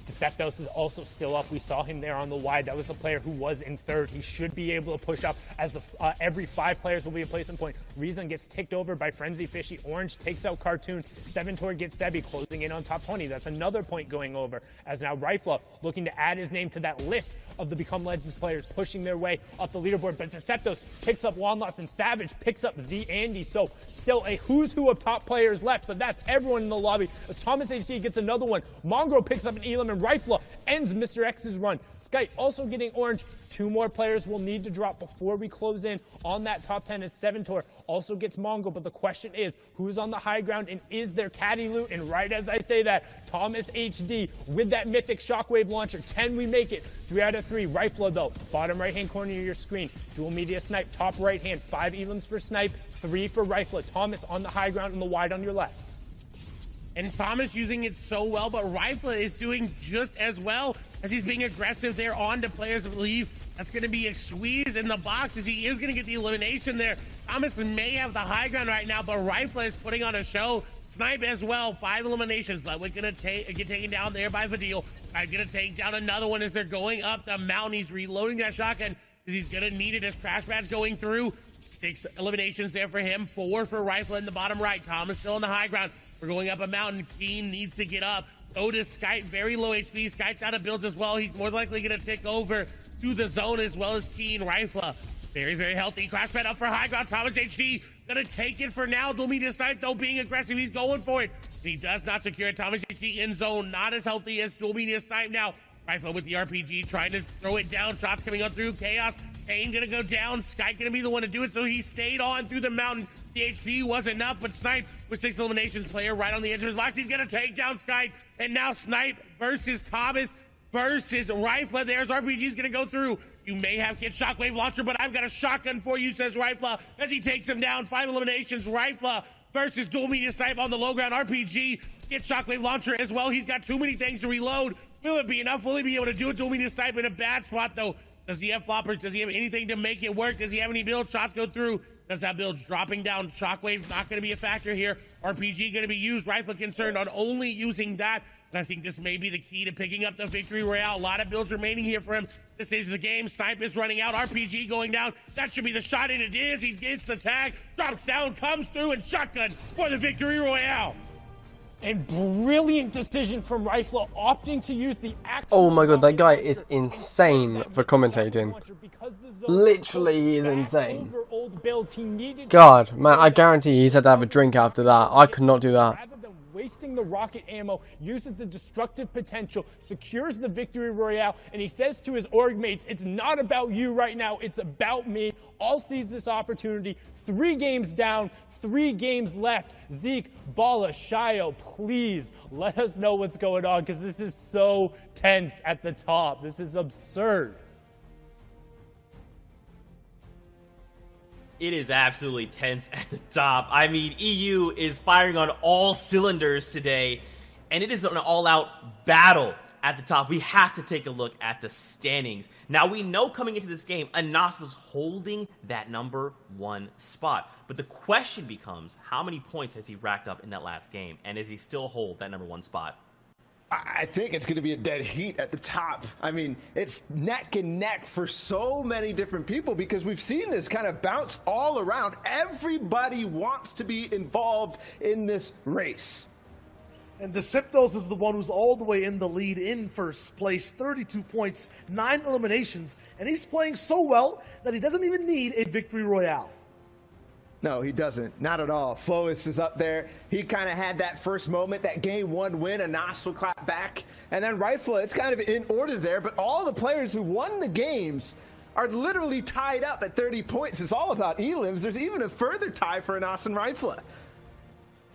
Deceptos is also still up. We saw him there on the wide. That was the player who was in 3rd. He should be able to push up as the every 5 players will be a placement point. Reason gets ticked over by Frenzy Fishy. Orange takes out Cartoon. 7-Tor gets Sebi, closing in on top 20. That's another point going over as now Rifla looking to add his name to that list of the Become Legends players pushing their way up the leaderboard. But Deceptos picks up Wanloss and Savage picks up Z Andy. So still a who's who of top players left, but that's everyone in the lobby. As Thomas HD gets another one, Mongrel picks up an Elam, and Rifla ends Mr. X's run. Skype also getting orange. 2 more players will need to drop before we close in on that top 10 as 7tour also gets Mongrel. But the question is, who's on the high ground and is there caddy loot? And right as I say that, Thomas HD with that mythic shockwave launcher. Can we make it? 3 out of 3. Rifla though, bottom right hand corner of your screen. Dual media snipe, top right hand. 5 Elams for snipe, 3 for Rifla. Thomas on the high ground and the wide on your left. And Thomas using it so well, but Rifla is doing just as well as he's being aggressive there on to players of Leave. That's going to be a squeeze in the box as he is going to get the elimination there. Thomas may have the high ground right now, but Rifla is putting on a show. Snipe as well, 5 eliminations. Ludwig going to get taken down there by Vadil. Snipe going to take down another one as they're going up the mountain. He's reloading that shotgun because he's going to need it as Crash Bad's going through. 6 eliminations there for him, 4 for Rifla in the bottom right. Thomas still on the high ground. We're going up a mountain. Keen needs to get up. So does Skype, very low HP. Skype's out of builds as well. He's more likely going to take over to the zone as well as Keen. Rifla, very, very healthy. Crash Pad up for high ground. Thomas HD going to take it for now. Dual media snipe, though, being aggressive. He's going for it. He does not secure it. Thomas HD in zone, not as healthy as Dual media snipe now. Rifla with the RPG, trying to throw it down. Shots coming on through. Chaos. Kane going to go down. Skype going to be the one to do it, so he stayed on through the mountain. The HP was enough, but Snipe with 6 eliminations, player right on the edge of his box. He's going to take down Skype, and now Snipe versus Thomas versus Rifla. There's RPG's going to go through. You may have Kid Shockwave Launcher, but I've got a shotgun for you, says Rifla, as he takes him down. 5 eliminations. Rifla versus Dual Media Snipe on the low ground. RPG, Kid Shockwave Launcher as well. He's got too many things to reload. Will it be enough? Will he be able to do it? Dual Media Snipe in a bad spot, though. Does he have floppers? Does he have anything to make it work? Does he have any builds? Shots go through. Does that build dropping down? Shockwave's not going to be a factor here. RPG going to be used. Rifla concerned on only using that. And I think this may be the key to picking up the victory royale. A lot of builds remaining here for him. This is the game. Snipe is running out. RPG going down. That should be the shot, and it is. He gets the tag, drops down, comes through, and shotgun for the victory royale. And brilliant decision from Rifla, opting to use the actual... Oh my god, that guy is insane for commentating. Literally, he is insane. God, man, I guarantee he's had to have a drink after that. I could not do that. Rather than wasting the rocket ammo, uses the destructive potential, secures the victory royale, and he says to his org mates, it's not about you right now, it's about me. All seize this opportunity. 3 games down, 3 games left. Zeke, Bala, Shio, please let us know what's going on, because this is so tense at the top. This is absurd. It is absolutely tense at the top. I mean, EU is firing on all cylinders today, and it is an all-out battle at the top. We have to take a look at the standings. Now, we know coming into this game, Anas was holding that #1 spot. But the question becomes, how many points has he racked up in that last game? And does he still hold that #1 spot? I think it's going to be a dead heat at the top. I mean, it's neck and neck for so many different people because we've seen this kind of bounce all around. Everybody wants to be involved in this race. And Deceptos is the one who's all the way in the lead in first place, 32 points, 9 eliminations, and he's playing so well that he doesn't even need a victory royale. No, he doesn't. Not at all. Flois is up there. He kind of had that first moment, that game 1 win. Anas will clap back. And then Rifla, it's kind of in order there, but all the players who won the games are literally tied up at 30 points. It's all about elims. There's even a further tie for Anas and Rifla.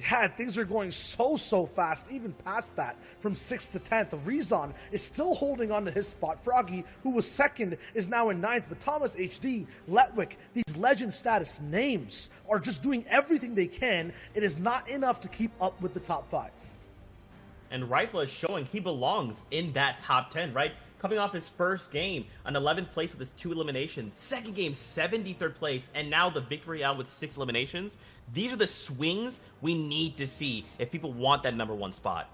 Yeah, things are going so fast, even past that, from 6th to 10th. Rezon is still holding on to his spot. Froggy, who was 2nd, is now in 9th, but Thomas HD, Letwick, these legend status names are just doing everything they can. It is not enough to keep up with the top 5. And Rifla is showing he belongs in that top 10, right? Coming off his first game, an 11th place with his 2 eliminations. Second game, 73rd place, and now the victory out with 6 eliminations. These are the swings we need to see if people want that #1 spot.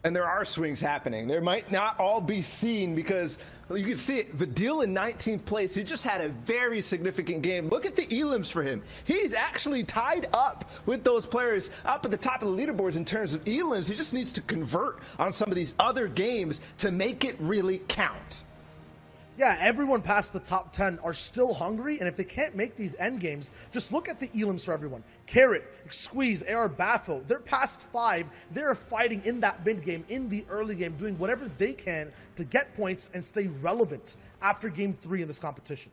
And there are swings happening. There might not all be seen because you can see it. Vadil in 19th place. He just had a very significant game. Look at the elims for him. He's actually tied up with those players up at the top of the leaderboards in terms of elims. He just needs to convert on some of these other games to make it really count. Yeah, everyone past the top 10 are still hungry, and if they can't make these end games, just look at the elims for everyone. Carrot, Squeeze, AR Baffo, they're past 5. They're fighting in that mid game, in the early game, doing whatever they can to get points and stay relevant after game 3 in this competition.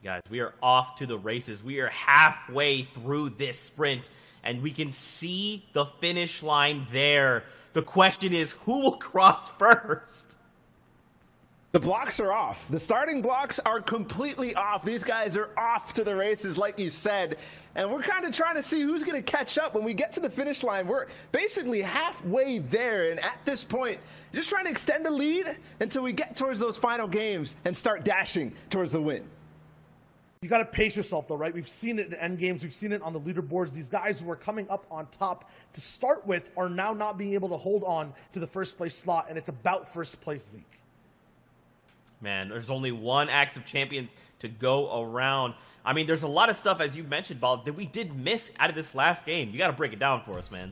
Guys, we are off to the races. We are halfway through this sprint, and we can see the finish line there. The question is, who will cross first? The blocks are off. The starting blocks are completely off. These guys are off to the races, like you said. And we're kind of trying to see who's going to catch up. When we get to the finish line, we're basically halfway there. And at this point, just trying to extend the lead until we get towards those final games and start dashing towards the win. You got to pace yourself, though, right? We've seen it in end games. We've seen it on the leaderboards. These guys who are coming up on top to start with are now not being able to hold on to the first place slot, and it's about first place Zeke. Man, there's only one Axe of Champions to go around. I mean, there's a lot of stuff, as you mentioned, Ball, that we did miss out of this last game. You got to break it down for us, man.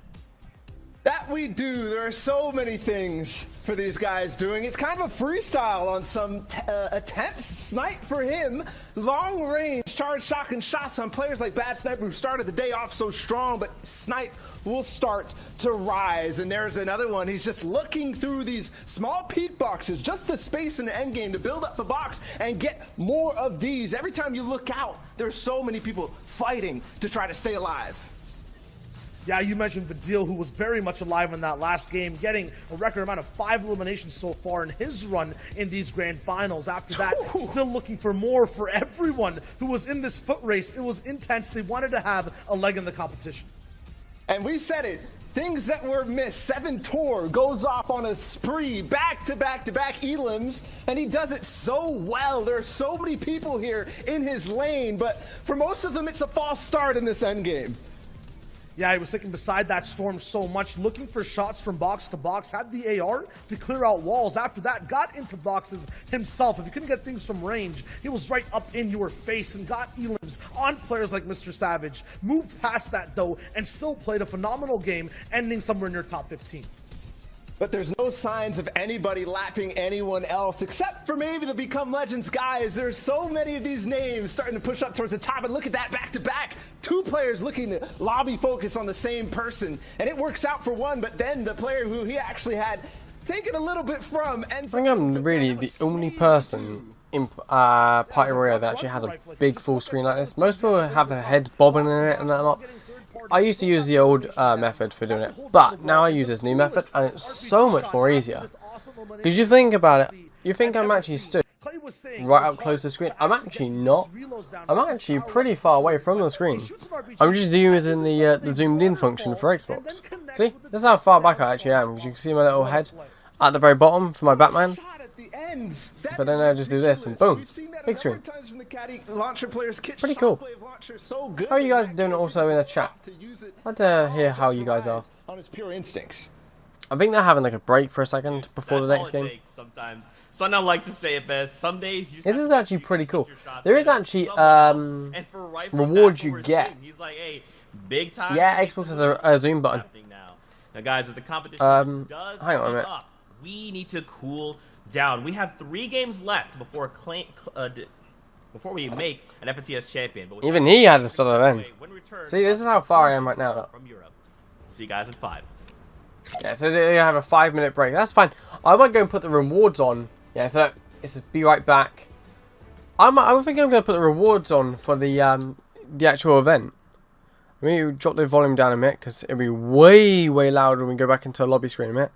That we do. There are so many things for these guys doing. It's kind of a freestyle on some attempts. Snipe for him. Long range charge shotgun shots on players like Bad Sniper, who started the day off so strong, but Snipe will start to rise. And there's another one. He's just looking through these small peak boxes, just the space in the end game to build up the box and get more of these. Every time you look out, there's so many people fighting to try to stay alive. Yeah, you mentioned Vidil, who was very much alive in that last game, getting a record amount of 5 eliminations so far in his run in these grand finals. After that, still looking for more for everyone who was in this foot race. It was intense. They wanted to have a leg in the competition. And we said it. Things that were missed. 7 Tor goes off on a spree, back-to-back-to-back elims, and he does it so well. There are so many people here in his lane, but for most of them, it's a false start in this endgame. Yeah, he was sticking beside that storm so much, looking for shots from box to box, had the AR to clear out walls. After that, got into boxes himself. If you couldn't get things from range, he was right up in your face and got elims on players like Mr. Savage. Moved past that, though, and still played a phenomenal game, ending somewhere near top 15. But there's no signs of anybody lapping anyone else, except for maybe the Become Legends guys. There's so many of these names starting to push up towards the top, and look at that back-to-back. 2 players looking to lobby focus on the same person, and it works out for one, but then the player who he actually had taken a little bit from ends I think I'm really the only person in Party Royale that actually has a big full screen like this. Most people have their head bobbing in it and that lot. I used to use the old method for doing it, but now I use this new method, and it's so much more easier. Because you think about it, you think I'm actually stood right up close to the screen. I'm actually not. I'm actually pretty far away from the screen. I'm just using the zoomed in function for Xbox. See, this is how far back I actually am, because you can see my little head at the very bottom for my Batman. But then I just do this and boom, big screen. Pretty cool. How are you guys doing also in the chat? I'd like to hear how you guys are. On his pure instincts. I think they're having like a break for a second before the next game. Sometimes. Sundown likes to say it best. Some days you just This is actually pretty cool. There is actually rewards you get. He's like, hey, big time. Yeah, Xbox has a zoom button. Now, guys, as the competition does hang on a minute. up, we need to cool down. We have 3 games left before we make an FNCS champion. But even he had to start then. See, this is how far I am right now. From Europe. See you guys in 5. Yeah, so they have a 5-minute break. That's fine. I might go and put the rewards on. Yeah, so it's just be right back. I think I'm going to put the rewards on for the actual event. Let me drop the volume down a minute, because it'll be way, way louder when we go back into a lobby screen in a minute.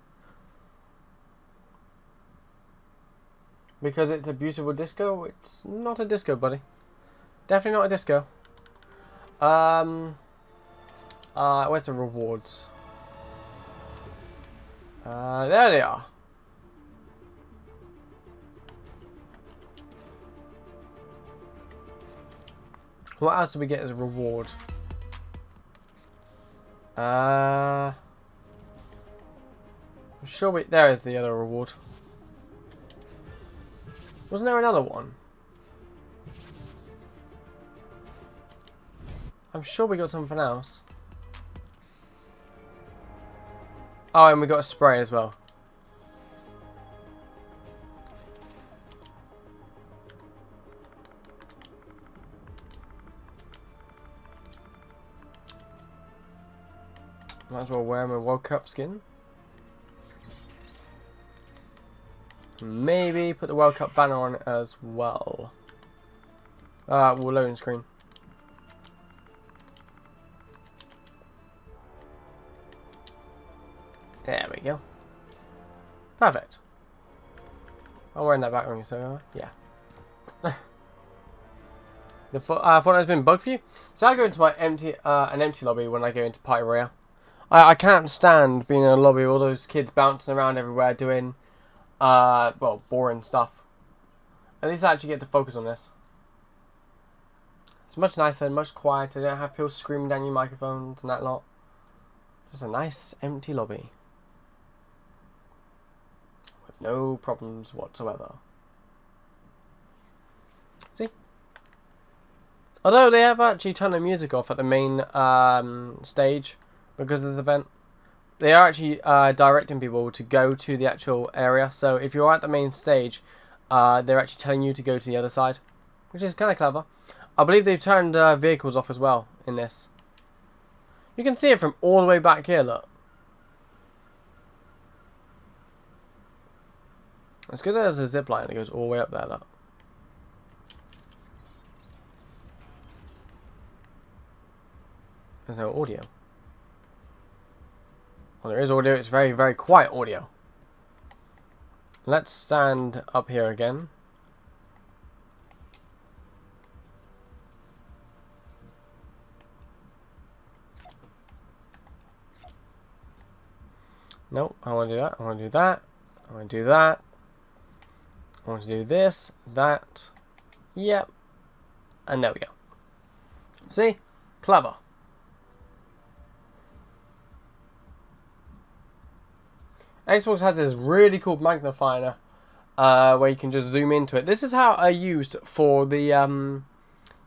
Because it's a beautiful disco. It's not a disco, buddy. Definitely not a disco. Where's the rewards? There they are. What else do we get as a reward? I'm sure there is the other reward. Wasn't there another one? I'm sure we got something else. Oh, and we got a spray as well. Might as well wear my World Cup skin. Maybe put the World Cup banner on it as well. We'll loading screen. There we go. Perfect. I'm wearing that background, so yeah. The Fortnite's been bugged for you. So I go into my an empty lobby when I go into Party Royale. I can't stand being in a lobby with all those kids bouncing around everywhere doing, well, boring stuff. At least I actually get to focus on this. It's much nicer and much quieter. You don't have people screaming down your microphones and that lot. Just a nice empty lobby. With no problems whatsoever. See? Although they have actually turned the music off at the main stage because of this event. They are actually directing people to go to the actual area. So if you're at the main stage, they're actually telling you to go to the other side. Which is kind of clever. I believe they've turned vehicles off as well in this. You can see it from all the way back here, look. It's good that there's a zip line that goes all the way up there, look. There's no audio. Well, there is audio. It's very, very quiet audio. Let's stand up here again. Nope, I want to do that. I want to do that. I want to do that. I want to do this, that. Yep. And there we go. See? Clever. Xbox has this really cool magnifier where you can just zoom into it. This is how I used for the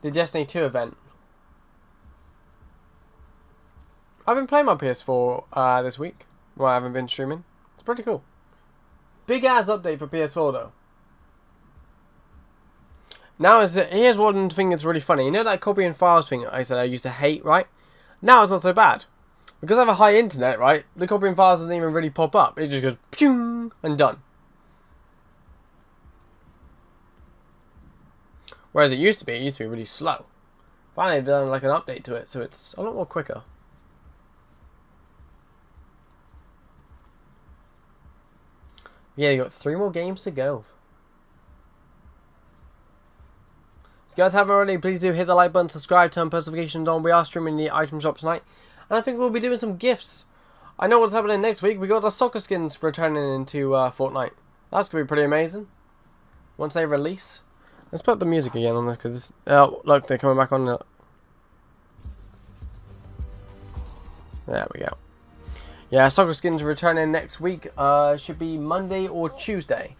Destiny 2 event. I've been playing my PS4 this week. Well, I haven't been streaming. It's pretty cool. Big ass update for PS4 though. Now here's one thing that's really funny. You know that copying files thing I said I used to hate, right? Now it's not so bad. Because I have a high internet, right? The copying files doesn't even really pop up. It just goes pshing and done. Whereas it used to be really slow. Finally, they've done like an update to it, so it's a lot more quicker. Yeah, you got 3 more games to go. If you guys haven't already, please do hit the like button, subscribe, turn post notifications on. We are streaming the item shop tonight. And I think we'll be doing some gifts. I know what's happening next week. We got the soccer skins returning into Fortnite. That's going to be pretty amazing. Once they release. Let's put the music again on this because oh, look, they're coming back on. There we go. Yeah, soccer skins returning next week. Should be Monday or Tuesday.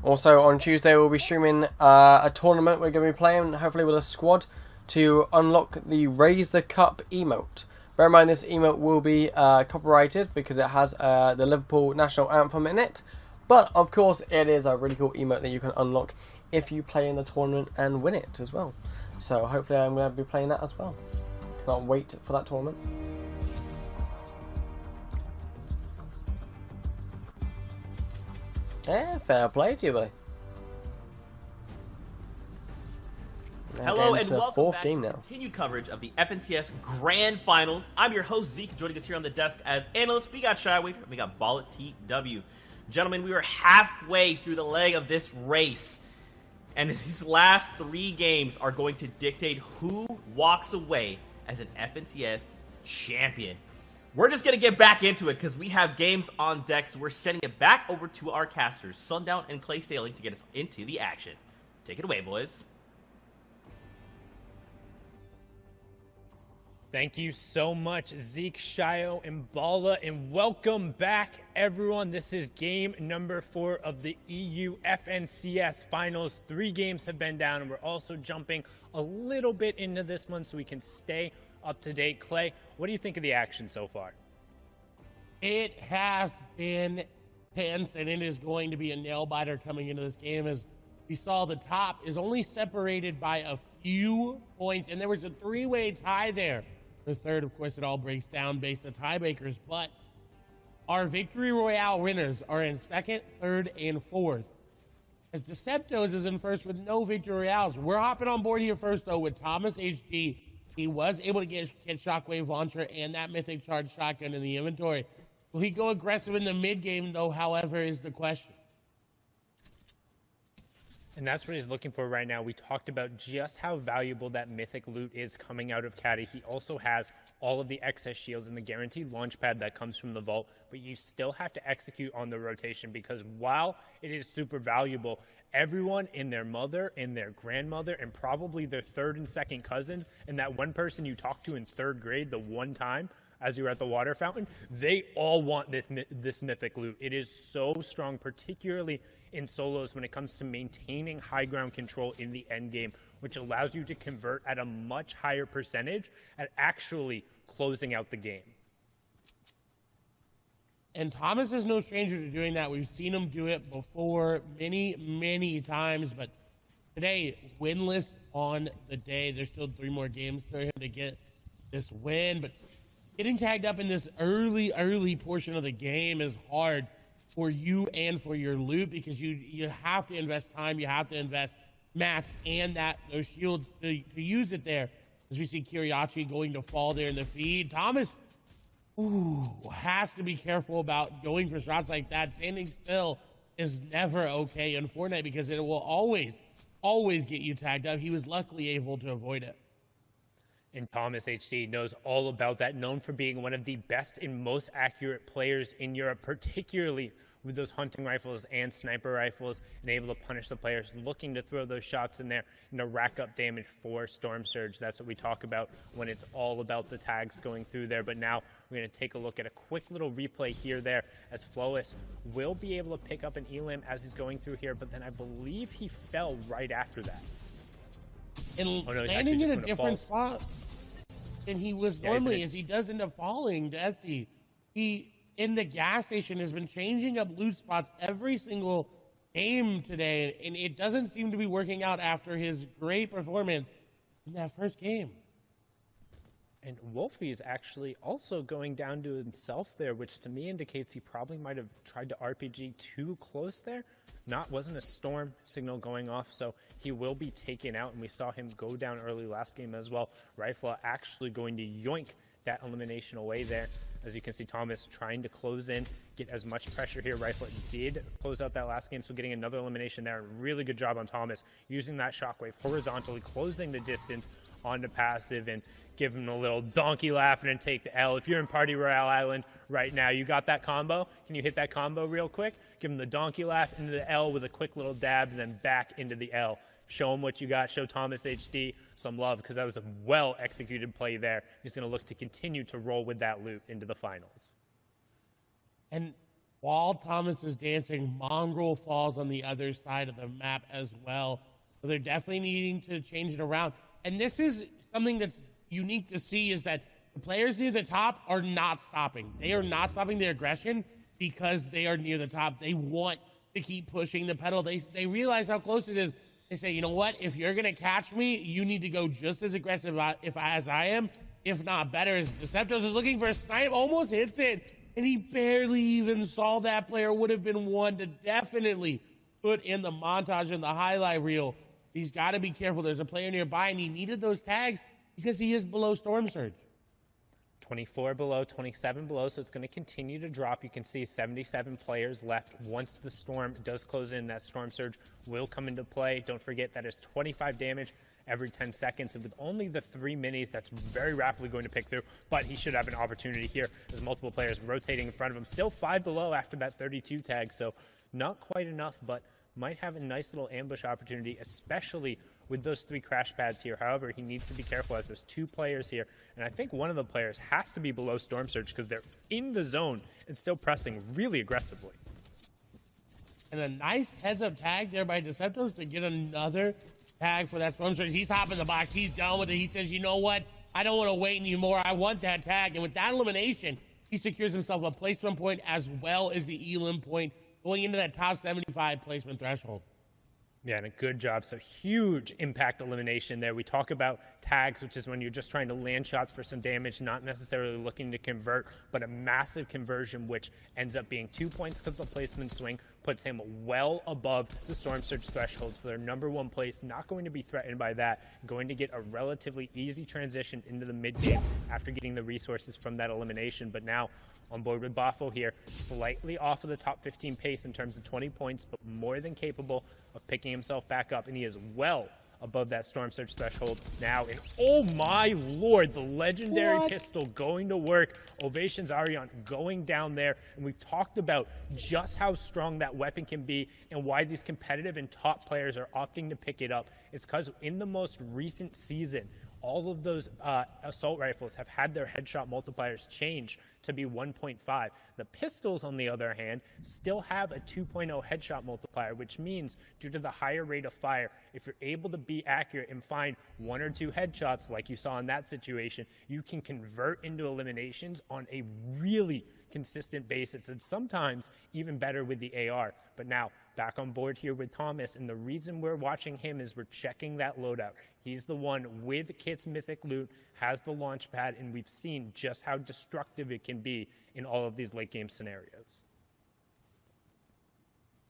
Also on Tuesday we'll be streaming a tournament we're going to be playing, hopefully with a squad, to unlock the Raise the Cup emote. Bear in mind this emote will be copyrighted because it has the Liverpool national anthem in it. But of course it is a really cool emote that you can unlock if you play in the tournament and win it as well. So hopefully I'm going to be playing that as well. Can't wait for that tournament. Yeah, fair play to you, buddy. Hello and welcome fourth back game to now. Continued coverage of the FNCS Grand Finals. I'm your host Zeke, joining us here on the desk as analyst. We got Shywager, we got Ball TW. Gentlemen, we are halfway through the leg of this race, and these last 3 games are going to dictate who walks away as an FNCS champion. We're just going to get back into it because we have games on deck, so we're sending it back over to our casters, Sundown and Clay Staling, to get us into the action. Take it away, boys. Thank you so much, Zeke, Shio, and Bala, and welcome back, everyone. This is game number 4 of the EU FNCS Finals. 3 games have been down, and we're also jumping a little bit into this one so we can stay up to date. Clay, what do you think of the action so far? It has been tense, and it is going to be a nail-biter coming into this game. As we saw, the top is only separated by a few points, and there was a 3-way tie there The third, of course, it all breaks down based on tiebreakers, but our Victory Royale winners are in second, third, and fourth. As Deceptos is in first with no Victory Royales. We're hopping on board here first, though, with Thomas HD. He was able to get Shockwave Launcher and that Mythic Charge Shotgun in the inventory. Will he go aggressive in the mid-game, though, however, is the question. And that's what he's looking for right now. We talked about just how valuable that mythic loot is coming out of Caddy. He also has all of the excess shields and the guaranteed launch pad that comes from the vault, but you still have to execute on the rotation because while it is super valuable, everyone and their mother and their grandmother and probably their third and second cousins and that one person you talked to in third grade the one time as you were at the water fountain, they all want this mythic loot. It is so strong, particularly in solos when it comes to maintaining high ground control in the end game, which allows you to convert at a much higher percentage at actually closing out the game. And Thomas is no stranger to doing that. We've seen him do it before many, many times, but today, winless on the day. There's still 3 more games for him to get this win, but getting tagged up in this early portion of the game is hard for you and for your loot because you have to invest time, you have to invest math and those shields to use it there. As we see Kiriachi going to fall there in the feed. Thomas has to be careful about going for shots like that. Standing still is never okay in Fortnite because it will always get you tagged up. He was luckily able to avoid it. And Thomas HD knows all about that, known for being one of the best and most accurate players in Europe, particularly with those hunting rifles and sniper rifles, and able to punish the players looking to throw those shots in there and to rack up damage for Storm Surge. That's what we talk about when it's all about the tags going through there. But now we're going to take a look at a quick little replay here there as Flois will be able to pick up an elim as he's going through here, but then I believe he fell right after that. And landing in a different spot than he was normally, as he does end up falling to SD. He, in the gas station, has been changing up loot spots every single game today, and it doesn't seem to be working out after his great performance in that first game. And Wolfie is actually also going down to himself there, which to me indicates he probably might have tried to RPG too close there. Wasn't a storm signal going off, so he will be taken out, and we saw him go down early last game as well. Rifle actually going to yoink that elimination away there. As you can see, Thomas trying to close in, get as much pressure here. Rifle did close out that last game, so getting another elimination there. Really good job on Thomas, using that shockwave horizontally, closing the distance onto passive and give him a little donkey laugh and then take the L. If you're in Party Royale Island right now, you got that combo? Can you hit that combo real quick? Give him the donkey laugh into the L with a quick little dab and then back into the L. Show him what you got. Show Thomas HD some love because that was a well-executed play there. He's going to look to continue to roll with that loot into the finals. And while Thomas is dancing, Mongrel falls on the other side of the map as well. So they're definitely needing to change it around. And this is something that's unique to see is that the players near the top are not stopping. They are not stopping their aggression because they are near the top. They want to keep pushing the pedal. They realize how close it is. They say, you know what? If you're going to catch me, you need to go just as aggressive as I am, if not better. As Deceptos is looking for a snipe, almost hits it, and he barely even saw that player. Would have been one to definitely put in the montage and the highlight reel. He's got to be careful. There's a player nearby, and he needed those tags because he is below Storm Surge. 24 below, 27 below, so it's going to continue to drop. You can see 77 players left. Once the storm does close in, that Storm Surge will come into play. Don't forget that is 25 damage every 10 seconds. And with only the 3 minis, that's very rapidly going to pick through, but he should have an opportunity here. There's multiple players rotating in front of him. Still 5 below after that 32 tag, so not quite enough, but might have a nice little ambush opportunity, especially with those 3 crash pads here. However, he needs to be careful as there's 2 players here, and I think one of the players has to be below Storm Surge because they're in the zone and still pressing really aggressively. And a nice heads-up tag there by Deceptos to get another tag for that Storm Surge. He's hopping the box. He's done with it. He says, you know what? I don't want to wait anymore. I want that tag. And with that elimination, he secures himself a placement point as well as the elim point going into that top 75 placement threshold. Yeah, and a good job. So huge impact elimination there. We talk about tags, which is when you're just trying to land shots for some damage, not necessarily looking to convert, but a massive conversion, which ends up being 2 points because the placement swing puts him well above the Storm Surge threshold. So their number one place, not going to be threatened by that, going to get a relatively easy transition into the mid game after getting the resources from that elimination. But now on board with Bafo here, slightly off of the top 15 pace in terms of 20 points, but more than capable of picking himself back up, and he is well above that Storm Surge threshold now. And oh my lord, the legendary pistol going to work. Ovations Arion going down there, and we've talked about just how strong that weapon can be and why these competitive and top players are opting to pick it up. It's because in the most recent season, all of those assault rifles have had their headshot multipliers change to be 1.5. The pistols, on the other hand, still have a 2.0 headshot multiplier, which means due to the higher rate of fire, if you're able to be accurate and find 1 or 2 headshots like you saw in that situation, you can convert into eliminations on a really consistent basis, and sometimes even better with the AR. But now back on board here with Thomas, and the reason we're watching him is we're checking that loadout. He's the one with Kit's mythic loot, has the launch pad, and we've seen just how destructive it can be in all of these late game scenarios.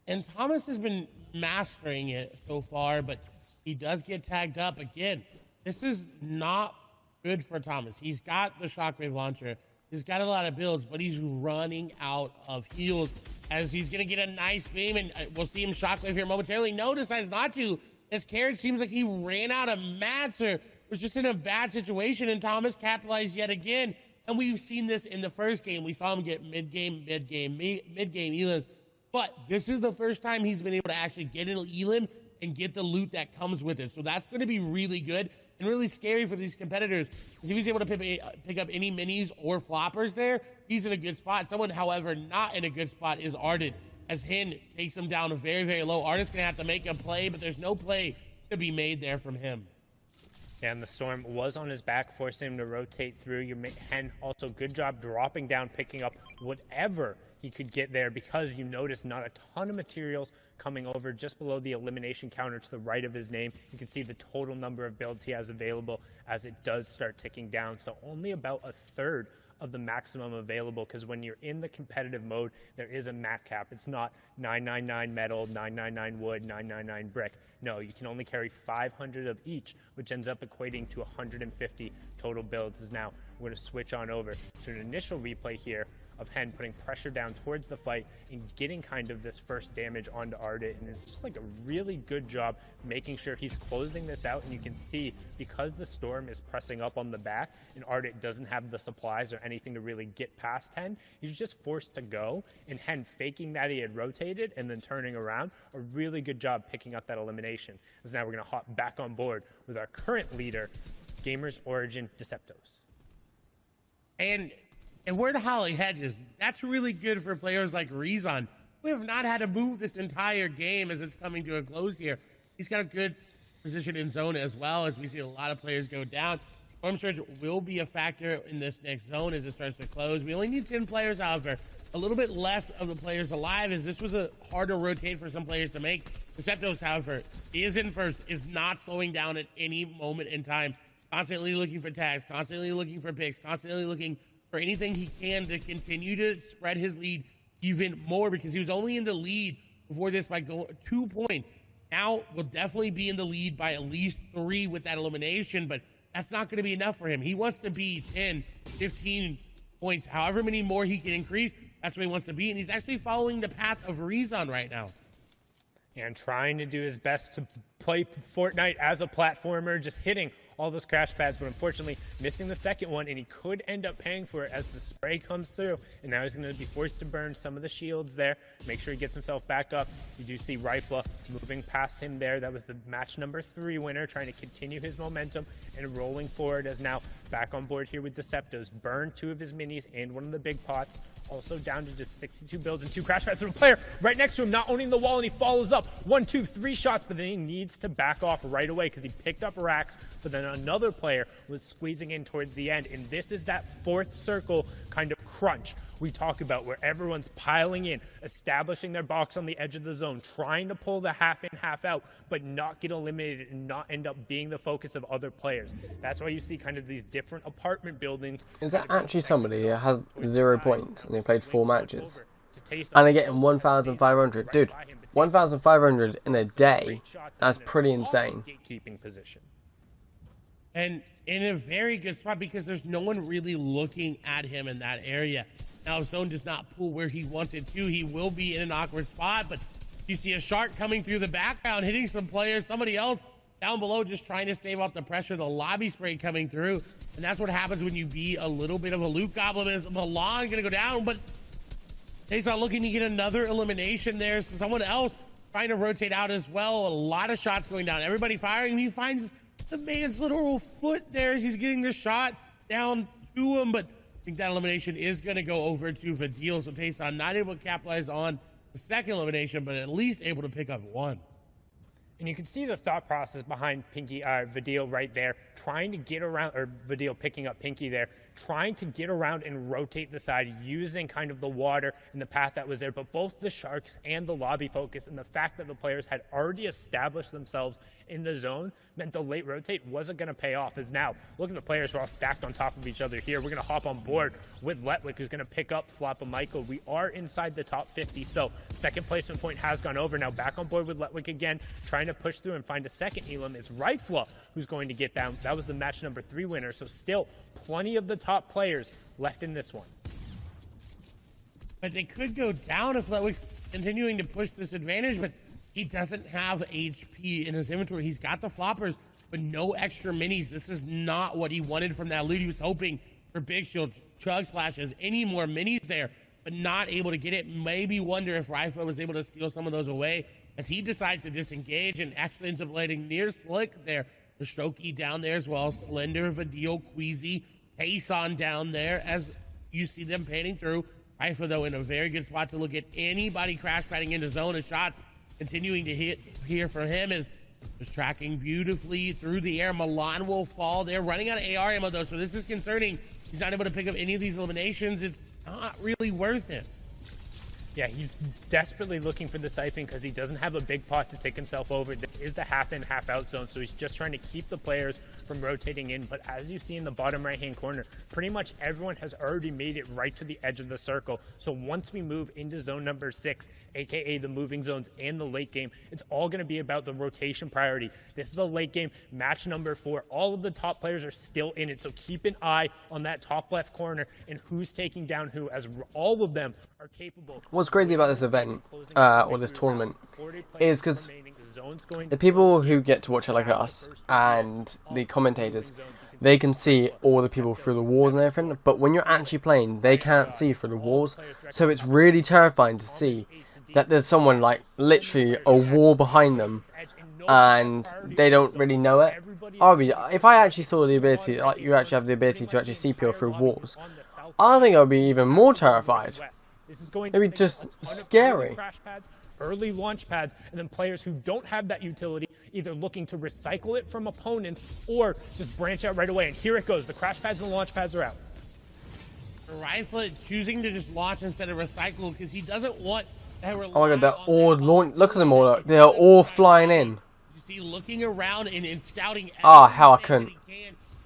And Thomas has been mastering it so far, but he does get tagged up again. This is not good for Thomas. He's got the shockwave launcher. He's got a lot of builds, but he's running out of heals as he's going to get a nice beam, and we'll see him shockwave here momentarily. No, decides not to. As Carrot seems like he ran out of mats or was just in a bad situation, and Thomas capitalized yet again. And we've seen this in the first game. We saw him get mid-game Elim. But this is the first time he's been able to actually get an Elim and get the loot that comes with it. So that's going to be really good and really scary for these competitors. Because if he's able to pick up any minis or floppers there, he's in a good spot. Someone, however, not in a good spot is Arden, as Hin takes him down very, very low. Arden's going to have to make a play, but there's no play to be made there from him. And the Storm was on his back, forcing him to rotate through. Hen also good job dropping down, picking up whatever he could get there, because you notice not a ton of materials coming over just below the elimination counter to the right of his name. You can see the total number of builds he has available as it does start ticking down. So only about a third of the maximum available, because when you're in the competitive mode, there is a mat cap. It's not 999 metal, 999 wood, 999 brick. No, you can only carry 500 of each, which ends up equating to 150 total builds. As now we're going to switch on over to an initial replay here of Hen putting pressure down towards the fight and getting kind of this first damage onto Ardit, and it's just like a really good job making sure he's closing this out. And you can see, because the Storm is pressing up on the back and Ardit doesn't have the supplies or anything to really get past Hen, he's just forced to go, and Hen faking that he had rotated and then turning around, a really good job picking up that elimination. As now we're going to hop back on board with our current leader, Gamers Origin Deceptos. And we're to Holly Hedges. That's really good for players like Rezon. We have not had to move this entire game as it's coming to a close here. He's got a good position in zone as well, as we see a lot of players go down. Storm Surge will be a factor in this next zone as it starts to close. We only need 10 players, however. A little bit less of the players alive, as this was a harder rotate for some players to make. Deceptos, however, is in first, is not slowing down at any moment in time. Constantly looking for tags, constantly looking for picks, constantly looking for anything he can to continue to spread his lead even more, because he was only in the lead before this by 2 points. Now will definitely be in the lead by at least 3 with that elimination, but that's not going to be enough for him. He wants to be 10, 15 points, however many more he can increase. That's what he wants to be, and he's actually following the path of Rezon right now. And trying to do his best to play Fortnite as a platformer, just hitting all those crash pads, but unfortunately missing the second one, and he could end up paying for it as the spray comes through. And now he's going to be forced to burn some of the shields there, make sure he gets himself back up. You do see Rifla moving past him there. That was the match number 3 winner, trying to continue his momentum and rolling forward, as now back on board here with Deceptos. Burned 2 of his minis and 1 of the big pots. Also down to just 62 builds and 2 crash pads. There's a player right next to him not owning the wall, and he follows up 1, 2, 3 shots, but then he needs needs to back off right away because he picked up racks, but then another player was squeezing in towards the end. And this is that fourth circle kind of crunch we talk about, where everyone's piling in, establishing their box on the edge of the zone, trying to pull the half in, half out, but not get eliminated and not end up being the focus of other players. That's why you see kind of these different apartment buildings. Is that actually somebody who has 0 points and they played 4 matches? And they're getting 1,500. Dude, 1,500 in a day, that's pretty insane. Gatekeeping position. And in a very good spot because there's no one really looking at him in that area. Now, if Zone does not pull where he wants it to, he will be in an awkward spot. But you see a shark coming through the background, hitting some players. Somebody else down below just trying to stave off the pressure. The lobby spray coming through. And that's what happens when you be a little bit of a loot goblin. Is Milan going to go down? But he's not looking to get another elimination there. So someone else trying to rotate out as well. A lot of shots going down. Everybody firing. He finds the man's literal foot there. He's getting the shot down to him. But I think that elimination is going to go over to Vidil. So Tayson not able to capitalize on the second elimination, but at least able to pick up one. And you can see the thought process behind Vidil right there, trying to get around, or Vidil picking up Pinky there, trying to get around and rotate the side using kind of the water and the path that was there. But both the Sharks and the lobby focus and the fact that the players had already established themselves in the zone meant the late rotate wasn't going to pay off. As now, look at the players who are all stacked on top of each other here. We're going to hop on board with Letwick, who's going to pick up Floppa Michael. We are inside the top 50, so second placement point has gone over. Now back on board with Letwick again, trying to push through and find a second Elam. It's Rifla who's going to get down. That was the match number 3 winner, so still plenty of the top players left in this one. But they could go down if Letwick's continuing to push this advantage, but he doesn't have HP in his inventory. He's got the floppers, but no extra minis. This is not what he wanted from that loot. He was hoping for big shields, chug splashes, any more minis there, but not able to get it. Maybe wonder if Rifle was able to steal some of those away as he decides to disengage and actually ends up landing near Slick there. The Strokey down there as well. Slender, Vidil, Queasy, Tayson down there as you see them panning through. Rifle, though, in a very good spot to look at anybody crash padding into zone of shots. Continuing to hit here for him is just tracking beautifully through the air. Milan will fall. They're running out of AR ammo, though, so this is concerning. He's not able to pick up any of these eliminations. It's not really worth it. Yeah, he's desperately looking for the siphon because he doesn't have a big pot to take himself over. This is the half in, half out zone, so he's just trying to keep the players from rotating in. But as you see in the bottom right-hand corner, pretty much everyone has already made it right to the edge of the circle. So once we move into zone number 6, aka the moving zones and the late game, it's all going to be about the rotation priority. This is the late game, match number 4. All of the top players are still in it, so keep an eye on that top left corner and who's taking down who, as all of them are capable. What's crazy about this event, or this tournament, is because the people who get to watch it like us, and the commentators, they can see all the people through the walls and everything, but when you're actually playing, they can't see through the walls, so it's really terrifying to see that there's someone like literally a wall behind them, and they don't really know it. If I actually saw the ability, like you actually have the ability to actually see people through walls, I think I'd be even more terrified. It'd be just scary. Early launch pads, and then players who don't have that utility either looking to recycle it from opponents or just branch out right away. And here it goes. The crash pads and the launch pads are out. Rifle choosing to just launch instead of recycle because he doesn't want that. Oh my god, they're all launch. Look at them all. They're all flying in. You see, looking around and scouting. Ah, how I couldn't.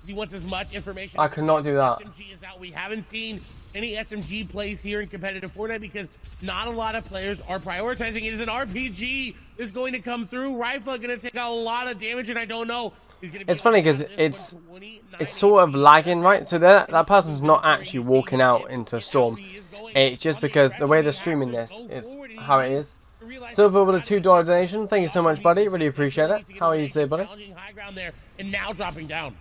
He wants as much information. I could not do that. SMG is out. We haven't seen any SMG plays here in competitive Fortnite because not a lot of players are prioritizing it. As an RPG is going to come through. Rifle going to take a lot of damage, and I don't know. It's funny because it's sort of lagging, right? So that person's not actually walking out into Storm. It's just because the way they're streaming this is how it is. Silver with a $2 donation. Thank you so much, buddy. Really appreciate it. How are you today, buddy? High ground there, and now dropping down.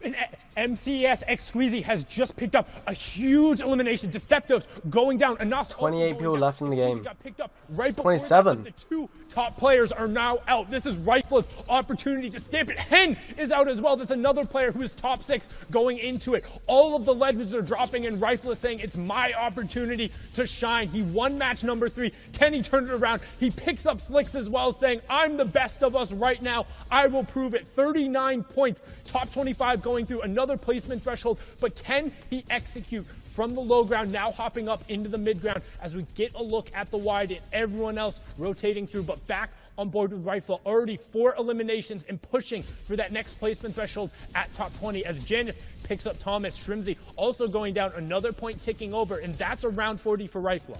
And MCS X Squeezy has just picked up a huge elimination. Deceptos going down. Anas 28 people left in the game. Got picked up right before 27. The two top players are now out. This is Rifle's opportunity to stamp it. Hen is out as well. That's another player who is top 6 going into it. All of the legends are dropping, and Rifle is saying it's my opportunity to shine. He won match number 3. Kenny turned it around. He picks up Slicks as well, saying I'm the best of us right now. I will prove it. 39 points. Top 25 going through another placement threshold, but can he execute from the low ground, now hopping up into the mid ground as we get a look at the wide and everyone else rotating through, but back on board with Rifle. Already 4 eliminations and pushing for that next placement threshold at top 20 as Janice picks up Thomas. Shrimsy also going down, another point ticking over, and that's around 40 for Rifle.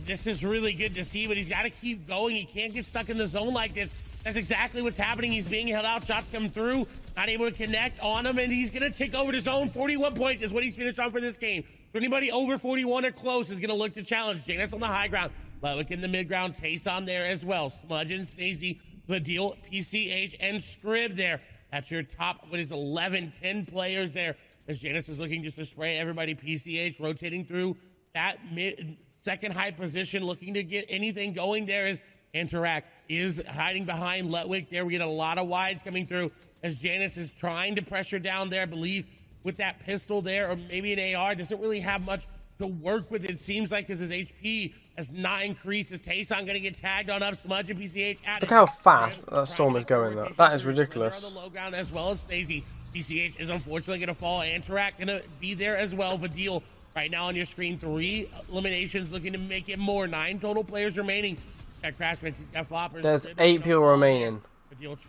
This is really good to see, but he's got to keep going. He can't get stuck in the zone like this. That's exactly what's happening. He's being held out. Shots come through. Not able to connect on him, and he's going to tick over the zone. 41 points is what he's finished on for this game. So anybody over 41 or close is going to look to challenge. Janus on the high ground. Ludwig in the mid ground. Tayson there as well. Smudge and Snazy, Vadil, PCH, and Scrib there. That's your top, 11, 10 players there. As Janus is looking just to spray everybody. PCH rotating through that second high position, looking to get anything going there as Interact is hiding behind Ludwig there. We get a lot of wides coming through as Janus is trying to pressure down there. I believe with that pistol there, or maybe an AR, doesn't really have much to work with, it seems like, because his HP has not increased. Is Tayson going to get tagged on up? Smudge and PCH at Look how fast that storm is going, though. That is ridiculous. On the low ground as well as Stacey. PCH is unfortunately going to fall. Interact going to be there as well. Vadil right now on your screen. 3 eliminations, looking to make it more. 9 total players remaining. There's 8 people remaining.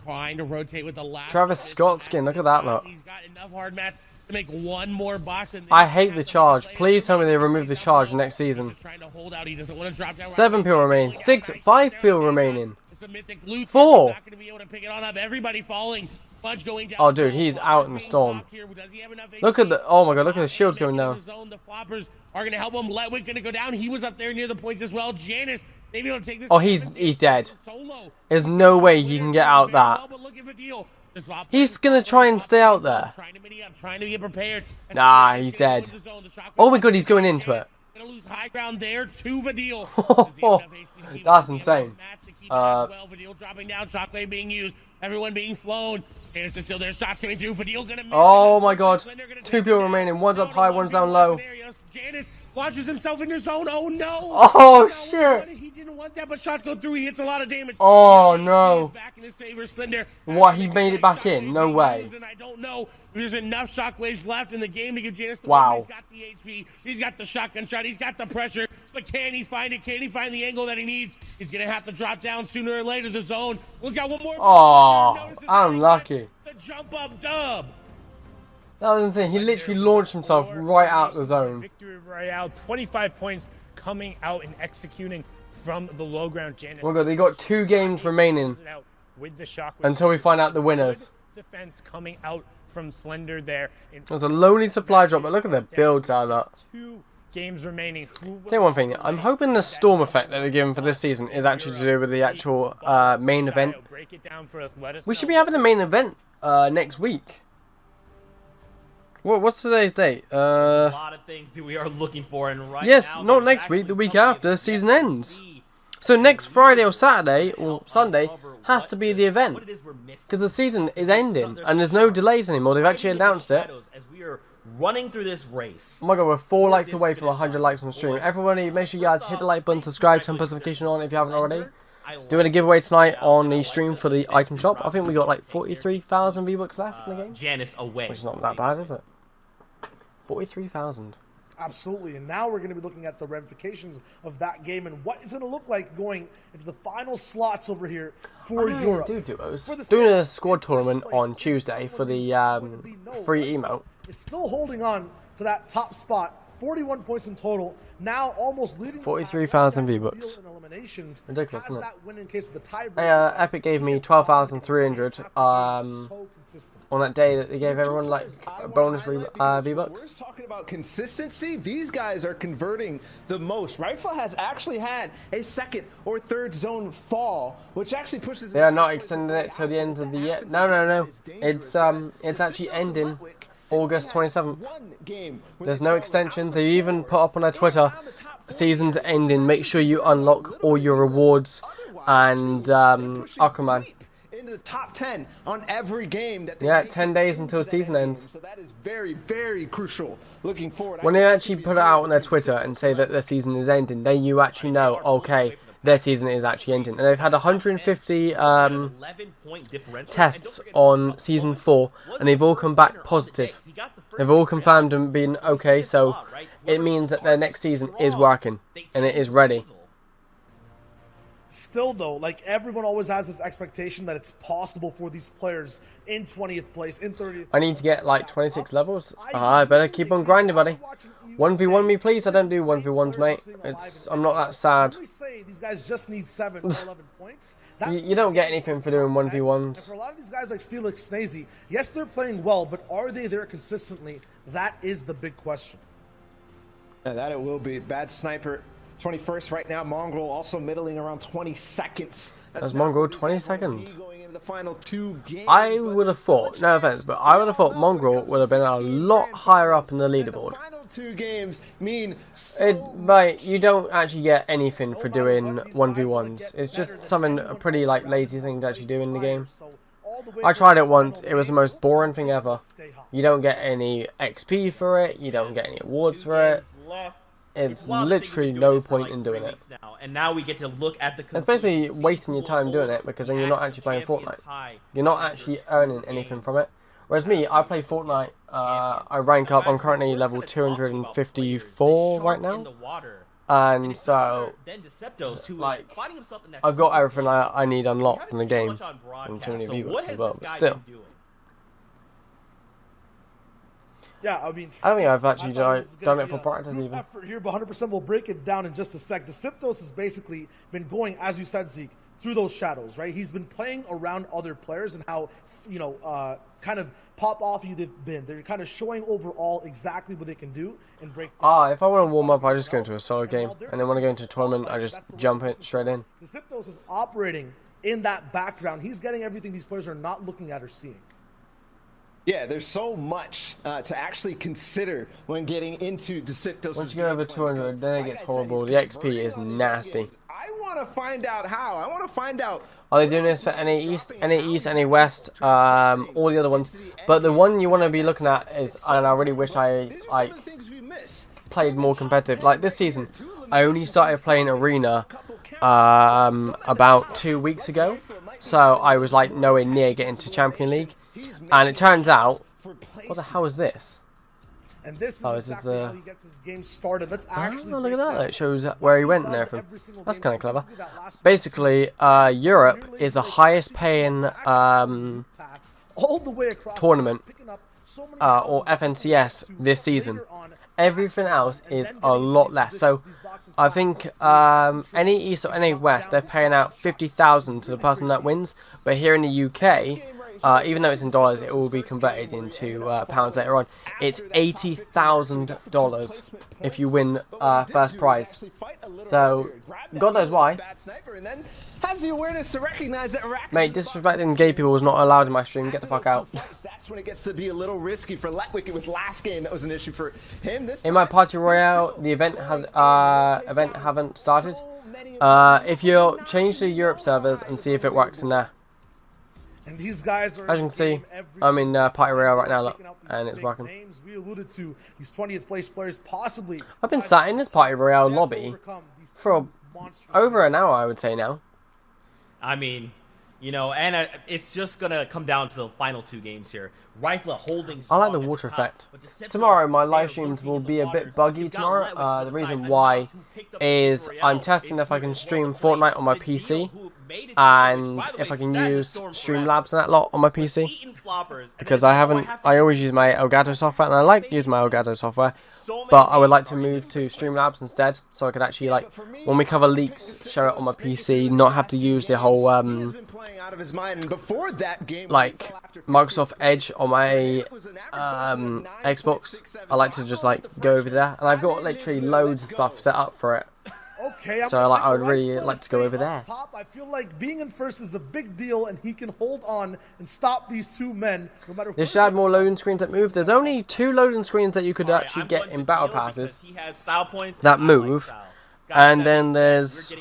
Trying to rotate with the last Travis Scott skin, look at that, look. He's got enough hard match to make one more box. I hate the charge. Please tell me they remove the charge next season. 7 people remaining. 5 people remaining. 4. Everybody falling. Oh, dude, he's out in the storm. Look at the. Oh my god, look at the shields going down. The floppers are going to help him. Ludwig going to go down. He was up there near the points as well. Janice. Oh, he's dead. There's no way he can get out that. He's gonna try and stay out there. Trying to get prepared. Nah, he's dead. Oh my god, he's going into it. Gonna lose high ground there to Vadil. That's insane. Vadil dropping down, shockwave being used, everyone being flown. There's still their shots coming through. Vadil gonna miss. Oh my god. 2 people remaining. One's up high, one's down low. Janice launches himself in his zone. Oh no! Oh shit! He didn't want that, but shots go through. He hits a lot of damage. Oh no! Back in his favor, Slender. What? He made it back in? No way. I don't know. There's enough shockwaves left in the game to give Janus the wow. He's got the HP. He's got the shotgun shot. He's got the pressure. But can he find it? Can he find the angle that he needs? He's gonna have to drop down sooner or later. The zone. We've got one more. Oh, unlucky. The jump up dub. That was insane. He literally launched himself right out the zone. Victory Royale, 25 points coming out and executing from the low ground. Janice. Oh my god, they got 2 games remaining with the shock until we find out the winners. Defense coming out from Slender there. There's a lonely supply drop, but look at the builds out of that. 2 games remaining. Tell you one thing, I'm hoping the storm effect that they're giving for this season is actually to do with the actual main event. We should be having a main event next week. What's today's date? A lot of things that we are looking for, and right yes, now, not next week, the week after, the season ends. So next Friday or Saturday or Sunday has to be the event. Because the season is ending, and there's no delays anymore. They've actually announced it. As we are running through this race. Oh my god, we're 4 likes away from 100 likes on the stream. Everybody, make sure you guys hit the like button, subscribe, turn post notification on if you haven't already. Doing a giveaway tonight on the stream for the item shop. I think we got like 43,000 V-Bucks left in the game. Janice away. Which is not that bad, is it? 43,000. Absolutely, and now we're going to be looking at the ramifications of that game and what it's going to look like going into the final slots over here for Europe. Doing a squad tournament on Tuesday for the free emote. It's still holding on to that top spot 41 points in total. Now almost leading. 43,000 V-Bucks. Eliminations. Ridiculous, Has isn't it? that win in case of the tiebreaker. Hey, Epic gave me 12,300 So consistent. on that day that they gave everyone like a bonus We're V-Bucks. talking about consistency. These guys are converting the most. Rifle has actually had a second or third zone fall, which actually pushes. They are not extending it till the end of the year. No. It's actually ending August 27th. There's no extension. They even put up on their Twitter, season's ending. Make sure you unlock all your rewards and Aquaman. Into the top 10 on every game. Yeah, 10 days until season ends. So that is very, very crucial. Looking forward. When they actually put it out on their Twitter and say that their season is ending, then you actually know, okay, their season is actually ending. And they've had 150 tests on season 4, and they've all come back positive. They've all confirmed and been okay, so it means that their next season is working and it is ready. Still though, like everyone always has this expectation that it's possible for these players in 20th place, in 30th. I need to get like 26 levels. I better keep on grinding, buddy. 1v1 me, please. I don't do 1v1s, mate. I'm not that sad. These guys just need 7 or 11 points. You don't get anything for doing 1v1s. For a lot of these guys like Steelix, Snazy, yes, they're playing well, but are they there consistently? That is the big question. Yeah, that it will be. Bad Sniper, 21st right now. Mongrel also middling around 22nd. That's Mongrel 22nd. Going into the final 2 games. I would have thought, no offense, but I would have thought Mongrel would have been a lot higher up in the leaderboard. The final 2 games mean Mate, you don't actually get anything for doing 1v1s. It's just something, a pretty like lazy thing to actually do in the game. I tried it once, it was the most boring thing ever. You don't get any XP for it, you don't get any awards for it. It's literally no point in doing it. And now we get to look at the. It's basically wasting your time doing it because then you're not actually playing Fortnite. You're not actually earning anything from it. Whereas me, I play Fortnite. I rank up. I'm currently level 254 right now, and so like I've got everything I need unlocked in the game, and too many V-Bucks as well. But still. Yeah, I mean, I don't think I've actually done it for practice even. Effort here, but 100% we'll break it down in just a sec. Deceptos has basically been going, as you said, Zeke, through those shadows, right? He's been playing around other players and how, you know, kind of pop off they've been. They're kind of showing overall exactly what they can do and break. If I want to warm up, I just go into a solo game, and then when I go into a tournament, I just jump it straight in. Deceptos is operating in that background. He's getting everything these players are not looking at or seeing. Yeah, there's so much to actually consider when getting into Deceptos. Once you go over 200, then it gets horrible. The XP is nasty. I want to find out how. I want to find out. Are they doing this for any East, any West, all the other ones? But the one you want to be looking at is, and I really wish I played more competitive. Like this season, I only started playing Arena about 2 weeks ago, so I was like nowhere near getting to Champion League. And it turns out, what the hell is this? And this is exactly how he gets his game started. Let's actually look at that. It shows where he went and everything. That's kind of clever. Basically, Europe is the highest paying tournament or FNCS this season. Everything else is a lot less. So I think any East or any West, they're paying out 50,000 to the person that wins. But here in the UK, even though it's in dollars, it will be converted into pounds later on. It's $80,000 if you win first prize. So God knows why. Has the awareness to recognize that mate, disrespecting gay people is not allowed in my stream. Get the fuck out. That's when it gets to be a little risky for Letwick. It was last game that was an issue for him. In my party royale, the event haven't started. If you change to Europe servers and see if it works in there. And these guys are, as you can see, I'm in Party Royale right now, look, and it's working. We alluded to these 20th place players possibly. I've been sat in this Party Royale lobby for over an hour, I would say now. I mean, you know, and it's just gonna come down to the final 2 games here. Rifle holding. I like the water effect. Tomorrow, my live streams will be a bit buggy tomorrow. The reason why is I'm testing if I can stream Fortnite on my PC. made it. and By the if way, I can set the use storm Streamlabs and that lot on my PC. eating floppers, Because I haven't, I always use my Elgato software, and I like using my Elgato software, but I would like to move to Streamlabs instead, so I could actually, like, when we cover leaks, share it on my PC, not have to use the whole, like, Microsoft Edge on my, Xbox. I like to just, like, go over there, and I've got literally loads of stuff set up for it. Okay, So I would really like to go over there. Top, I feel like being in first is a big deal, and he can hold on and stop these two men, no matter. They should add more loading screens that move. There's only 2 loading screens that you could actually get in battle passes that move, and then there's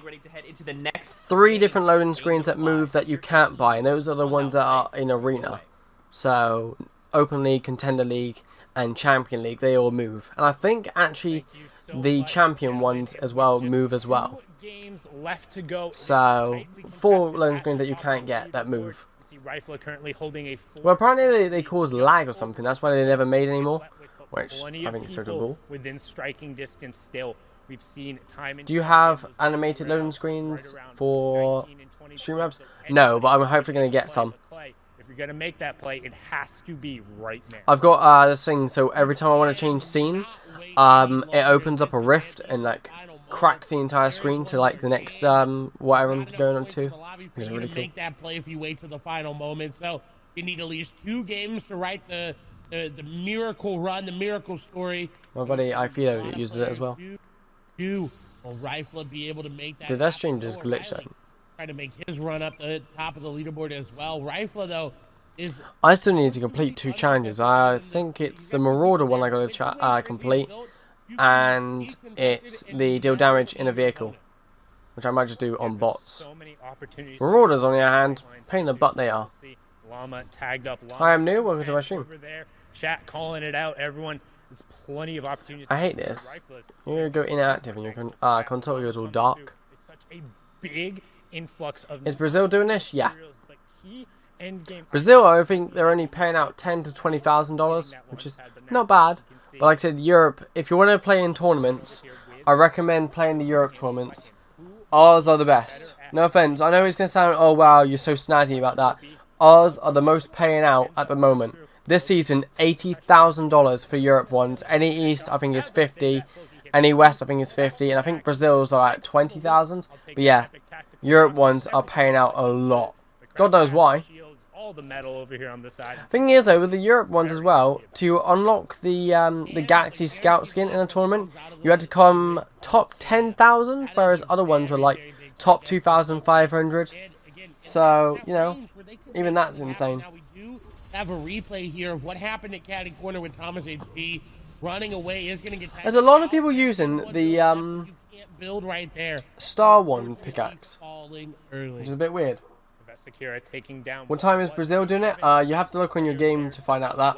3 different loading screens that move that you can't buy, and those are the ones that are in Arena. So Open League, Contender League, and Champion League, they all move, and I think actually the champion ones as well move as well. So 4 loading screens that you can't get that move. Well, apparently they cause lag or something. That's why they never made anymore, which I think is total bull. Within striking distance still. We've seen time. Do you have animated loading screens for Streamlabs? No, but I'm hopefully going to get some. If you're going to make that play, it has to be right now. I've got this thing, so every time I want to change scene, it opens up a rift and like cracks the entire screen to like the next whatever I'm going on to. It's really cool. Make that play if you wait to the final moment. So you need at least 2 games to write the miracle run, the miracle story. My buddy iFilo uses it as well. Will Rifle be able to make that? Did that stream just glitch then? Trying to make his run up the top of the leaderboard as well. Rifle though is. I still need to complete 2 challenges. I think it's the Marauder one I got to complete, and it's the deal damage in a vehicle, which I might just do on bots. Marauders, on the other hand, pain in the butt they are. Hi, I'm new. Welcome to my stream. Chat calling it out, everyone. There's plenty of opportunities. I hate this. You go inactive and your console goes all dark. It's such a big influx of. Is Brazil doing this? Yeah. Brazil, I think they're only paying out $10,000 to $20,000, which is not bad. But like I said, Europe, if you want to play in tournaments, I recommend playing the Europe tournaments. Ours are the best. No offense. I know it's going to sound, oh wow, you're so snazzy about that. Ours are the most paying out at the moment. This season, $80,000 for Europe ones. Any East, I think is 50. Any West, I think is 50. And I think Brazil's are at 20,000. But yeah, Europe ones are paying out a lot. God knows why. Thing is though, with the Europe ones as well, to unlock the Galaxy Scout skin in a tournament, you had to come top 10,000, whereas other ones were like top 2,500. So, you know, even that's insane. Have a replay here of what happened at Caddy Corner with Thomas HP running away is going to get. There's a lot of people using the build right there. Star One pickaxe, which is a bit weird. What time is Brazil doing it? You have to look on your game to find out that.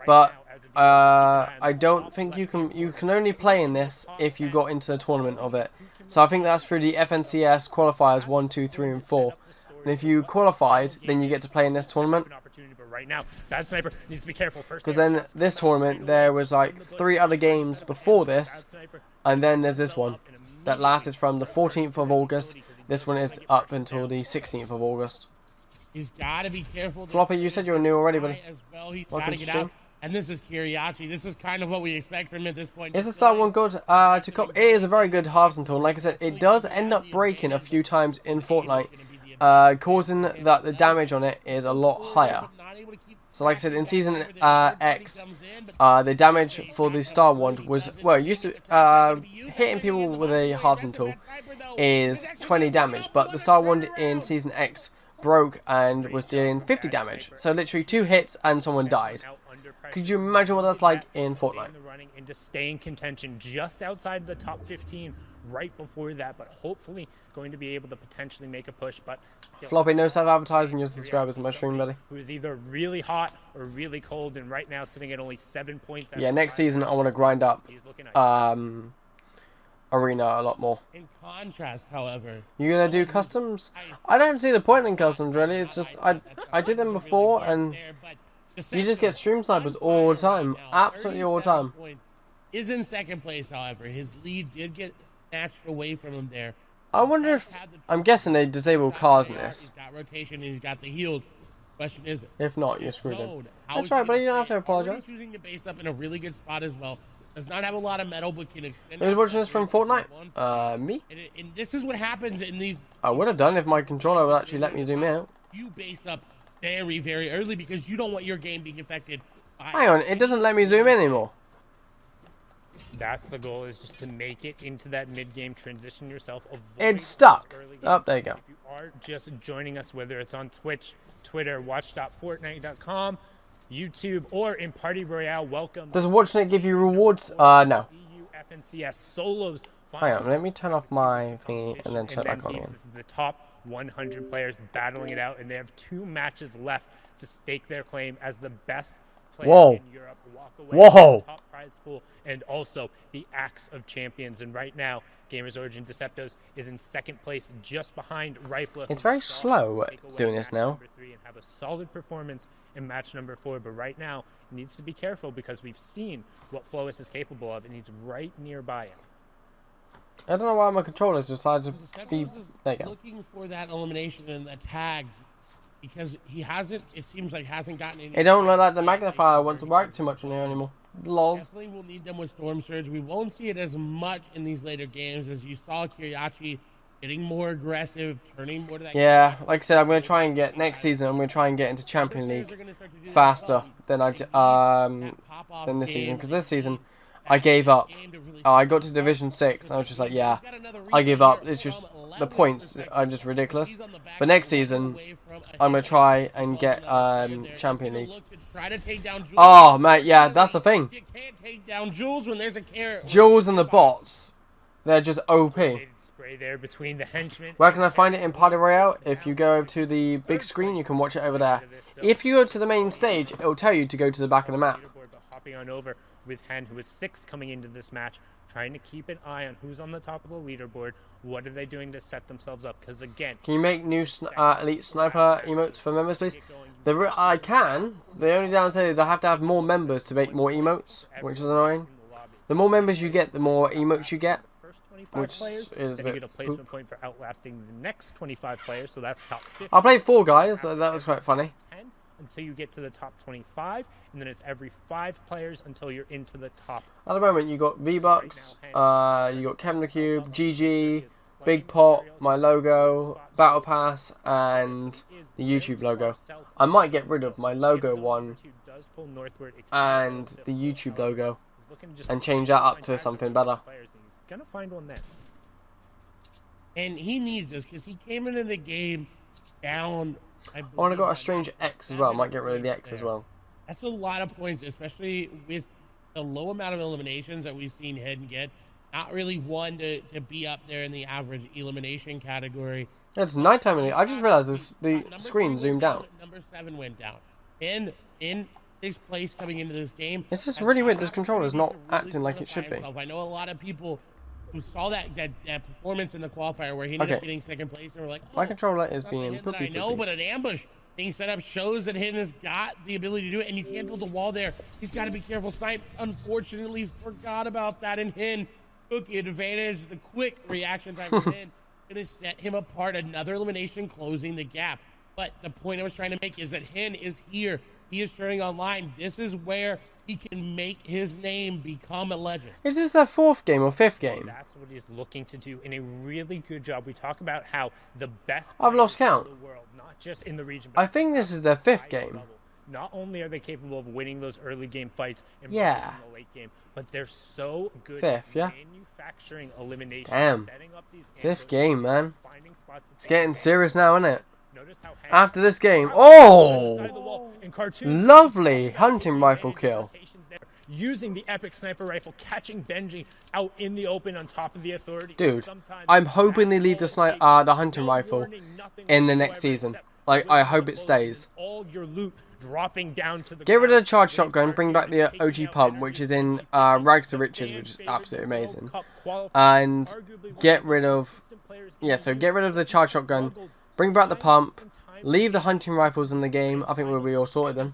But I don't think you can. You can only play in this if you got into the tournament of it. So I think that's through the FNCS qualifiers 1, 2, 3, and 4. And if you qualified, then you get to play in this tournament. Because then this tournament, there was like 3 other games before this, and then there's this one that lasted from the 14th of August. This one is up until the 16th of August. He's got to be careful. Floppy, you said you were new already, buddy. Welcome to stream. And this is Kiriachi. This is kind of what we expect from him at this point. Is the Star One good? It is a very good harvesting tool. Like I said, it does end up breaking a few times in Fortnite, causing that the damage on it is a lot higher. So like I said, in Season X, the damage for the Star Wand was, well, it used to, hitting people with a harvesting tool is 20 damage, but the Star Wand in Season X broke and was doing 50 damage. So literally 2 hits and someone died. Could you imagine what that's like in Fortnite? And to stay in contention just outside the top 15 right before that, but hopefully going to be able to potentially make a push. But still, Floppy, no self-advertising your subscribers in my stream, buddy. Who is either really hot or really cold, and right now sitting at only 7 points. Yeah, next season I want to grind up Arena a lot more. In contrast, however, you gonna do customs? I don't see the point in customs really. It's just I did them before, and you just get stream snipers all the time, absolutely all the time. Is in second place, however. His lead did get snatched away from him there. I wonder if... I'm guessing they disable cars in this. He's got rotation and he's got the heals. Question is, If not, you're screwed in. zone. That's right, buddy. You don't have to apologize. Choosing to base up in a really good spot as well. Does not have a lot of metal, but can extend. Who's watching this from Fortnite? Me? And this is what happens in these. I would have done if my controller would actually let me zoom out. You base up very, very early because you don't want your game being affected. Hang on, it doesn't let me zoom in anymore. That's the goal, is just to make it into that mid-game, transition yourself. It's stuck. Oh, there you go. If you are just joining us, whether it's on Twitch, Twitter, watch.fortnite.com, YouTube, or in Party Royale, welcome. Does watching it give you rewards? No. FNCS solos. Hang on, let me turn off my thingy and then turn it back on again. This is the top 100 players battling it out, and they have 2 matches left to stake their claim as the best player Whoa. in Europe. Walk away with the top prize pool and also the Axe of Champions. And right now, Gamers Origin Deceptos is in 2nd place, just behind Rifle. It's very slow doing this now. And have a solid performance in match number 4, but right now he needs to be careful because we've seen what Flois is capable of, and he's right nearby him. I don't know why my controllers decided to be... There you go. Looking for that elimination and the tags because he hasn't. It seems like hasn't gotten any. It don't look like the magnifier wants to work too much in here anymore. Lols. Definitely will need them with Storm Surge. We won't see it as much in these later games as you saw Kiriachi getting more aggressive, turning more to that. Yeah, like I said, I'm going to try and get next season. I'm going to try and get into Champion League faster than than this season, because this season I gave up. I got to Division 6 and I was just like, yeah, I give up. It's just the points are just ridiculous. But next season I'm going to try and get Champion League. Oh mate, yeah, that's the thing. You can't take down Jules when there's a carrot. Jules and the bots, they're just OP. Spray there between the henchmen. Where can I find it in Party Royale? If you go to the big screen, you can watch it over there. If you go to the main stage, it will tell you to go to the back of the map. Hopping on over with Hen, who is 6 coming into this match, trying to keep an eye on who's on the top of the leaderboard. What are they doing to set themselves up? Because again, can you make new elite sniper emotes for members, please? I can. The only downside is I have to have more members to make more emotes, which is annoying. The more members you get, the more emotes you get, which is a bit. You get a placement point for outlasting the next 25 players, so that's top 50. I played 4 guys, so that was quite funny. Until you get to the top 25, and then it's every 5 players until you're into the top. At the moment, you got V-Bucks, you got Kevin the Cube, GG, Big Pot, my logo, Battle Pass, and the YouTube logo. I might get rid of my logo one and the YouTube logo and change that up to something better. Gonna find one then. And he needs this because he came into the game down. I want to got a strange X as well. I might get rid of the X as well. That's a lot of points, especially with the low amount of eliminations that we've seen Hidden get. Not really one to be up there in the average elimination category. It's nighttime. I just realized the screen zoomed out. Number 7 went down. In 6th place coming into this game. It's just really weird. This controller's not acting like it should be. I know a lot of people who saw that performance in the qualifier where he ended up getting 2nd place and were like, oh, my controller is being poopy. I know, but an ambush being set up shows that Hidden has got the ability to do it, and you can't build a wall there. He's got to be careful. Snipe, unfortunately, forgot about that, and Hidden took advantage. The quick reaction time from Hidden going to set him apart. Another elimination, closing the gap. But the point I was trying to make is that Hidden is here. He is turning online. This is where he can make his name become a legend. Is this their 4th game or 5th game? That's what he's looking to do in a really good job. We talk about how the best I've lost count. In the world, not just in the region, but I think this is their 5th game. Level. Not only are they capable of winning those early game fights and in the late game, but they're so good at manufacturing elimination, setting up these 5th game, man. Finding spots. It's getting serious now, isn't it? How after this game, lovely hunting rifle kill. Using the epic sniper rifle, catching Benji out in the open on top of the authority. Dude, I'm hoping they leave the hunting rifle in the next season. Like, I hope it stays. All your loot dropping down to the Get rid of the charge shotgun, bring back the OG pump, which is in Rags to Riches, which is absolutely amazing. And get rid of, so get rid of the charge shotgun. Bring back the pump, leave the hunting rifles in the game. I think we'll be all sorted then.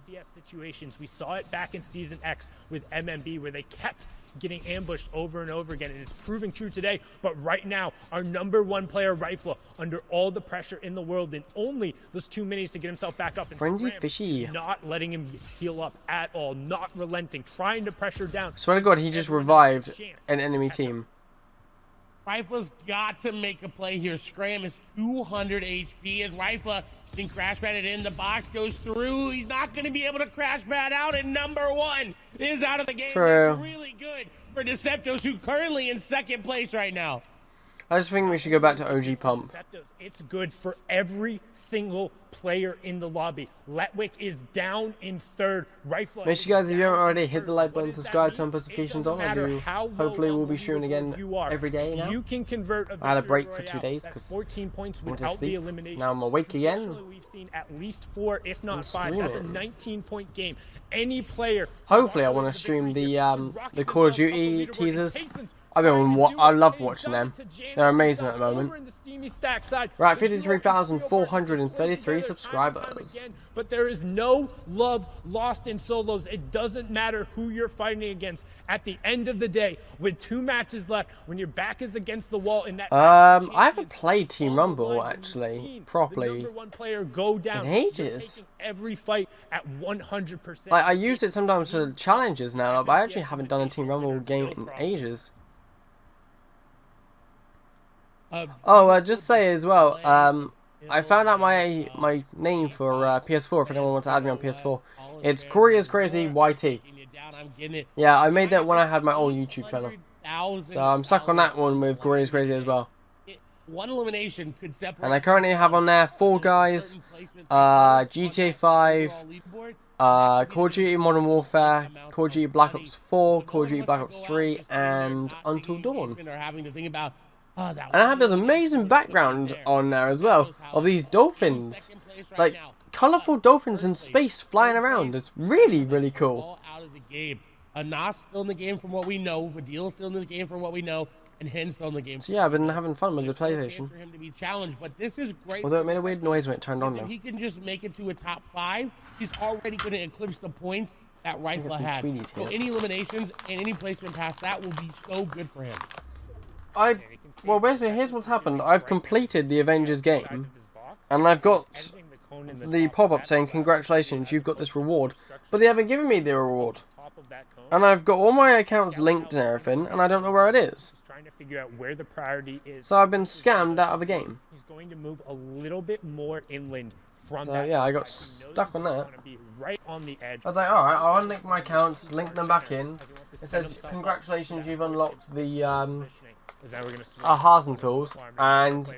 situations. We saw it back in Season X with MMB, where they kept getting ambushed over and over again, and it's proving true today. But right now, our #1 player, Rifla, under all the pressure in the world, and only those 2 minis to get himself back up and Frenzy scram, Fishy. not letting him heal up at all, not relenting, trying to pressure down. Swear to God, he just revived an enemy team. Rifla's got to make a play here. Scram is 200 HP as Rifla can crash pad it in. The box goes through. He's not going to be able to crash pad out, and #1 is out of the game. True. That's really good for Deceptos, who currently in 2nd place right now. I just think we should go back to OG Pump. It's good for every single player in the lobby. Letwick is down in 3rd. Rifle. Make sure you guys, if you haven't already, hit the like button, subscribe, turn notifications on. I do. Hopefully, we'll be streaming again every day now. You can convert I had a break for 2 days because 14 points I went to without the sleep. elimination. Now I'm awake again. We've seen at least 4, if not 5. streaming. That's a 19-point game. Any player. Hopefully, I want to stream the Call of Duty teasers. I love watching them. They're amazing at the moment. Right, 53,433 subscribers. But there is no love lost in solos. It doesn't matter who you're fighting against. At the end of the day, with 2 matches left, when your back is against the wall in that I haven't played Team Rumble actually properly #1 player go down in ages. Every fight at 100%. Like, I use it sometimes for challenges now, but I actually haven't done a Team Rumble game in ages. Just say as well, I found out my name for PS4, if anyone wants to add me on PS4. It's Corey is Crazy YT. Yeah, I made that when I had my old YouTube channel. So I'm stuck on that one with Corey is Crazy as well. One elimination could separate. And I currently have on there 4 guys, GTA 5, Call of Duty Modern Warfare, Call of Duty Black Ops 4, Call of Duty Black Ops 3, and Until Dawn. And I have this amazing background on there as well, of these dolphins. Like, colourful dolphins in space flying around. It's really, really cool. Out of the game. Nas still in the game from what we know. Vadil still in the game from what we know. And Hen still in the game. So yeah, I've been having fun with the PlayStation. For him to be challenged, but this is great. Although it made a weird noise when it turned on If though. he can just make it to a top 5, he's already going to eclipse the points that Rifle some had. sweeties So here. any eliminations and any placement past that will be so good for him. Well, basically, here's what's happened. I've completed the Avengers game, and I've got the pop-up saying, congratulations, you've got this reward. But they haven't given me the reward. And I've got all my accounts linked and everything, and I don't know where it is. Trying to figure out where the priority is. So I've been scammed out of the game. He's going to move a little bit more inland from So that. yeah, I got stuck on that. Right on the edge. I was like, alright, I'll unlink my accounts, link them back in. It says, congratulations, you've unlocked the Harzen tools, and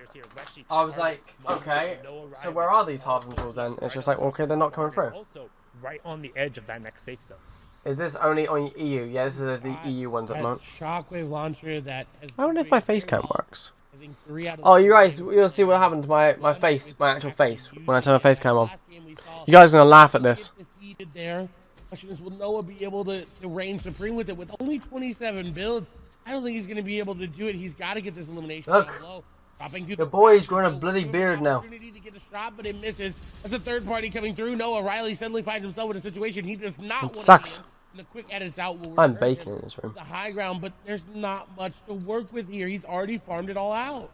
I was like, okay, so where are these Harzen tools then? It's just like, okay, they're not coming through. Also, right on the edge of that next safe zone. Is this only on EU? Yeah, this is the EU ones at the moment. Shockwave launcher that has I wonder if my face cam works. I think 3 out of Oh, you guys, you'll see what happened to my face, my actual face, when I turn the face cam on. You guys are gonna laugh at this. Defeated there. Question is, will Noah be able to reign supreme with it? With only 27 builds, I don't think he's going to be able to do it. He's got to get this elimination Look, down low. Dropping through the boy's growing a bloody beard now. Opportunity to get a shot, but it misses. That's a third party coming through. Noah Riley suddenly finds himself in a situation he does not want to sucks. be in. And the quick edits out will I'm return baking him in this room. to the high ground, but there's not much to work with here. He's already farmed it all out.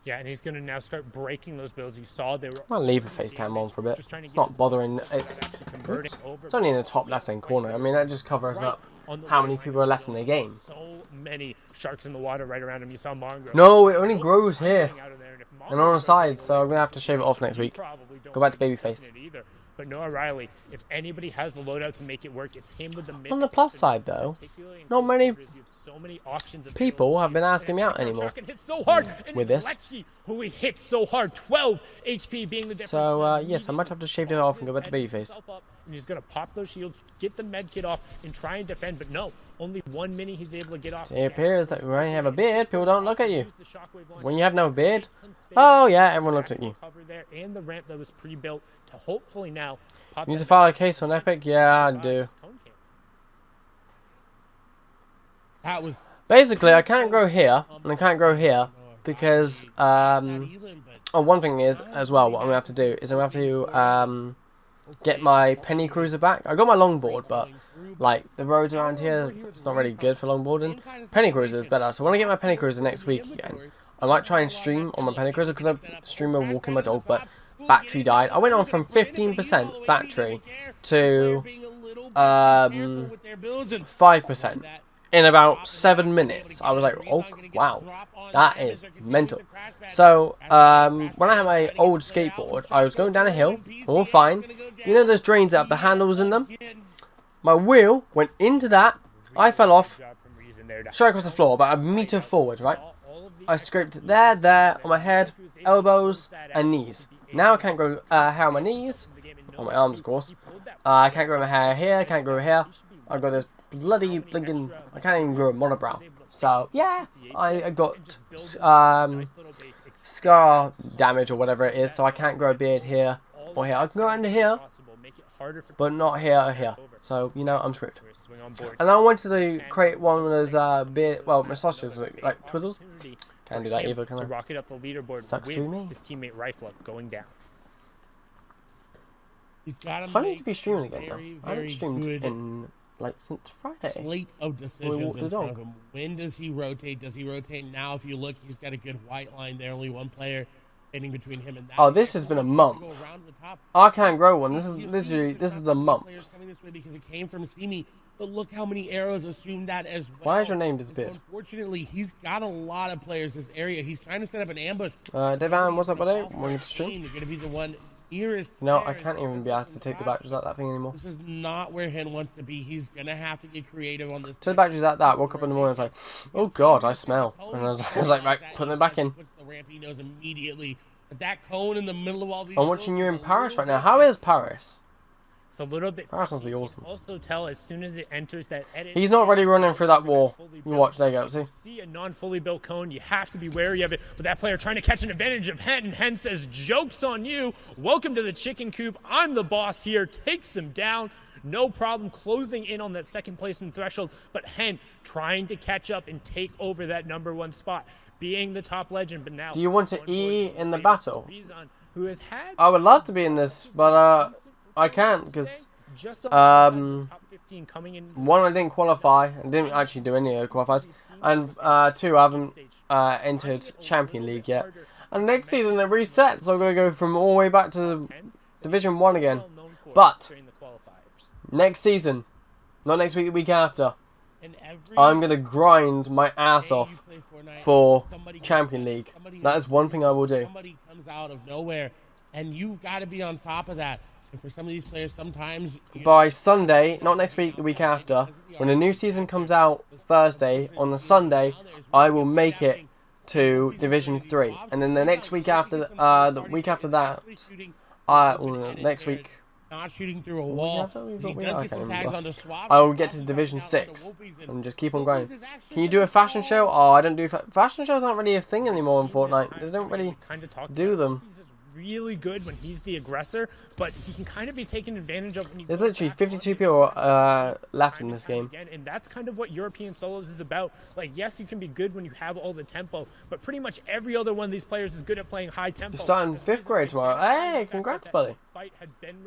Yeah, and he's going to now start breaking those builds. You saw they were. I'll leave the face cam on for a bit. It's not bothering. It's only in the top left-hand corner. I mean, that just covers up how many people are left in the game. So many sharks in the water right around him. You saw Mongo. No, it only grows here and on the side, so I'm gonna have to shave it off next week. Go back to babyface. But Noah Riley, if anybody has the loadout to make it work, it's him with the mid. On the plus side, though, not many people have been asking me out anymore with this. Who he hits so hard, 12 HP being the difference. So yes, I might have to shave it off and go back to babyface. And he's gonna pop those shields, get the med kit off, and try and defend. But no, only 1 mini he's able to get off. It appears that when you have a beard, people don't look at you. When you have no beard, oh yeah, everyone looks at you. Cover there and the ramp that was pre-built to hopefully now. You need to file a case on Epic? Yeah, I do. That was Basically, I can't grow here, and I can't grow here, because, one thing is, as well, what I'm going to have to do is I'm going to have to, get my penny cruiser back. I got my longboard, but like the roads around here, it's not really good for longboarding. Penny cruiser is better. So when I get my penny cruiser next week again, I might try and stream on my penny cruiser because I'm streaming walking my dog, but battery died. I went on from 15% battery to 5% in about 7 minutes. I was like, oh wow, that is mental. So when I had my old skateboard, I was going down a hill, all fine. You know those drains that have the handles in them? My wheel went into that. I fell off straight across the floor, about a meter forward, right? I scraped there, on my head, elbows, and knees. Now I can't grow hair on my knees, on my arms, of course. I can't grow my hair here, I can't grow hair. I've got this bloody blinking, I can't even grow a monobrow. So, yeah, I got scar damage or whatever it is, so I can't grow a beard here or here. I can grow into here, but not here or here. So, you know, I'm screwed. And I wanted to create one of those beard, well, moustaches, like twizzles. Can't do that either, can I? To rocket up the leaderboard Sucks with to me. his teammate Rifle going down. It's funny to be streaming again now. I haven't streamed in like since Friday. Slate of decisions walked the in front dog. of him. When does he rotate? Does he rotate now? If you look, he's got a good white line there. Only one player standing between him and that. Oh, this has been a month. Go around the top. I can't grow one. This is literally, this is a month. Players coming this way because it came from Steamy. But look how many arrows assume that as well. Why has your name disappeared? So unfortunately, he's got a lot of players in this area. He's trying to set up an ambush. Devan, what's up, buddy? Want to stream? You're going to be the one nearest. No, there. I can't even be asked to take the batteries out that thing anymore. This is not where Hen wants to be. He's going to have to get creative on this. Took the batteries out that. Woke up in the morning. I was like, oh god, I smell. And I was like, right, putting it back in. Puts the ramp, he knows immediately. But that cone in the middle of all these. I'm watching you in Paris right now. How is Paris? It's a little bit. Paris must be awesome. Also tell as soon as it enters that edit. He's not really running through that wall. You watch, there you go, see? See a non-fully built cone, you have to be wary of it. But that player trying to catch an advantage of Hen, and Hen says, "Joke's on you. Welcome to the chicken coop. I'm the boss here." Takes him down. No problem closing in on that second placement threshold. But Hen trying to catch up and take over that #1 spot, being the top legend. But now, Do you want to E in the battle? Who has had I would love to be in this, but I can't because just top 15 coming in. one, I didn't qualify. I didn't actually do any qualifiers, and two, I haven't entered Champion League yet. And next season they reset, so I'm gonna go from all the way back to Division 1 again. But next season, not next week, the week after, I'm gonna grind my ass off for Champion League. That is one thing I will do. Somebody comes out of nowhere, and you've got to be on top of that. And for some of these players, sometimes By Sunday, not next week, the week after, when the new season comes out Thursday, on the Sunday, I will make it to Division 3. And then the next week after, the week after that, next week, not shooting through a wall. He does get some tags onto swap. I will get to Division 6 and just keep on grinding. Can you do a fashion show? Oh, I don't do fashion shows. Aren't really a thing anymore in Fortnite. They don't really do them. Really good when he's the aggressor, but he can kind of be taken advantage of when you There's literally 52 people left in this game. And that's kind of what European solos is about. Like, yes, you can be good when you have all the tempo, but pretty much every other one of these players is good at playing high tempo. You're starting 5th grade tomorrow. Hey, congrats, buddy.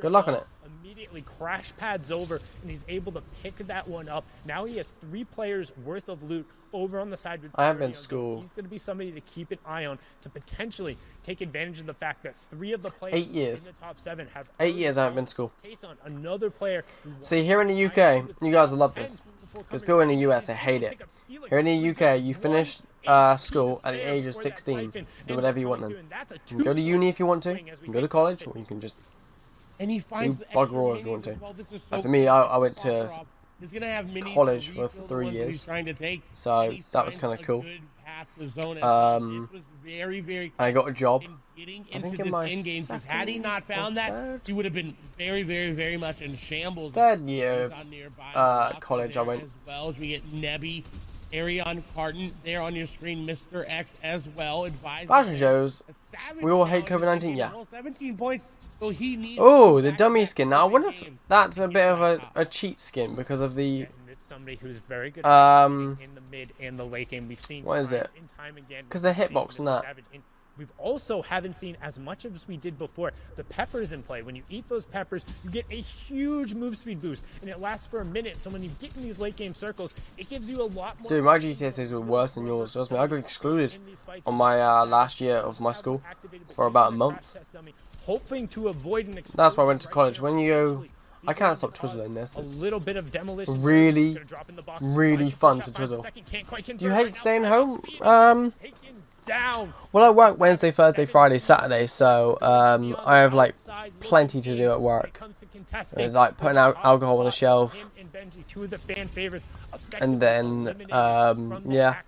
Good luck on it. Immediately crash pads over, and he's able to pick that one up. Now he has 3 players worth of loot over on the side. With I have been in school. He's going to be somebody to keep an eye on to potentially take advantage of the fact that 3 of the players 8 years. in the top 7 have 8 years I haven't been to school. on another player. See, here in the UK, you guys will love this. Because people in the US, they hate it. Here in the UK, you finish school at the age of 16. Do whatever you want then. You can go to uni if you want to. You can go to college, or you can just And he finds do bugger all if you want to. well, this is For me, I went to He's gonna have many college for refill the 3 ones that years. he's trying to take. So He that was finds kind of a cool. good path to zone it. This was very, very I got a job. in getting I into think in this my end game, because had he not found that, third? he would have been very, very, very much in shambles. 3rd year On nearby. college I There went. as well as we get Nebby, Arion Carton there on your screen, Mr. X as well. Advising Fashion shows. a savage We all hate down, COVID-19, yeah. well, 17 points. So he needs Oh, to the back dummy that skin. Now, I wonder if game. that's a bit of a cheat skin because of the... And it's somebody who's very good Um, in the mid and the late game. We've seen what is time it? and time again. 'Cause the hitbox and that. Savage in We've also haven't seen as much as we did before. The peppers in play. When you eat those peppers, you get a huge move speed boost, and it lasts for a minute. So when you get in these late game circles, it gives you a lot more. Dude, my GCSEs were worse than yours. Trust me, I got excluded on my last year of my school for about a month. Hoping to avoid an explosion. That's why I went to college. When you go, I can't stop twizzling this. A little bit of demolition. Really, really fun to twizzle. Do you hate staying home? Down. Well, I work Wednesday, Thursday, Friday, Saturday, so I have like plenty to do at work. Like putting out alcohol on the shelf, and then yeah.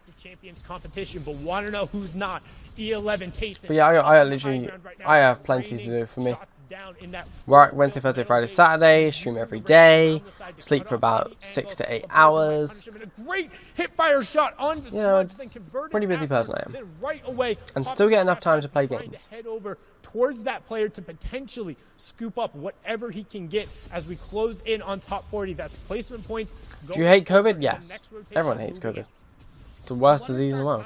But want to know who's not? E11 Taste. But yeah, I have plenty to do for me. Work Wednesday, Thursday, Friday, Saturday, stream every day, sleep for about 6 to 8 hours. Great hip fire shot on You know, it's pretty busy person I am. right away, and still get enough time to play games. Head over towards that player to potentially scoop up whatever he can get as we close in on top 40. That's placement points. Do you hate COVID? Yes. Everyone hates COVID. It's the worst disease in the world.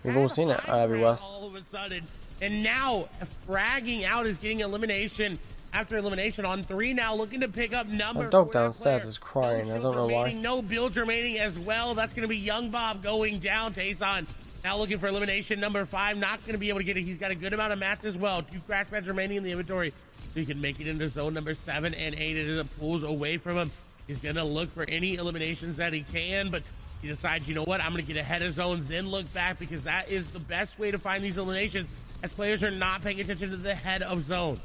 We've all seen it everywhere. All of a sudden, and now fragging out is getting elimination after elimination on 3 now, looking to pick up number. My dog downstairs is crying. I don't know why. No builds remaining as well. That's going to be Young Bob going down. Tayson now looking for elimination number 5. Not going to be able to get it. He's got a good amount of mats as well. 2 crash pads remaining in the inventory, so he can make it into zone number 7 and 8 as it pulls away from him. He's going to look for any eliminations that he can, but he decides, you know what, I'm going to get ahead of zones, then look back, because that is the best way to find these eliminations, as players are not paying attention to the head of zone.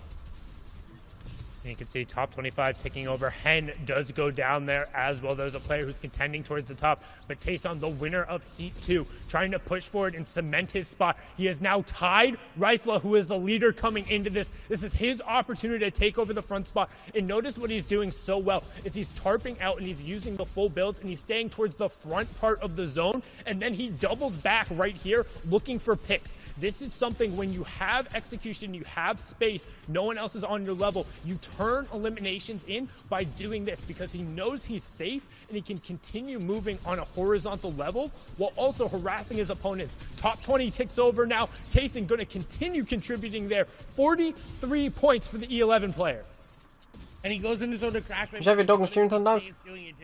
And you can see top 25 taking over. Hen does go down there as well. There's a player who's contending towards the top. But Tayson, the winner of Heat 2, trying to push forward and cement his spot. He has now tied Rifla, who is the leader coming into this. This is his opportunity to take over the front spot. And notice what he's doing so well is he's tarping out and he's using the full builds and he's staying towards the front part of the zone. And then he doubles back right here looking for picks. This is something when you have execution, you have space, no one else is on your level, you turn eliminations in by doing this, because he knows he's safe and he can continue moving on a horizontal level while also harassing his opponents. Top 20 ticks over now. Tayson going to continue contributing there. 43 points for the E11 player. And he goes into zone of crash. You should have your dog on stream sometimes?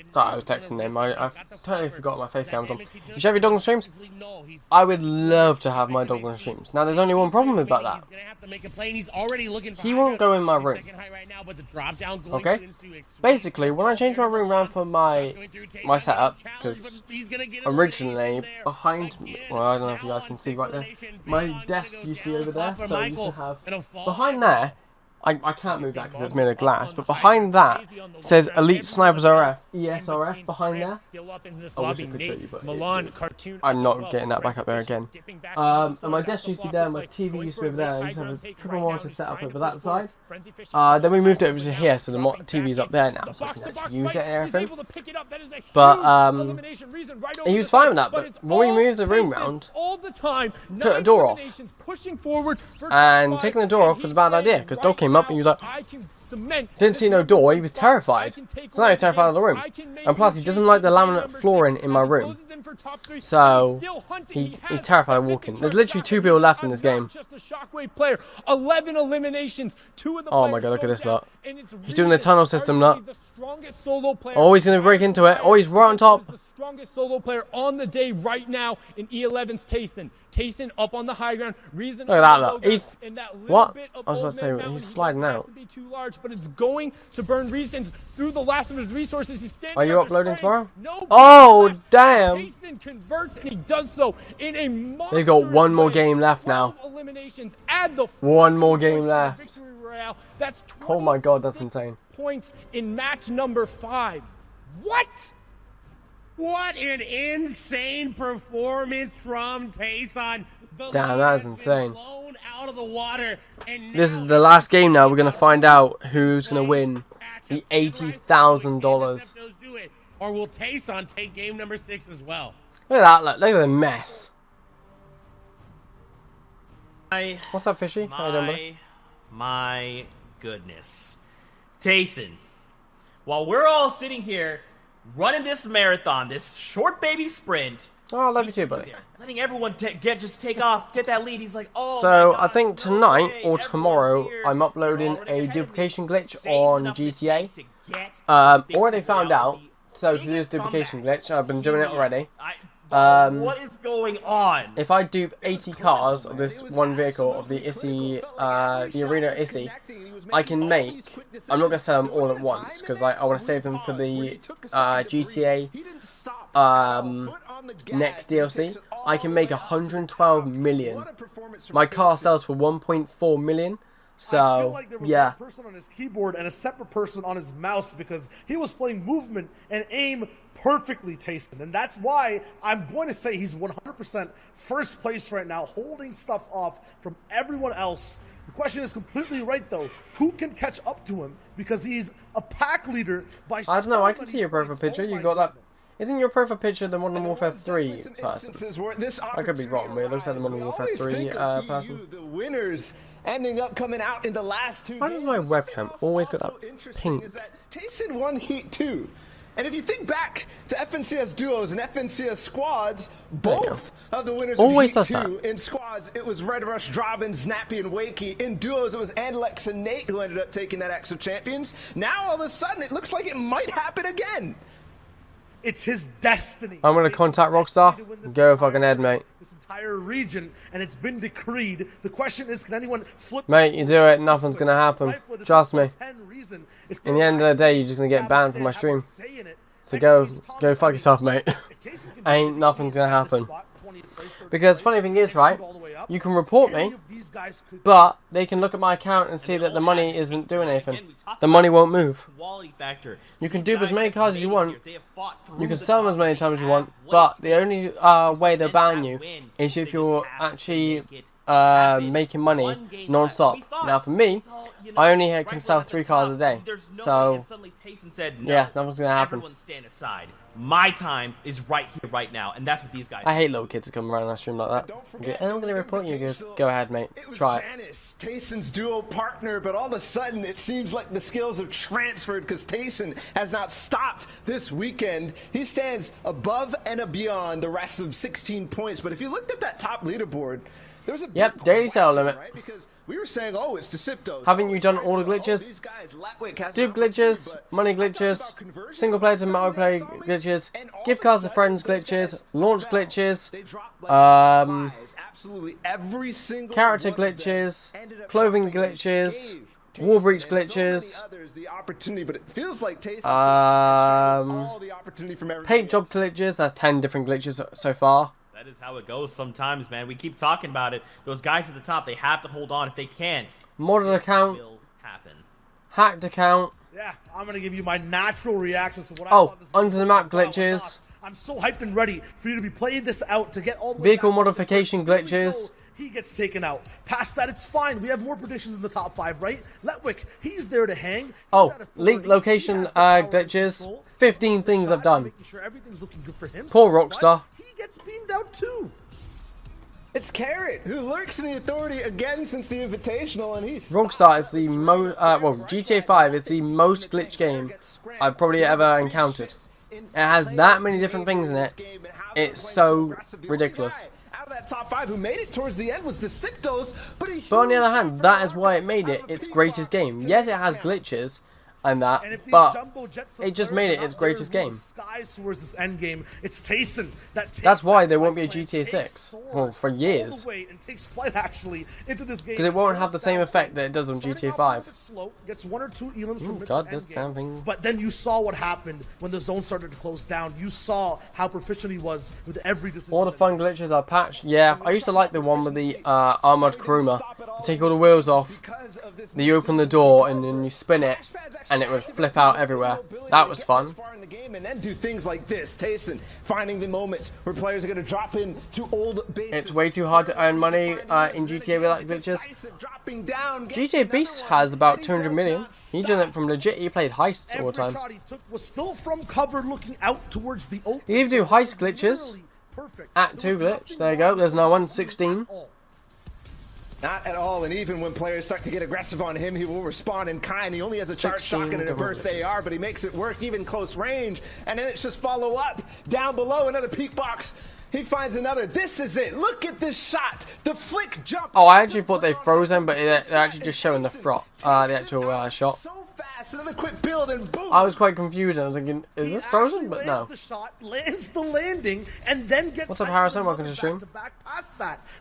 Sorry, I was texting him. I totally forgot my face down was on. You should have your dog on streams? I would love to have my dog on streams. Now, there's only one problem about that. He won't go in my room. Okay? Basically, when I changed my room around for my setup, because originally, behind me, well, I don't know if you guys can see right there, my desk used to be over there, so I used to have, behind there, I can't move that because it's made of glass, but behind that says Elite Snipers RF, ESRF behind there. I wish I could show you, but I'm not getting that back up there again. And my desk used to be there, my TV used to be over there, I used to have a triple monitor set up over that side. Then we moved it over to here, so the TV's up there now, so I can actually use it and everything. But he was fine with that, but when we moved the room round, took the door off. And taking the door off was a bad idea, because dog came up and he was like, didn't see no door, he was terrified. So now he's terrified of the room. And plus, he doesn't like the laminate flooring in my room. So, he's terrified of walking. There's literally 2 people left in this game. 11 eliminations. Oh my god, look at this lot. He's doing the tunnel system nut. Oh, he's going to break into it. Oh, he's right on top. The strongest solo player on the day right now in E11's Tayson. Tayson up on the high ground. Look at that look. He's what? I was about to say he's sliding out. Too large, but it's going to burn Reasons through the last of his resources. He's Are you uploading tomorrow? No. Oh damn! Tayson converts and he does so in a monster. They've got one more game left now. Eliminations. Add the one more game left. That's oh my god, that's insane. Points in match number 5. What? What an insane performance from Tayson. Damn, that is insane. Blown out of the water, and this is the last game now. We're going to find out who's going to win the $80,000. Or will Tayson take game number 6 as well? Look at that, look at the mess. What's up, Fishy? How you doing, buddy? My goodness. Tayson, while we're all sitting here running this marathon, this short baby sprint, Oh, I love you too, buddy. Letting everyone just take off, get that lead. He's like, oh. So my God, I think no tonight way, or everyone's tomorrow here. I'm uploading They're already a ahead of me. duplication glitch Saves on enough to GTA. get Already the found out. reality. So to do this Biggest duplication comeback. glitch, I've been doing it already. What is going on? If I dupe 80 cars of this one vehicle of the Issy, the Arena Issy, I can make. I'm not gonna sell them all at once because I want to save them for the GTA next DLC. I can make 112 million. My car sells for 1.4 million. I feel So like there was yeah. one person on his keyboard and a separate person on his mouse because he was playing movement and aim perfectly, Tayson. And that's why I'm going to say he's 100% first place right now, holding stuff off from everyone else. The question is completely right, though. Who can catch up to him? Because he's a pack leader by I don't know, I can many see your profile points. picture. Oh You my got that. goodness. Isn't your profile picture the Modern Warfare 3 person? I could be wrong, but it looks like the Modern Warfare 3 person. The winners ending up coming out in the last two Why does games. my webcam always got that Also interesting pink? is that Tayson won Heat 2. And if you think back to FNCS duos and FNCS squads, both of the winners Always of Heat does 2 that. in squads, it was Red Rush, Drobbin, Snappy, and Wakey. In duos, it was Andlex and Nate who ended up taking that X of Champions. Now, all of a sudden, it looks like it might happen again. It's his destiny. I'm gonna It's contact Tason's destiny Rockstar. to win this Go entire fucking head, tournament, mate. This entire region, and it's been decreed. The question is, can anyone flip? the Mate, you do it, nothing's switch? gonna happen. Rightfully, this Trust is me. first-hand reason. It's In the end of the day, you're just gonna get banned from my stream. So go fuck yourself, mate. Ain't nothing's gonna happen. Because funny thing is, right, you can report me, but they can look at my account and see that the money isn't doing anything. The money won't move. Quality factor. You can These dupe as guys many have cars as you made it want. here. They have fought You through can the sell them as top. many They times as you have want, what but it the takes only to way they'll cement ban that you win. is They if just you're have to actually make it happen. making money One game left. non-stop. We thought Now for me, it's all, you I only right can when sell at the 3 cars a top, day. there's no way, So and suddenly Tayson said, no, yeah, nothing's gonna happen. everyone stand aside. My time is right here, right now, and that's what these guys I hate little kids that come around and stream like that. Okay, I'm gonna report you. Go ahead, mate. It was Try it. Janice, Tayson's duo partner, but all of a sudden it seems like the skills have transferred because Tayson has not stopped this weekend. He stands above and beyond the rest of 16 points. But if you looked at that top leaderboard, there's a Yep, big daily sell question, limit. right? Because we were saying, oh, it's Deciptos. Haven't Oh, you it's done all the Rifle. Oh, glitches? these guys, Latwick has Dupe an opportunity, glitches, but money I thought glitches, about conversion, single player to all of a sudden multiplayer they saw me, glitches, and all gift of a cards to sudden friends those glitches, guys launch fell. glitches, They dropped like flies. Absolutely every single character one of them glitches, ended up clothing dropping, which glitches, gave wall Tayson breach and so many glitches, others the opportunity, but it feels like Tayson um, all the opportunity from everybody paint job else. glitches. That's 10 different glitches so far. That is how it goes sometimes, man. We keep talking about it. Those guys at the top, they have to hold on. If they can't, Modded this account, will happen. hacked account. Yeah, I'm gonna give you my natural reactions to what I Oh, thought this under game the was map about. Why not? glitches. I'm so hyped and ready for you to be playing this out to get all the way Vehicle back. modification Here we glitches. go. He gets taken out. Past that, it's fine. We have more predictions in the top 5, right? Letwick, he's there to hang. He's Oh, at authority. leak He location has the power and glitches. control. 15 things I've Shots, done. making sure everything's looking good for him. Poor So, Rockstar. but he gets beamed out too. It's Carrot, who lurks in the authority again since the Invitational, and he's Rockstar is the most, well, GTA 5 is the most glitch game I've probably ever encountered. It has that many different things in it. It's so ridiculous. Out of that top 5 who made it towards the end was the Sictos, but But on the other hand, that is why it made it its greatest game. Yes, it has glitches and that, And if these but jumbo jets it just of made players it are its not greatest there to game. skies towards this end game, it's Tayson that takes That's why that there won't flight be a plan, GTA takes 6. soar Well, for all the years. way and takes flight actually into this game. Because it won't have the same effect that it does on Starting GTA off a 5. little bit slow, gets 1 or 2 elims from mid God, to this end game. damn thing. But then you saw what happened when the zone started to close down. You saw how proficient he was with every decision. All the fun glitches are patched. Yeah, I used to like the one with the armored Kuruma. You take all the wheels off, then you open the door and then you spin it, and it would flip out everywhere. That was fun. And then do things like this. Tayson finding the moments where players are going to drop in to old bases. It's way too hard to earn money in GTA without glitches. GTA Beast has about 200 million. He did it from legit. He played heists all Every the time. shot he took was still from cover, looking out towards the open. You even do heist glitches. Literally perfect. Act 2 glitch. There you go. There's no one. 16. Not at all, and even when players start to get aggressive on him, he will respond in kind. He only has a charge shotgun and a burst AR, but he makes it work even close range. And then it's just follow up. Down below, another peek box. He finds another. This is it. Look at this shot. The flick jump. Oh, I actually thought they froze him, but they're actually just showing the actual shot. So fast. Another quick build and boom. I was quite confused. I was thinking, is this frozen? But no. The shot, lands the landing, and then gets. What's up, Harrison? Welcome to the stream.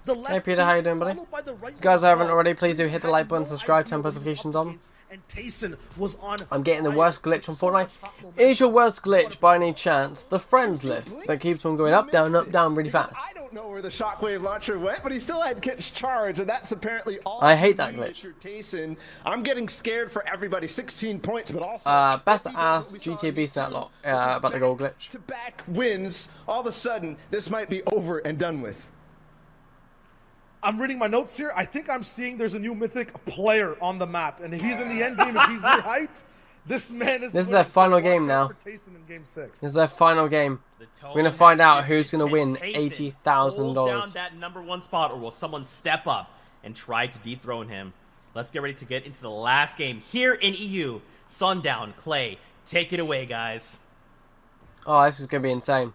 The Hey, Peter. How you doing, buddy? You guys haven't already, please do hit the like button, subscribe, turn notifications on. And Tayson was on. I'm getting the worst glitch on Fortnite. Is your worst glitch, by any chance, the friends list that keeps on going up, down really fast? I don't know where the shockwave launcher went, but he still had catch charge, and that's apparently all. I hate that glitch. Tayson, I'm getting scared for everybody. 16 points, but also Best ass GTA Beast that lot about the goal glitch. To back wins. All of a sudden, this might be over and done with. I'm reading my notes here. I think I'm seeing there's a new mythic player on the map, and if he's in the end game, if he's near height, this man is. This is their final game now. This is their final game. We're gonna find out who's gonna win $80,000. Hold down that #1 spot, or will someone step up and try to dethrone him? Let's get ready to get into the last game here in EU. Sundown, Clay, take it away, guys. Oh, this is gonna be insane.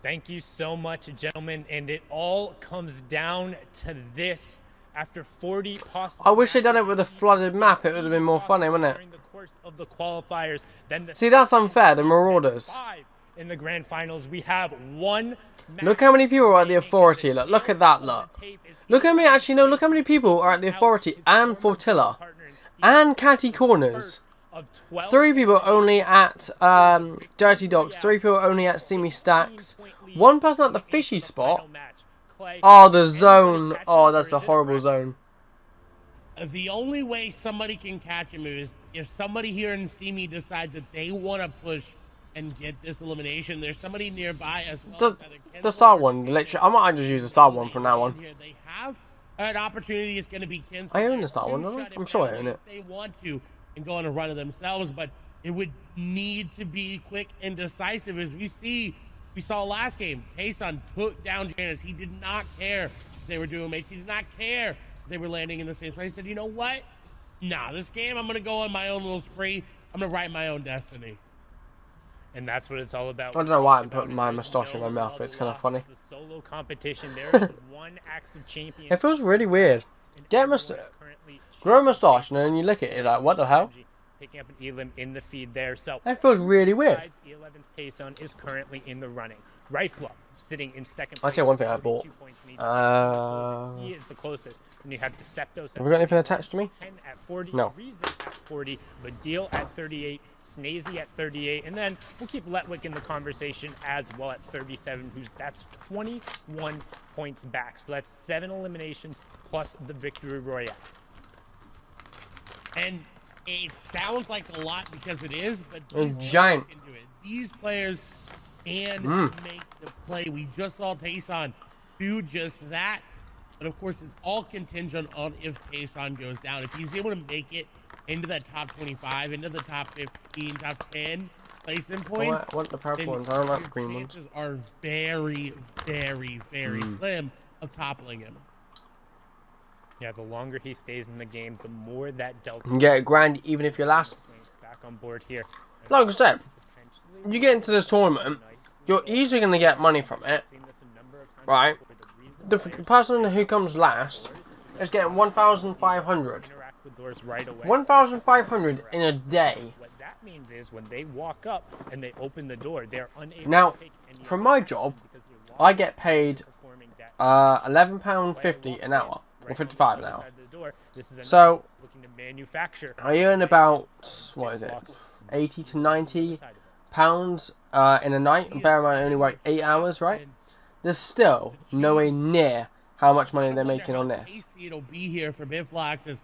Thank you so much, gentlemen, and it all comes down to this. After 40 possible, I wish they'd done it with a flooded map. It would have been more funny, wouldn't it? during the course of the qualifiers, then the See, that's unfair. The Marauders. 5 in the grand finals, we have one. Look how many people are at the Authority. Look at that. Look how many. Actually, no. Look how many people are at the Authority and Fortilla and Catty Corners. 3 people only at Dirty Dogs. 3 people only at Steamy Stacks. 1 person at the fishy spot. Oh, the zone. Oh, that's a horrible zone. The only way somebody can catch him is if somebody here in Steamy decides that they want to push and get this elimination. There's somebody nearby as well. The star one. Literally, I might just use the star one from now on. They have an opportunity. It's going to be Ken's. I own the star one, don't I? I'm sure I own it. They want to and go on a run of themselves, but it would need to be quick and decisive. As we saw last game, Tayson took down Janice. He did not care if they were doing mates. He did not care if they were landing in the same place. He said, you know what? Nah, this game, I'm going to go on my own little spree. I'm going to write my own destiny. And that's what it's all about. I don't know why I'm putting my moustache in my mouth. It's kind of funny. The solo competition. There is one active champion. It feels really weird. Get a moustache. Grow a moustache and then you lick it. You're like, what the hell? Picking up an Elim in the feed there. So that feels really weird. E11's Tayson is currently in the running. Rightflup sitting in second. I'll tell you one thing I bought. He is the closest. And you have Deceptos. Have we got anything attached to me? 10 at 40. No. Reason at 40. Badil at 38. Snazy at 38. And then we'll keep Letwick in the conversation as well at 37. That's 21 points back. So that's 7 eliminations plus the victory royale. And it sounds like a lot because it is, but it's giant. These players can make the play. We just saw Tayson do just that. But of course, it's all contingent on if Tayson goes down. If he's able to make it into that top 25, into the top 15, top 10 placing points, I want the purple ones. I don't like the green ones. Chances are very, very, very slim of toppling him. Yeah, the longer he stays in the game, the more that delta. You can get a grand even if you're last. Back on board here. Like I said, you get into this tournament, you're easily going to get money from it, right? The person who comes last is getting 1,500. 1,500 in a day. What that means is when they walk up and they open the door, they're unable now, to take any from my job, I get paid £11.50 an hour. Or 55 an hour. So I earn about, what is it, 80 to 90 pounds in a night. And bear in mind I only work 8 hours, right? There's still nowhere near how much money they're making on this. It'll be here for Midflox.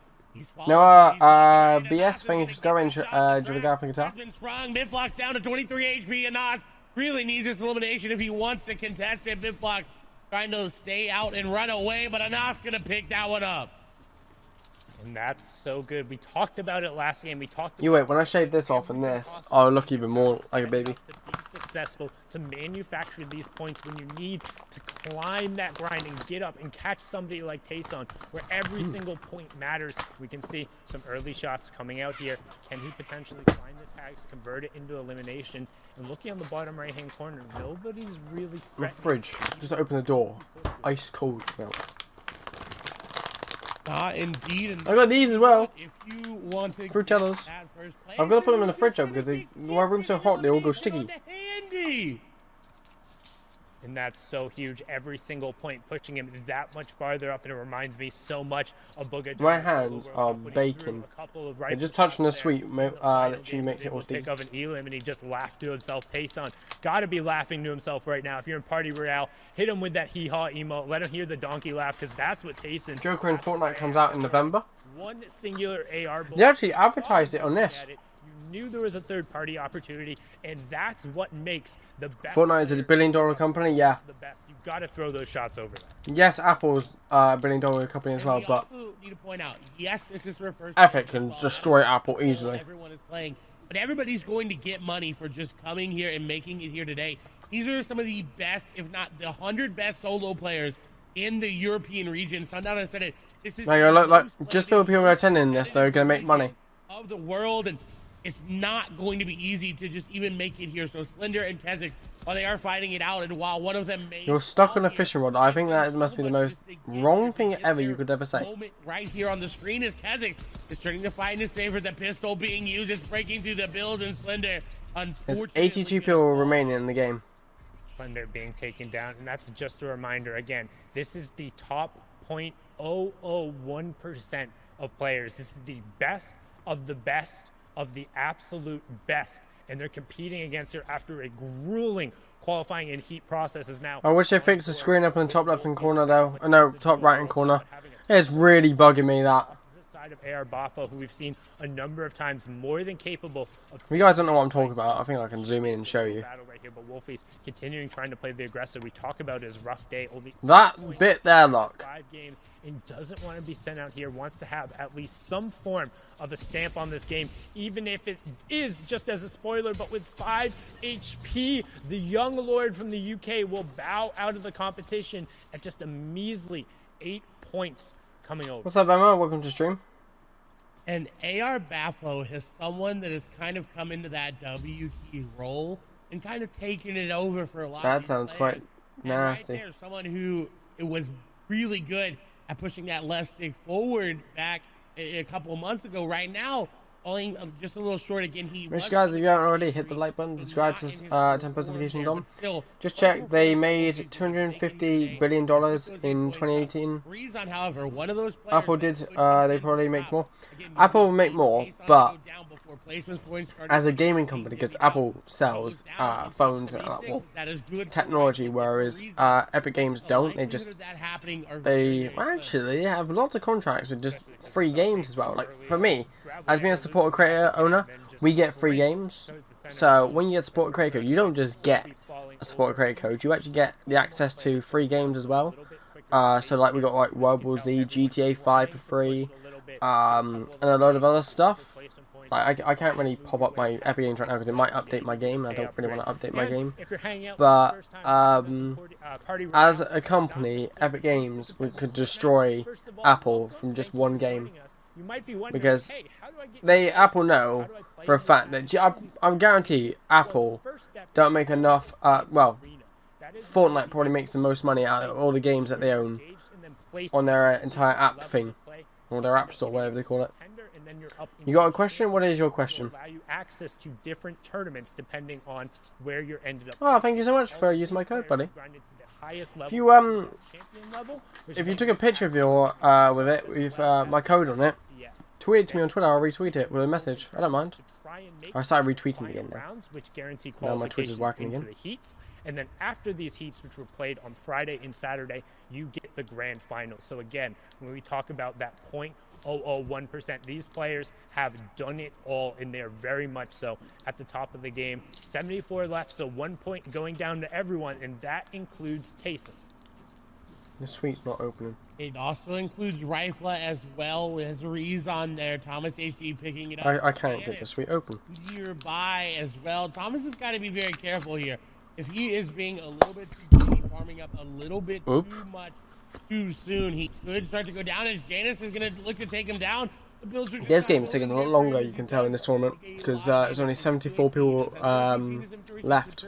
No, BS, thank you for scoring, Jivagara guitar. Midflox down to 23 HP, and Nas really needs this elimination if he wants to contest it. Midflox trying to stay out and run away, but Anaf's going to pick that one up. And that's so good. We talked about it last game. We talked. You wait, when I shave this off and this, I'll look even more like a baby. successful to manufacture these points when you need to climb that grind and get up and catch somebody like Tayson, where every single point matters. We can see some early shots coming out here. Can he potentially find the tags, convert it into elimination? And looking on the bottom right-hand corner, nobody's really threatening. Fridge. Just open the door. Ice cold milk. Indeed. And I got these as well. if you want to Fruitellas. get that first place, I've got to put them in the fridge though because my room's so hot they all go sticky. Handy. And that's so huge. Every single point pushing him that much farther up, and it reminds me so much of Booga. My hands are baking. They just touching the sweet literally makes it all sticky. Pick up an elim, and he just laughed to himself. Tayson gotta be laughing to himself right now. If you're in Party Royale, hit him with that hee-haw emote. Let him hear the donkey laugh, because that's what Tayson. Joker in Fortnite comes out in November. One singular AR bullet. They actually advertised it on this. You knew there was a third-party opportunity, and that's what makes the best. Fortnite is a $1 billion company, yeah. The best. You got to throw those shots over there. Yes, Apple's a $1 billion company as well, but also need to point out, yes, this is their first. Epic can destroy Apple easily. Everyone is playing, but everybody's going to get money for just coming here and making it here today. These are some of the best, if not the 100 best solo players in the European region. Sundown has said it. This is like just for people who are attending this, they're gonna make money. Of the world, and it's not going to be easy to just even make it here. So Slender and Kezik, while they are fighting it out, and while one of them may... You're stuck on a fishing rod. I think that must be the most wrong thing ever you could ever say. Moment right here on the screen is Kezik is turning the fight in his favor. The pistol being used is breaking through the build, and Slender, there's 82 people remaining in the game. Slender being taken down, and that's just a reminder. Again, this is the top 0.001% of players. This is the best of the best of the absolute best, and they're competing against her after a grueling qualifying and heat processes now. I wish they fixed the screen up in the top left hand corner though. Oh, no, top right hand corner. It's really bugging me that. Side of AR Bafo, who we've seen a number of times, more than capable of... You guys don't know what I'm talking about. I think I can zoom in and show you. Battle right here, but Wolfie's continuing trying to play the aggressor. We talk about his rough day. Only that bit there, look. 5 games, and doesn't want to be sent out here. Wants to have at least some form of a stamp on this game, even if it is just as a spoiler. But with 5 HP, the young lord from the UK will bow out of the competition at just a measly 8 points coming over. What's up, Emma? Welcome to stream. And AR Bafo is someone that has kind of come into that WT role and kind of taken it over for a lot of That these sounds players. quite And nasty. Right there, someone who was really good at pushing that left stick forward back a couple of months ago. Right now, falling just a little short again. Wish guys, if you haven't already, hit the like button, subscribe to 10 post notifications on. Just check, they made $250 billion in 2018. However, one of those Apple did, they probably make more. Apple will make more, but as a gaming company, because Apple sells phones and technology, whereas Epic Games don't. They actually have lots of contracts with just free games as well. Like for me, as being a supporter creator owner, we get free games. So when you get supporter creator code, you don't just get a supporter creator code, you actually get the access to free games as well. So like we got like World War Z, GTA 5 for free, and a load of other stuff. Like I can't really pop up my Epic Games right now because it might update my game. I don't really want to update my game. But as a company, Epic Games could destroy Apple from just one game. Because Apple know for a fact that I guarantee Apple don't make enough. Well, Fortnite probably makes the most money out of all the games that they own on their entire app thing, or their app store, whatever they call it. You got a question? What is your question? Access to different tournaments depending on where you're ended up. Oh, thank you so much for using my code, buddy. If you took a picture of your with it with my code on it, tweet it to me on Twitter. I'll retweet it with a message. I don't mind. I started retweeting again now. Now my Twitter's working again. And then after these heats, which were played on Friday and Saturday, you get the grand final. So again, when we talk about that 0.001%, these players have done it all, and they're very much so at the top of the game. 74 left, so 1 point going down to everyone, and that includes Tayson. The suite's not opening. It also includes Rifla as well as Reese on there. Thomas HD picking it up. I can't get the suite open. Nearby as well. Thomas has got to be very careful here. If he is being a little bit too greedy, farming up a little bit too much too soon, he could start to go down as Janus is going to look to take him down. This game is taking a lot longer, you can tell, in this tournament, because there's only 74 people left.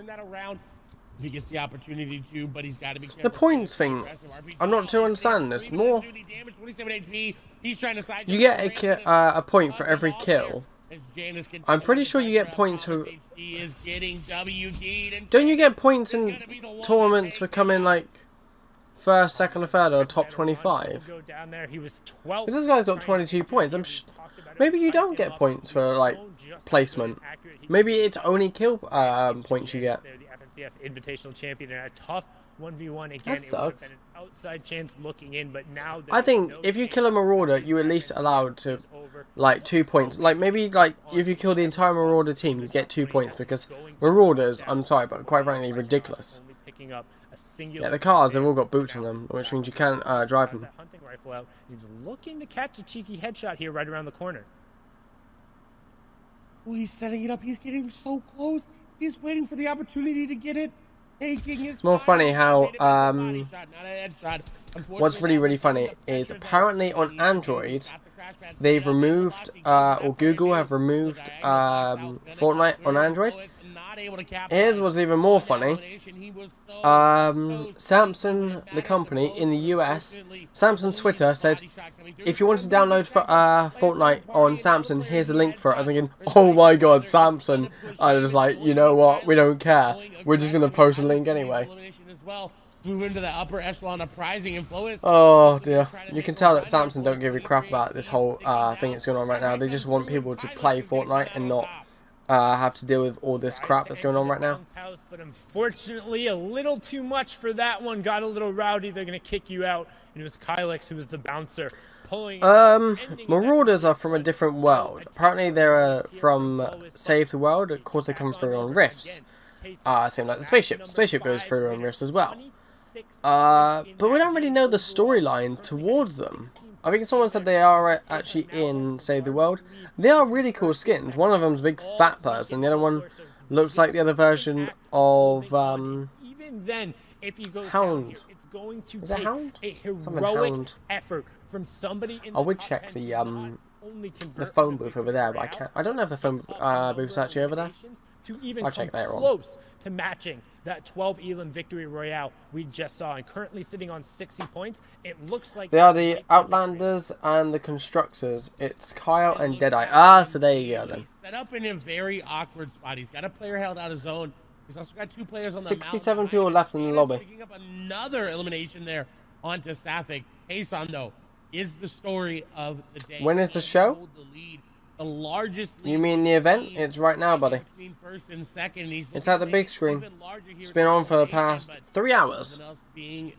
He gets the opportunity to, but he's got to be careful. The points thing, I'm not too understanding this. More, you get a point for every kill. I'm pretty sure you get points for... Don't you get points in tournaments for coming, like, first, second, or third, or top 25? This guy's got 22 points. Maybe you don't get points for, like, placement. Maybe it's only kill points you get. Yes, invitational champion and a tough 1v1 again. That sucks. It would have been an outside chance looking in, but now I think if you kill a Marauder, you at least allowed to like 2 points. Like maybe like if you kill the entire Marauder team, you get 2 points because Marauders, I'm sorry, but quite frankly, ridiculous. Yeah, the cars have all got boots on them, which means you can't drive them. Hunting rifle out. He's looking to catch a cheeky headshot here right around the corner. Oh, he's setting it up. He's getting so close. He's waiting for the opportunity to get it. It's more funny how, what's really funny is apparently on Android, they've removed, or Google have removed, Fortnite on Android. Here's what's even more funny. Samsung, the company in the US, Samsung's Twitter said, if you want to download Fortnite on Samsung, here's a link for it. I was thinking, oh my god, Samsung. I was just like, you know what, we don't care. We're just going to post a link anyway. Move into the upper echelon of prizing and flow. Oh dear. You can tell that Samsung don't give a crap about this whole thing that's going on right now. They just want people to play Fortnite and not have to deal with all this crap that's going on right now. But unfortunately, a little too much for that one. Got a little rowdy. They're going to kick you out. And it was Kylix who was the bouncer. Marauders are from a different world. Apparently they're from Save the World. Of course they come through on rifts. Same like the spaceship. Spaceship goes through on rifts as well. But we don't really know the storyline towards them. I think someone said they are actually in Save the World. They are really cool skins. One of them's a big fat person. The other one looks like the other version of even then, if you go Hound. It's going to Is that Hound? a heroic Hound. effort from somebody in I would check the phone booth over there, but I can't. I don't know if the phone booth's actually over there. To even I'll check that close to matching that 12 Elam victory royale we just saw, and currently sitting on 60 points. It looks like they are the Outlanders and the Constructors. It's Kyle and Deadeye. So there you go then. Set up in a very awkward spot. He's got a player held out of zone. He's also got 2 players on the 67 people left in the lobby. Picking up another elimination there onto Sapphic. Hayson, though, is the story of the day. When is the show? The largest you mean the event? It's right now, buddy. First and second. It's at the big screen. It's been on for the past 3 hours. Being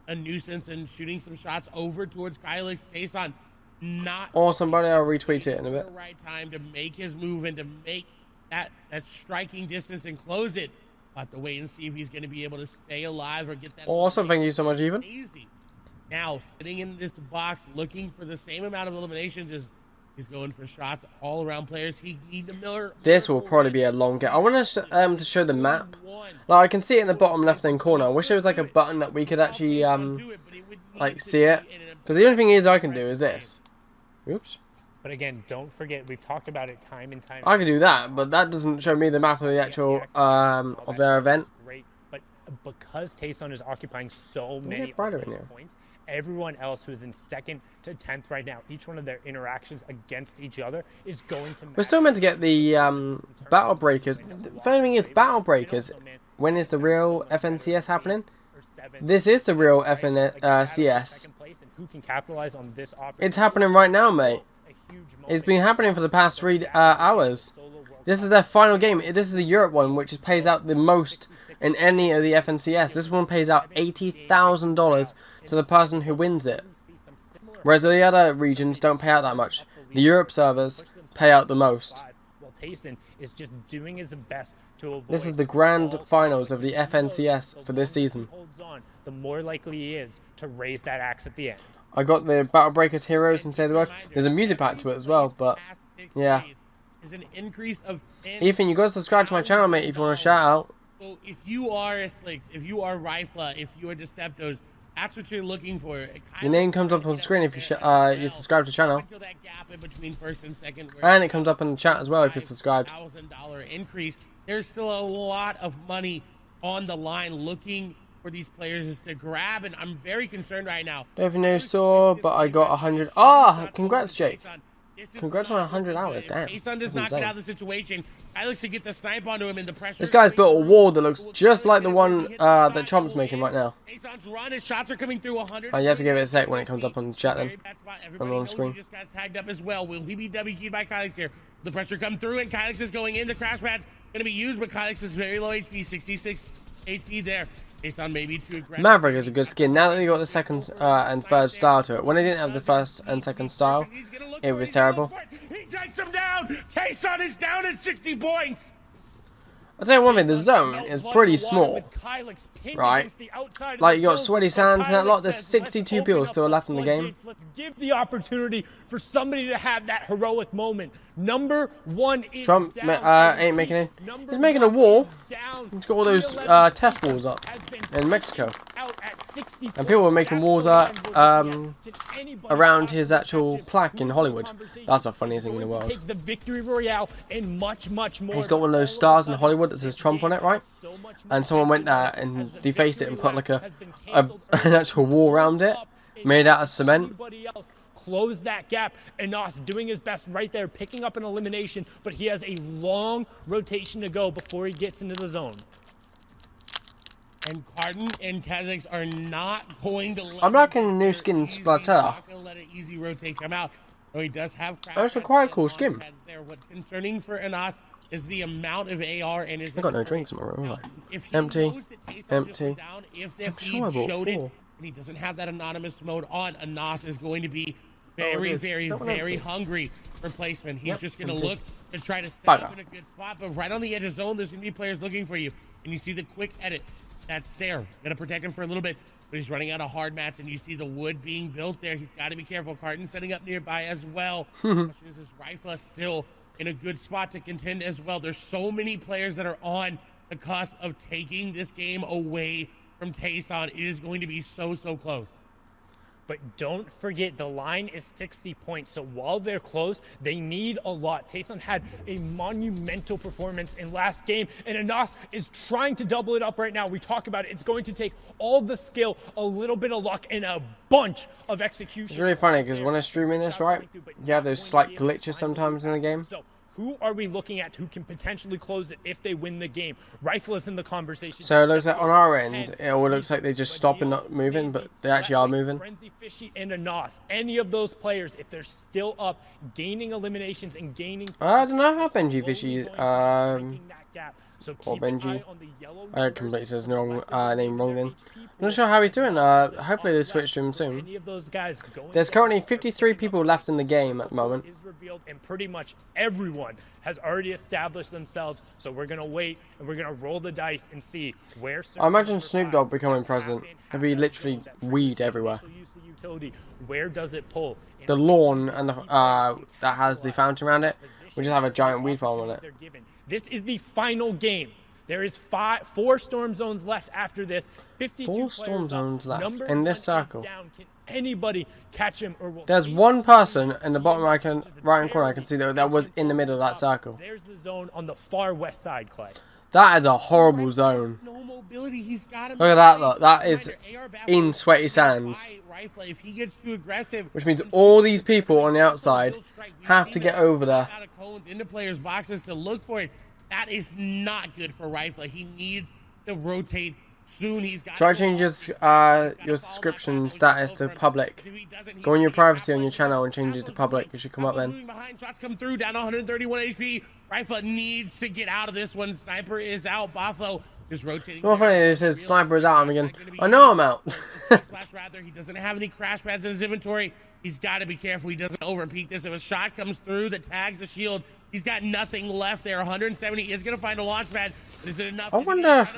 a nuisance and shooting some shots over towards Kylix. Hayson not awesome, buddy. I'll retweet it in a bit. The right time to make his move and to make that striking distance and close it. We'll have to wait and see if he's going to be able to stay alive or get that. Awesome, thank you so much, Ethan. Easy. Now sitting in this box, looking for the same amount of eliminations as. He's going for shots all around players. He needs a Miller. This will probably be a long game. I want to show the map. Like I can see it in the bottom left-hand corner. I wish there was like a button that we could actually like see it. Because the only thing is I can do is this. Oops. But again, don't forget we've talked about it time and time. I can do that, but that doesn't show me the map of the actual of their event. Great, but because Tayson is occupying so many points. Everyone else who's in 2nd to 10th right now, each one of their interactions against each other is going to. We're still meant to get the Battle Breakers. The funny thing is, Battle Breakers. When is the real FNCS happening? This is the real FNCS. It's happening right now, mate. It's been happening for the past 3 hours. This is their final game. This is the Europe one, which pays out the most in any of the FNCS. This one pays out $80,000 to the person who wins it. Whereas the other regions don't pay out that much. The Europe servers pay out the most. Tayson is just doing his best to avoid. This is the grand finals of the FNCS for this season. Holds on, the more likely he is to raise that axe at the end. I got the Battle Breakers heroes and say the word. There's a music pack to it as well, but yeah. Is an increase of 10. Ethan, you got to subscribe to my channel, mate, if you want to shout out. So if you are a Slicks, if you are Rifla, if you are Deceptos, that's what you're looking for. Your name comes up on screen if you you subscribe to the channel. That gap in between first and second, And it comes up in the chat as well if you're subscribed. $1,000 increase. There's still a lot of money on the line looking for these players to grab, and I'm very concerned right now. Don't even know saw, but I got 100. Ah, congrats, Jake. Congrats on 100 hours, damn. Tayson does not get out of the situation. Alex to get the snipe onto him in the pressure. This guy's built a wall that looks just like the one that Chomp's making right now. Tayson's run, his shots are coming through 100. You have to give it a sec when it comes up on the chat then. Everybody On knows screen. he just got tagged up as well. Will he be WQ'd by Kylix here? The pressure come through and Kylix is going in. The crash pad's going to be used, but Kylix is very low HP, 66 HP there. Tayson maybe too aggressive. Maverick is a good skin. Now that they got the second and third style to it. When they didn't have the first and second style, it was terrible. He takes him down. Tayson is down at 60 points. I'll tell you one thing, the zone is pretty small, right? Like, you got Sweaty Sands and that lot, there's 62 people still left in the game. Let's give the opportunity for somebody to have that heroic moment. Number one is Trump down. ain't making it. He's making a wall. He's got all those test walls up in Mexico. And people were making walls around his actual plaque in Hollywood. That's the funniest thing in the world. The victory royale and much more. He's got one of those stars in Hollywood that says Trump on it, right? And someone went there and defaced it and put like an actual wall around it, made out of cement. Close that gap, and Nos doing his best right there, picking up an elimination, but he has a long rotation to go before he gets into the zone. And Carden and Kazakhs are not going to let I'm liking the new skin Splatter. Not going to let an easy rotate come out. So he does have That's a quite cool skin. There. What's concerning for Anas is the amount of AR and his. I got no drinks in my room, have I? If he Empty. knows that Tayson Empty. just down, if the I'm feed sure I bought showed it, 4. and he doesn't have that anonymous mode on, Anas is going to be it very, is. very, That one very empty. hungry for placement. He's Yep, just going to empty. look to try to set Bugger. up in a good spot, but right on the edge of zone, there's going to be players looking for you. And you see the quick edit. That's there. Going to protect him for a little bit, but he's running out of hard mats, and you see the wood being built there. He's got to be careful. Carton setting up nearby as well. This is Rifla still in a good spot to contend as well. There's so many players that are on the cusp of taking this game away from Tayson. It is going to be so, so close. But don't forget, the line is 60 points. So while they're close, they need a lot. Tayson had a monumental performance in last game, and Anas is trying to double it up right now. We talk about it. It's going to take all the skill, a little bit of luck, and a bunch of execution. It's really funny because when I'm streaming this, right, you have those slight glitches sometimes in the game. So who are we looking at who can potentially close it if they win the game? Rifle is in the conversation. So it looks like on our end, it all looks like they just stop and not moving, but they actually are moving. Frenzy Fishy and Anas, any of those players, if they're still up, gaining eliminations and gaining. I don't know how Benji Fishy, So or keep an Benji. eye on the yellow I completely says the wrong name wrong then. I'm not sure how he's doing. Hopefully they switch to him soon. Any of those guys going There's currently 53 people left in the game at the moment. is revealed, and pretty much everyone has already established themselves. So we're gonna wait and we're gonna roll the dice and see where. I imagine Snoop Dogg becoming president. There'll be literally weed everywhere. Utility, where does it pull? The lawn and the that has the fountain around it, we just have a giant weed farm on it. This is the final game. There is 4 storm zones left after this. 52 4 storm players up. zones left Number in this 1 is circle. down. Can anybody catch him? Or will There's he- one person in the bottom right hand corner I can see that was in the middle of that circle. There's the zone on the far west side, Clay. That is a horrible zone. No mobility. He's got him. Look at that, look. That is in Sweaty Sands. Rifle, if he gets too aggressive, Which means all these people on the outside have to get over there. out of cones into players' boxes to look for it. That is not good for Rifle. He needs to rotate soon. He's got Try to change your subscription status to public. Go on your privacy on your channel and change it to public. It should come up then. Behind shots come through, down 131 HP. Rifle needs to get out of this one. Sniper is out. Buffalo Just rotating. Well, funny, it says sniper is out. I'm again. I know I'm out. Rather, he doesn't have any crash pads in his inventory. He's got to be careful he doesn't overpeak this. If a shot comes through that tags the shield, he's got nothing left there. 170 is going to find a launch pad. Is it enough? I wonder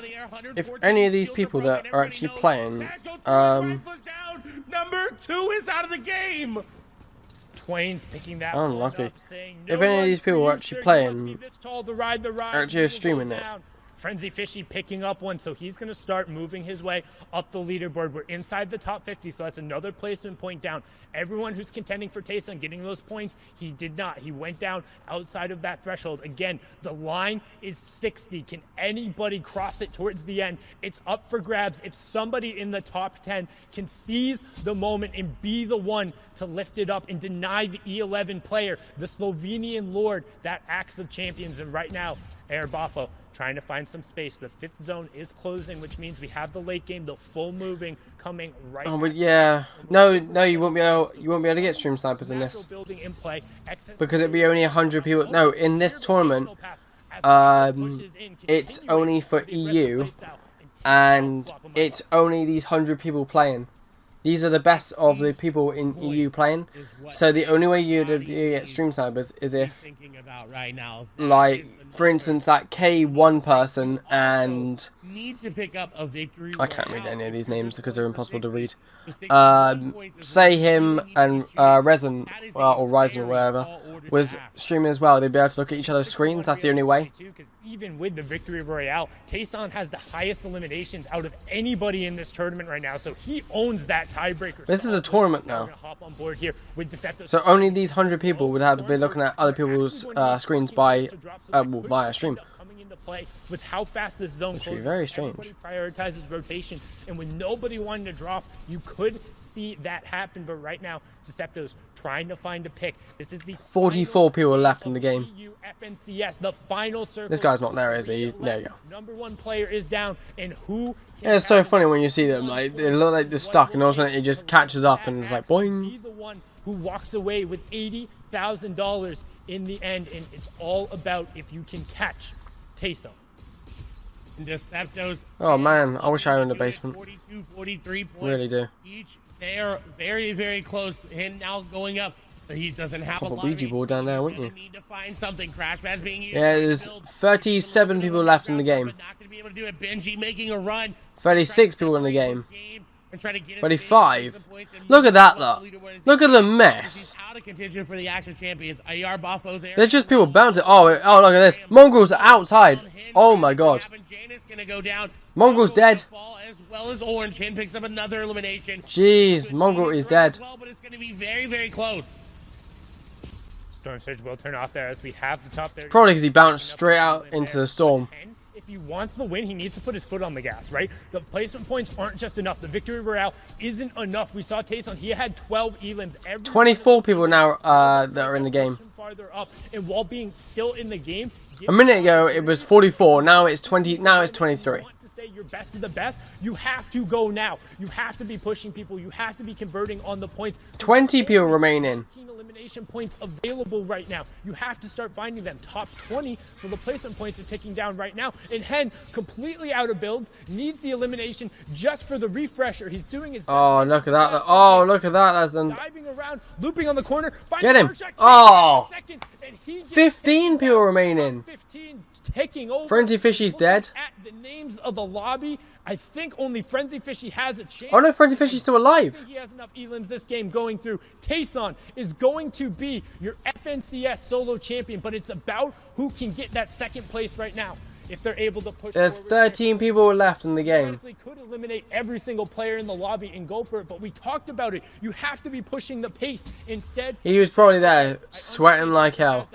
if any of these people that are actually playing, Number 2 is out of the game. Twain's picking that unlucky. up, saying, If "No any of one these people for are you, actually sir. You playing, must be this tall to ride the ride. actually You will streaming go it. down." Frenzy Fishy picking up one, so he's going to start moving his way up the leaderboard. We're inside the top 50, so that's another placement point down. Everyone who's contending for Tayson getting those points, he did not. He went down outside of that threshold. Again, the line is 60. Can anybody cross it towards the end? It's up for grabs. If somebody in the top 10 can seize the moment and be the one to lift it up and deny the E11 player, the Slovenian Lord, that Axe of Champions. And right now, Air Bafo trying to find some space. The 5th zone is closing, which means we have the late game, the full moving coming right. Oh, but yeah, no, you won't be able to get stream snipers in this because it'd be only 100 people. No, in this tournament, it's only for EU, and it's only these 100 people playing. These are the best of the people in EU playing. So the only way you get stream snipers is if, like, for instance, that K1 person and I can't read any of these names because they're impossible to read. Say him and Resin or Ryzen or whatever was streaming as well. They'd be able to look at each other's screens. That's the only way. Even with the Victory Royale, Tayson has the highest eliminations out of anybody in this tournament right now, so he owns that tiebreaker. This is a tournament now. Hop on board here with so only these 100 people would have to be looking at other people's screens by via stream. Play with how fast this zone closes. Very strange. Everybody prioritizes rotation, and with nobody wanting to drop, you could see that happen. But right now, Decepto's trying to find a pick. This is the 44 people left in the game. FNCS, the final circle. This guy's not there, is he? There you go. Number 1 player is down, and who? Yeah, it's so funny when you see them. Like they look like they're stuck, and all of a sudden it just catches up, and it's like boing. Be the one who walks away with $80,000 in the end, and it's all about if you can catch Tayson. Oh man, I wish I owned a basement. 42, 43 points. Really do. They are very, very close. And now going up. He doesn't have Pop a Ouija board down there, wouldn't you? Need to find something. Crash pads being used. Yeah, there's 37 people left in the game. Not going to be able to do it. Benji making a run. 36 people in the game. 35. Look at that, though. Look at the mess. Out of contention for the Action Champions. AR Bafo there. There's just people bouncing. Oh, look at this. Mongrel's outside. Oh my god. Mongrel's dead. As well as Orange Hin picks up another elimination. Jeez, Mongrel is dead. But it's going to be very, very close. Storm Surge will turn off there as we have the top there. Probably because he bounced straight out into the storm. If he wants the win, he needs to put his foot on the gas, right? The placement points aren't just enough. The Victory Royale isn't enough. We saw Tayson. He had 12 elims. 24 people now that are in the game. Farther up, and while being still in the game, a minute ago it was 44. Now it's 20. Now it's 23. Your best of the best, you have to go now. You have to be pushing people. You have to be converting on the points. 20 people remain in. 15 elimination points available right now. You have to start finding them. Top 20, so the placement points are ticking down right now. And Hen, completely out of builds, needs the elimination just for the refresher. He's doing his best. Oh, look at that. Oh, look at that. That's diving around, looping on the corner. Get him. Oh, 15 people remain in. 15 taking over. Frenzy Fishy's dead. At the names of the lobby, I think only Frenzy Fishy has a chance. Oh no, Frenzy Fishy's still alive. He has enough elims this game going through. Tayson is going to be your FNCS solo champion, but it's about who can get that second place right now. If they're able to push There's 13 people left in the game. Could eliminate every single player in the lobby and go for it, but we talked about it. You have to be pushing the pace. Instead, he was probably there sweating like hell.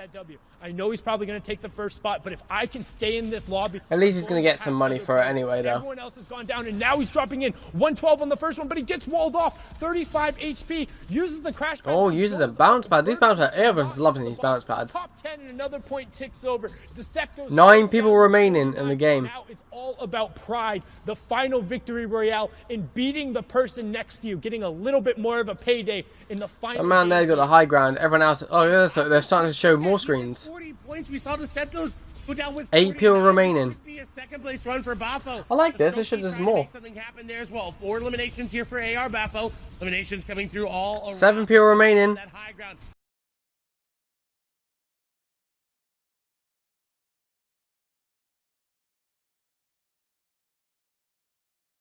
I know he's probably going to take the first spot, but if I can stay in this lobby... At least he's going to get some money for it anyway, though. Everyone else has gone down, and now he's dropping in. 112 on the first one, but he gets walled off. 35 HP, uses the crash pad. Oh, uses a bounce pad. These bounce pads, everyone's loving these bounce pads. Top 10 and another point ticks over. Decepto's 9 people remaining in the game. Now it's all about pride. The final Victory Royale in beating the person next to you, getting a little bit more of a payday in the final. The man there got the high ground. Everyone else, oh, they're starting to show more screens. 40 points. We saw Decepto's Go down with 8 people 49. remaining. This would be a second place run for Bafo. I like this. So They should keep do trying to more. make something happen there as well. 4 eliminations here for AR Bafo. Eliminations coming through all around 7 people remaining. that high ground.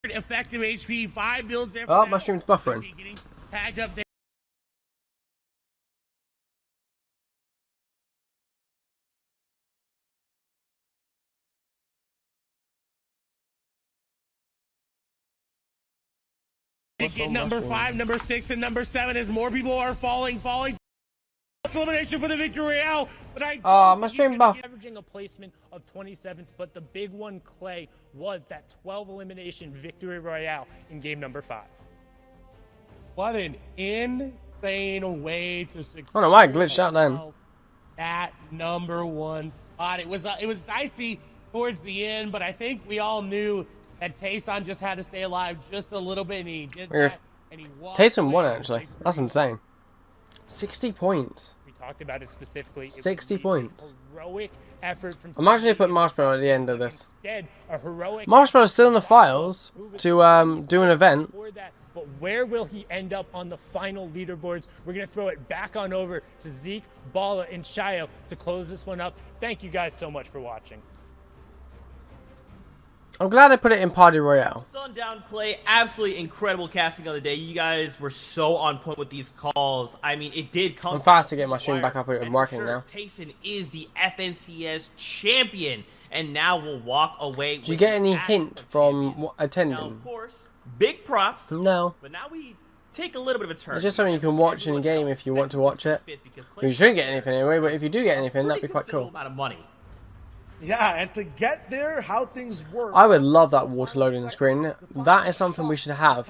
Effective HP, 5 builds there. Oh, my stream's buffering. Getting tagged up there. Get number 5, number 6, and number 7 as more people are falling. Elimination for the victory royale. But my stream buff. Averaging a placement of 27th, but the big one, Clay, was that 12 elimination victory royale in game number 5. What an insane way to secure. I don't know why I glitched out then. At number 1 spot. It was dicey towards the end, but I think we all knew that Tayson just had to stay alive just a little bit, and he did that. And he walked Tayson won, away. actually. That's insane. 60 points. We talked about it specifically. 60 points. Heroic effort from. Imagine they put Marshmallow at the end of this. Instead, a heroic. Marshmallow's still in the files to do an event. For that, but where will he end up on the final leaderboards? We're going to throw it back on over to Zeke, Bala, and Shayo to close this one up. Thank you guys so much for watching. I'm glad I put it in Party Royale. Sundown Clay, absolutely incredible casting on the day. You guys were so on point with these calls. I mean, it did come. I'm fast to get my stream back up and working sure, now. Tayson is the FNCS champion, and now will walk away. Did you get any hint from attending? Now, of course, big props. No. But now we take a little bit of a turn. It's just something you can watch in game if you want to watch it. You shouldn't get anything anyway, but if you do get anything, that'd be quite cool. Amount of money. Yeah, and to get there, how things work. I would love that water loading screen. That is something we should have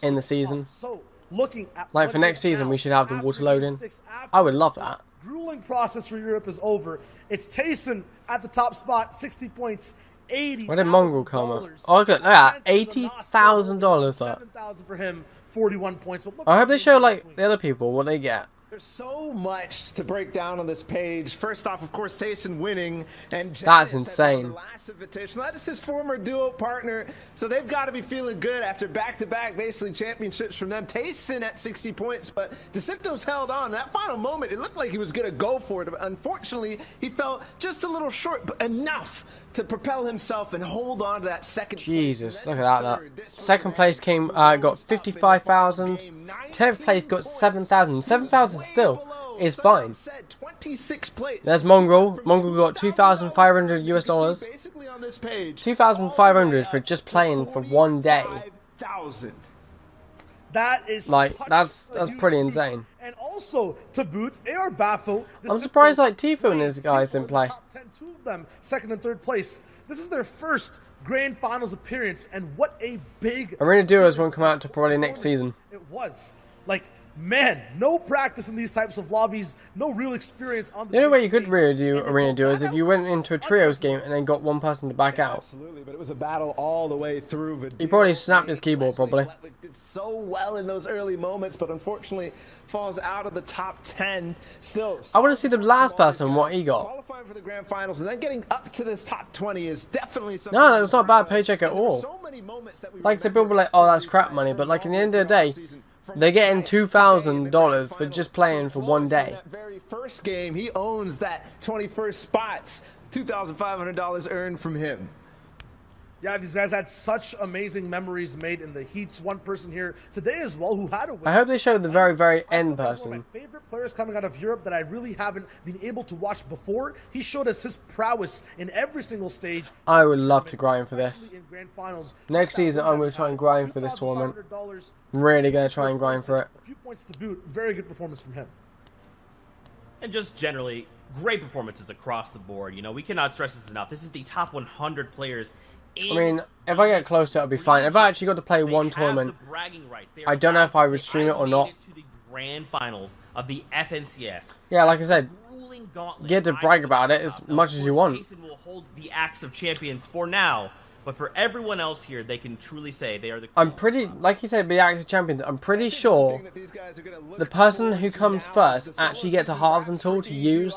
in the season. So, looking at Like for next season, we should have the water loading. I would love that. Grueling process for Europe is over. It's Tayson at the top spot, 60 points, 80. Where did Mongrel come up? Oh, look at that, $80,000. $7,000 for him, 41 points. But look I at hope they the show in like between. the other people what they get. There's so much to break down on this page. First off, of course, Tayson winning, and That's Jackknife insane. had won the last invitation. That is his former duo partner, so they've got to be feeling good after back-to-back, basically championships from them. Tayson at 60 points, but DeCipto's held on. That final moment, it looked like he was going to go for it, but unfortunately, he fell just a little short, but enough to propel himself and hold on to that second. Jesus, look at that. Second place came got 55,000. 10th place got 7,000. 7,000 still is fine. 26th place. There's Mongrel. Mongrel got 2,500 US dollars. Basically on this page, 2,500 for just playing for one day. 5,000. That is Like, such that's a huge pretty boost. insane. And also, to boot, AR Bafo. I'm surprised, like, Tfue and his guys didn't play. Top 10, 2 of them, second and third place. This is their first grand finals appearance, and what a big Arena Duos won't come out to probably next season. it was. Like, man, no practice in these types of lobbies, no real experience on the The only big way you could stage. really do And they Arena pulled Duos that if you out. went into a trios game and then got one person to back out. Absolutely, but it was a battle all the way through. He probably snapped his keyboard, probably. Did so well in those early moments, but unfortunately falls out of the top 10. Still, I want to see the last person, what he got. qualifying for the grand finals and then getting up to this top 20 is definitely something. No, that's not a bad paycheck at And there were all. so many moments that we Like, the remember people were like, oh, that's crap money, but like, in the end of the day, they're getting $2,000 for just playing for one day. That very first game, he owns that 21st spots. $2,500 earned from him. Yeah, these guys had such amazing memories made in the heats. One person here today as well who had a win. I hope they show the very, very I end thought that was one person. of my favorite players coming out of Europe that I really haven't been able to watch before. He showed us his prowess in every single stage. I would love to grind for this. Especially in grand finals. Next season, I'm going to try and grind for this tournament. $2,500 Really going to try and grind for it. A few points to boot. Very good performance from him. And just generally, great performances across the board. You know, we cannot stress this enough. This is the top 100 players. I mean, if I get closer, it'll be fine. If I actually got to play one tournament, I don't know if I would stream it or not. To the grand finals of the FNCS. Yeah, like I said, Grueling gauntlet get to rises brag to about the it as top. Now, much of as you course, want. Tayson will hold the axe of champions for now, But for everyone else here, they can truly say they are the. I'm pretty, like you said, be active champions. I'm pretty sure the person who comes first actually gets a halves tool to use.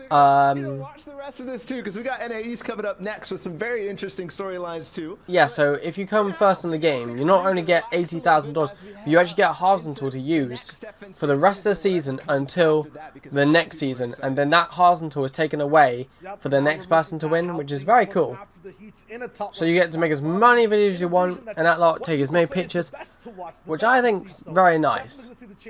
Watch the rest of this too, because we got NAEs coming up next with some very interesting storylines too. Yeah, so if you come first in the game, you not only get $80,000, but you actually get a halves tool to use for the rest of the season until the next season, and then that halves tool is taken away for the next person to win, which is very cool. So you get to make as many videos as you want, and that lot take as many pictures, which I think's very nice.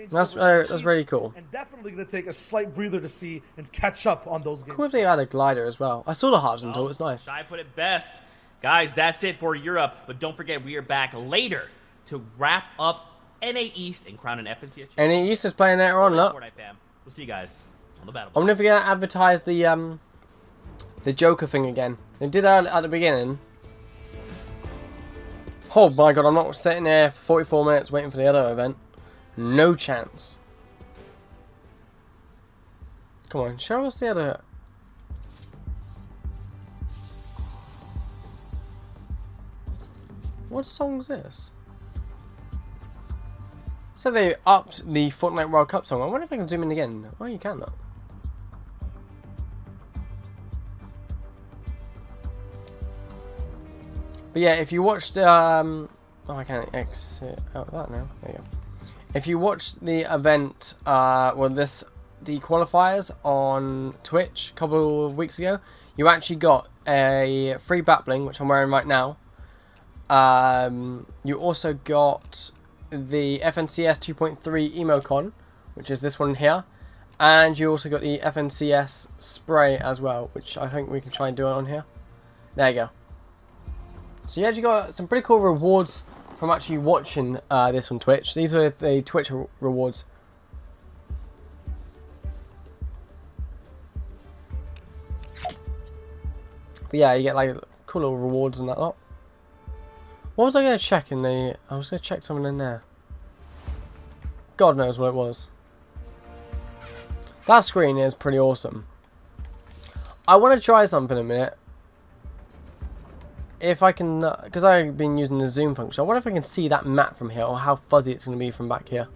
That's really cool. And definitely going to take a slight breather to see and catch up on those games. Cool if they had a glider as well. I saw the halves tool, it's nice. I put it best. Guys, that's it for Europe, but don't forget we are back later to wrap up NA East and crown an FNCS champion. NA East is playing later on, look. Fortnite fam. We'll see you guys on the battle. I'm never gonna advertise the Joker thing again. They did that at the beginning. Oh my god, I'm not sitting there for 44 minutes waiting for the other event. No chance. Come on, show us the other. What song's this? So they upped the Fortnite World Cup song. I wonder if I can zoom in again. Oh, you can though. But yeah, if you watched, oh, I can't exit out of that now. There you go. If you watched the event, the qualifiers on Twitch a couple of weeks ago, you actually got a free battling, which I'm wearing right now. You also got the FNCS 2.3 Emocon, which is this one here, and you also got the FNCS spray as well, which I think we can try and do it on here. There you go. So you actually got some pretty cool rewards from actually watching this on Twitch. These are the Twitch rewards. But yeah, you get like cool little rewards and that lot. What was I going to check in the... I was going to check something in there. God knows what it was. That screen is pretty awesome. I want to try something in a minute. If I can... because I've been using the zoom function. I wonder if I can see that map from here, or how fuzzy it's going to be from back here.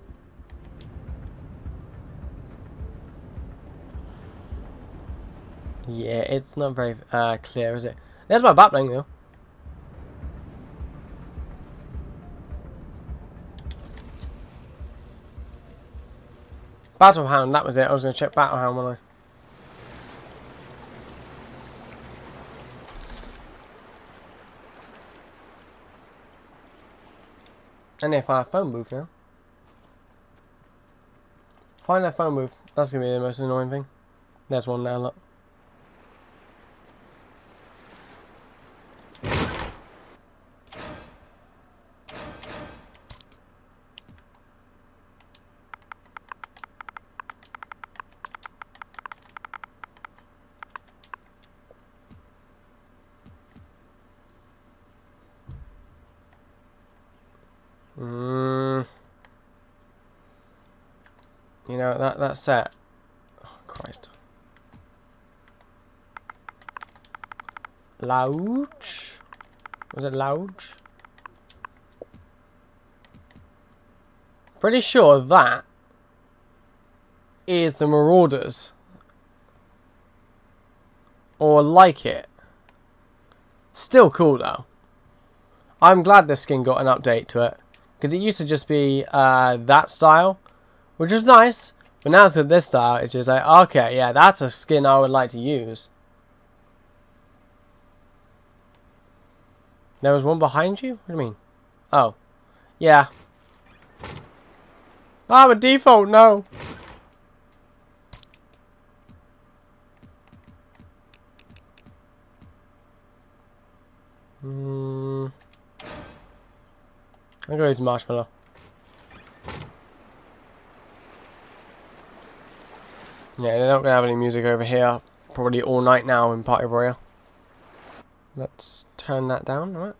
Yeah, it's not very clear, is it? There's my battling though. Battlehound, that was it. I was going to check Battlehound, wasn't I? And if I phone booth now. Find that phone booth. That's going to be the most annoying thing. There's one now, look. You know, that's set. Oh, Christ. Louch? Was it Louch? Pretty sure that is the Marauders. Or like it. Still cool though. I'm glad this skin got an update to it. Because it used to just be that style. Which was nice. But now it's got this style. It's just like, okay, yeah, that's a skin I would like to use. There was one behind you? What do you mean? Oh. Yeah. I'm a default, no. I'll go to Marshmallow. Yeah, they're not going to have any music over here. Probably all night now in Party Royale. Let's turn that down, alright?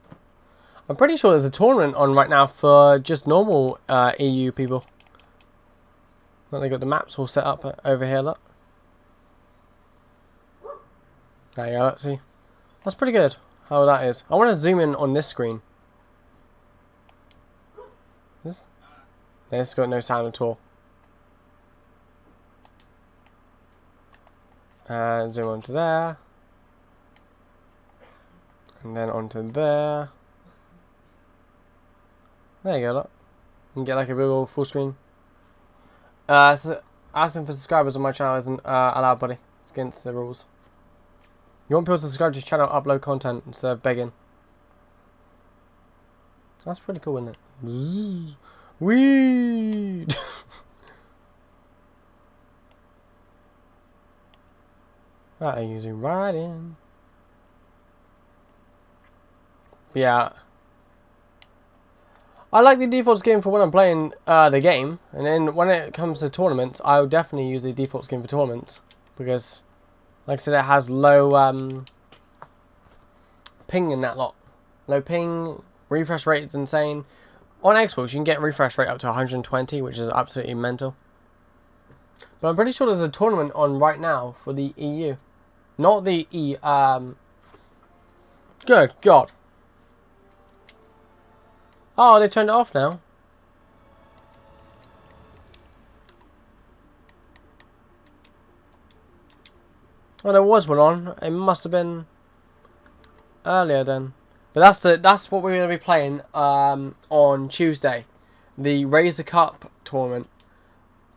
I'm pretty sure there's a tournament on right now for just normal EU people. Look, they got the maps all set up over here, look. There you go, let's see. That's pretty good. how that is. I want to zoom in on this screen. This got no sound at all. And zoom onto there. And then onto there. There you go, look. You can get like a big old full screen. So asking for subscribers on my channel isn't allowed, buddy. It's against the rules. You want people to subscribe to your channel, upload content instead of begging. That's pretty cool, isn't it? Zzz. Weed! Right, I'm using right in. But yeah. I like the default skin for when I'm playing the game. And then when it comes to tournaments, I will definitely use the default skin for tournaments. Because, like I said, it has low ping in that lot. Low ping, refresh rate is insane. On Xbox, you can get refresh rate up to 120, which is absolutely mental. But I'm pretty sure there's a tournament on right now for the EU. Not the Good God. Oh, they turned it off now. Oh, there was one on. It must have been earlier then. But that's what we're going to be playing on Tuesday, the Razor Cup tournament.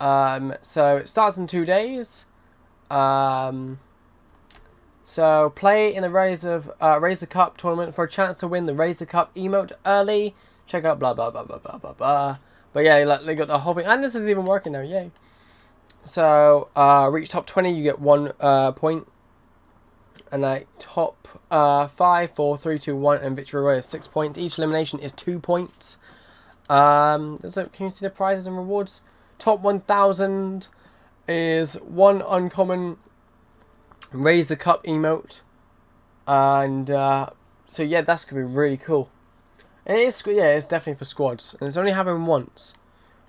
So it starts in 2 days. So play in the Razor Cup tournament for a chance to win the Razor Cup emote early. Check out blah blah blah blah blah blah blah. But yeah, like, they got the whole thing, and this is even working now. Yay! So reach top 20, you get 1 point. And like top 5, 4, 3, 2, 1, and victory royale is 6 points. Each elimination is 2 points. Can you see the prizes and rewards? Top 1,000 is 1 uncommon Razor Cup emote, and so yeah, that's gonna be really cool. And it's definitely for squads, and it's only happened once.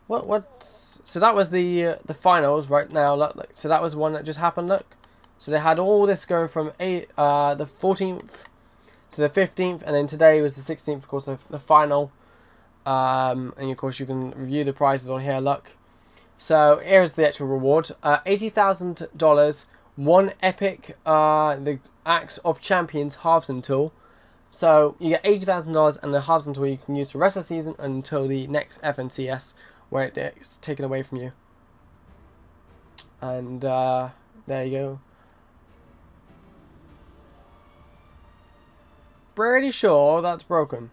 So that was the finals right now. Look, so that was one that just happened. Look. So they had all this going from the 14th to the 15th, and then today was the 16th, of course, the final. And of course, you can review the prizes on here. Look. So here's the actual reward: $80,000, 1 epic the Axe of Champions Harvesting tool. So you get $80,000 and the Harvesting tool you can use for the rest of the season until the next FNCS, where it's taken away from you. And there you go. Pretty sure that's broken.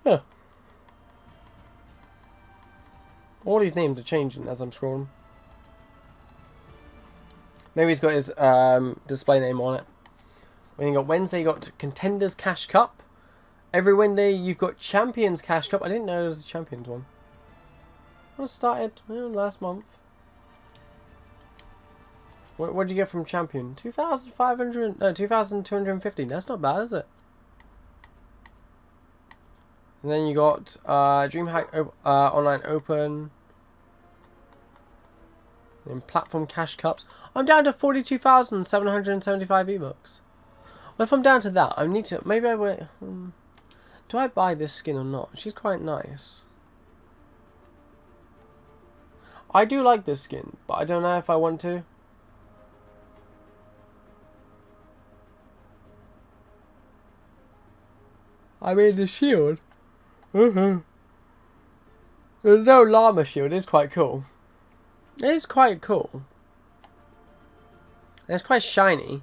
Huh. All these names are changing as I'm scrolling. Maybe he's got his display name on it. When you got Wednesday, you got Contenders Cash Cup. Every Wednesday, you've got Champions Cash Cup. I didn't know there was a Champions one. Well, it started last month. What did you get from Champion? 2,500? No, 2,250. That's not bad, is it? And then you got DreamHack Online Open. Then Platform Cash Cups. I'm down to 42,775 V-Bucks. Well, if I'm down to that, I need to... Maybe I wait... do I buy this skin or not? She's quite nice. I do like this skin, but I don't know if I want to. I mean, the shield. The no llama shield is quite cool. It is quite cool. And it's quite shiny.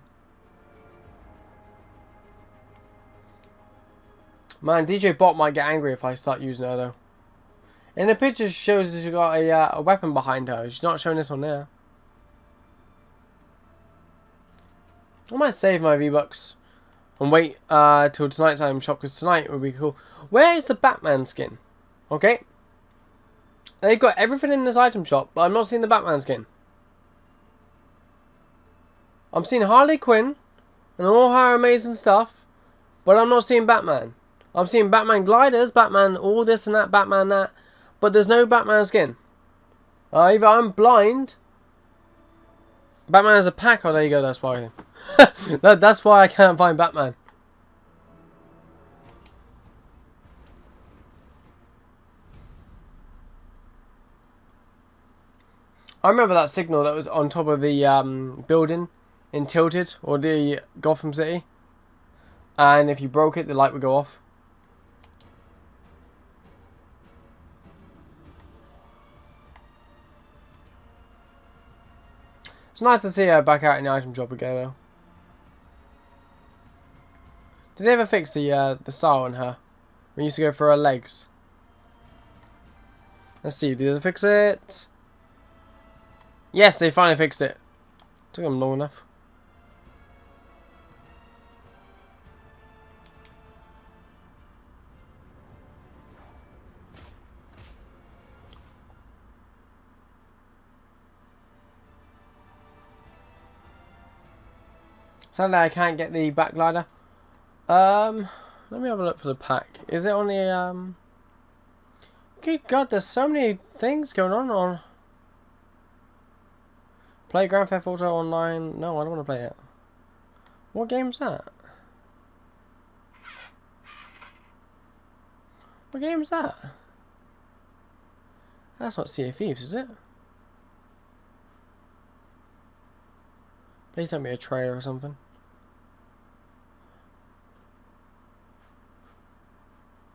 Man, DJ Bot might get angry if I start using her though. In the picture, she shows she's got a weapon behind her. She's not showing this on there. I might save my V-Bucks and wait till tonight's item shop, because tonight would be cool. Where is the Batman skin? Okay. They've got everything in this item shop, but I'm not seeing the Batman skin. I'm seeing Harley Quinn and all her amazing stuff, but I'm not seeing Batman. I'm seeing Batman gliders, Batman all this and that, Batman that, but there's no Batman skin. Either I'm blind. Batman has a pack. Oh, there you go. That's why. That's why I can't find Batman. I remember that signal that was on top of the building in Tilted, or the Gotham City. And if you broke it, the light would go off. It's nice to see her back out in the item shop again, though. Did they ever fix the style on her? We used to go for her legs. Let's see, did they fix it? Yes, they finally fixed it. Took them long enough. Sadly, I can't get the back glider. Let me have a look for the pack. Is it on the Good God, there's so many things going on. Play Grand Theft Auto Online. No, I don't want to play it. What game's that? What game's that? That's not Sea of Thieves, is it? Please don't be a trailer or something.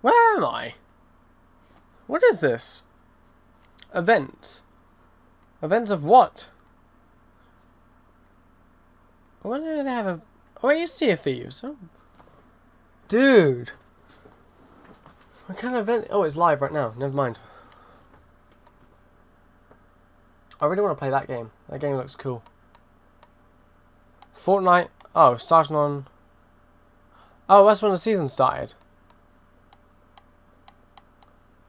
Where am I? What is this? Events. Events of what? Why do they have a... Oh, wait, you Sea of Thieves. Oh. Dude. What kind of event... Oh, it's live right now. Never mind. I really want to play that game. That game looks cool. Fortnite. Oh, starting on... Oh, that's when the season started.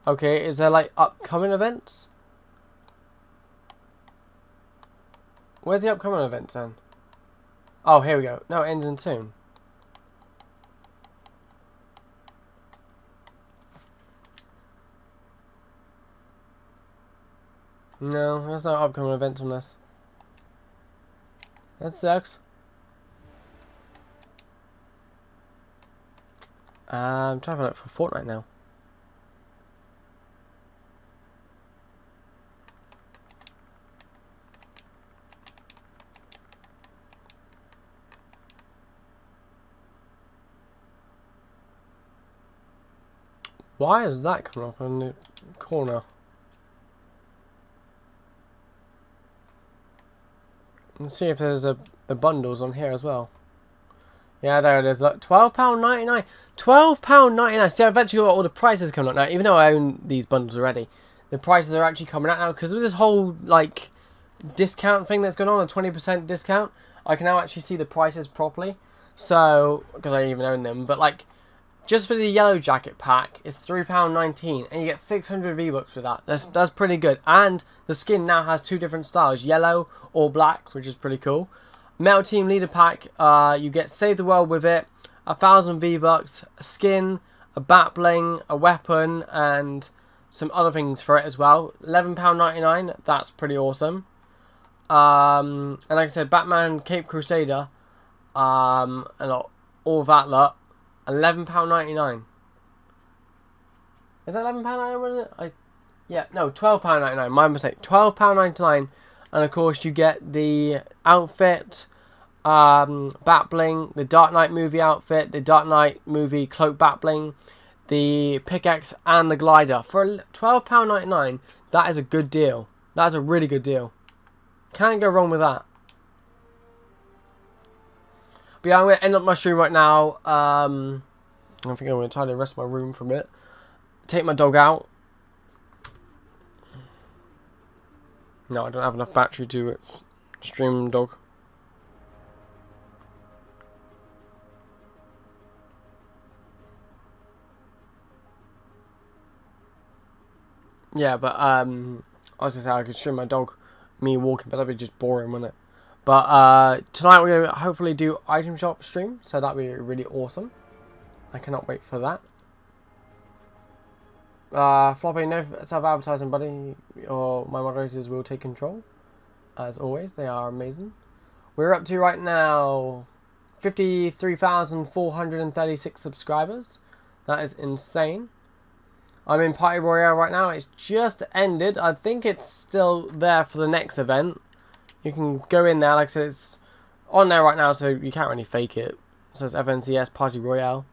Okay, is there like upcoming events? Where's the upcoming events then? Oh, here we go. No, it ends in soon. No, there's no upcoming events on this. That sucks. I'm trying to look for Fortnite now. Why is that coming up in the corner? Let's see if there's the bundles on here as well. Yeah, there it is. Look, £12.99. £12.99. See, I've actually got all the prices coming up now. Even though I own these bundles already, the prices are actually coming out now because of this whole like discount thing that's going on, a 20% discount. I can now actually see the prices properly. So, because I even own them, but like. Just for the yellow jacket pack, it's £3.19, and you get 600 V-Bucks with that. That's pretty good. And the skin now has two different styles, yellow or black, which is pretty cool. Metal Team Leader pack, you get Save the World with it, 1,000 V-Bucks, a skin, a bat bling, a weapon, and some other things for it as well. £11.99, that's pretty awesome. And like I said, Batman Cape Crusader, and all that lot. £11.99. Is that £11.99? Yeah, no, £12.99. My mistake. £12.99, and of course you get the outfit, bat bling, the Dark Knight movie outfit, the Dark Knight movie cloak bat bling, the pickaxe, and the glider for £12.99. That is a good deal. That is a really good deal. Can't go wrong with that. But yeah, I'm going to end up my stream right now. I think I'm going to tidy the rest of my room for a bit. Take my dog out. No, I don't have enough battery to stream dog. Yeah, but I was going to say I could stream my dog, me walking, but that'd be just boring, wouldn't it? But tonight we're going to hopefully do item shop stream, so that'd be really awesome. I cannot wait for that. Floppy, no self-advertising, buddy. Or my moderators will take control. As always, they are amazing. We're up to right now 53,436 subscribers. That is insane. I'm in Party Royale right now. It's just ended. I think it's still there for the next event. You can go in there. Like I said, it's on there right now, so you can't really fake it. It says FNCS Party Royale.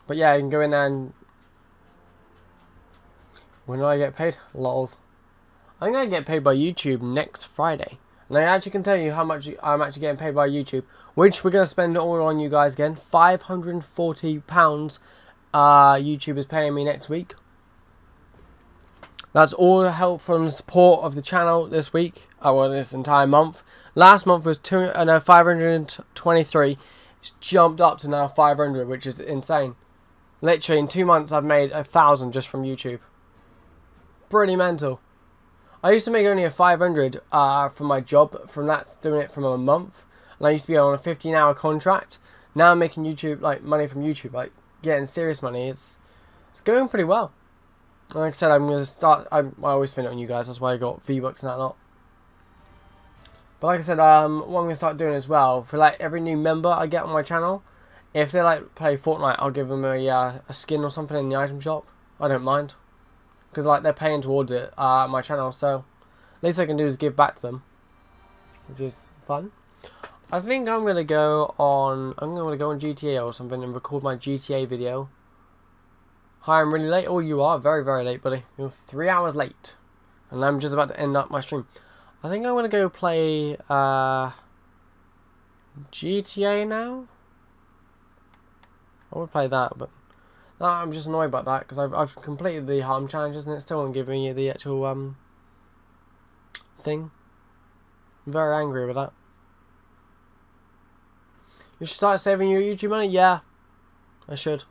But yeah, you can go in there and... When do I get paid? Lols. I'm going to get paid by YouTube next Friday. And I actually can tell you how much I'm actually getting paid by YouTube. Which we're going to spend it all on you guys again. £540 YouTube is paying me next week. That's all the help from the support of the channel this week. Well, this entire month. Last month was 523. It's jumped up to now 500, which is insane. Literally in 2 months I've made 1,000 just from YouTube. Pretty mental. I used to make only a 500 from my job. From that, doing it from a month. And I used to be on a 15-hour contract. Now I'm making YouTube, like, money from YouTube, like getting serious money. It's going pretty well. Like I said, I'm gonna start. I always spend it on you guys. That's why I got V-Bucks and that lot. But like I said, what I'm gonna start doing as well, for like every new member I get on my channel, if they like play Fortnite, I'll give them a skin or something in the item shop. I don't mind, because like they're paying towards it my channel. So least I can do is give back to them, which is fun. I think I'm gonna go on. I'm gonna go on GTA or something and record my GTA video. Hi, I'm really late. Oh, you are very, very late, buddy. You're 3 hours late, and I'm just about to end up my stream. I think I'm gonna go play GTA now. I would play that, but no, I'm just annoyed about that because I've completed the harm challenges and it still won't give me the actual thing. I'm very angry with that. You should start saving your YouTube money? Yeah, I should.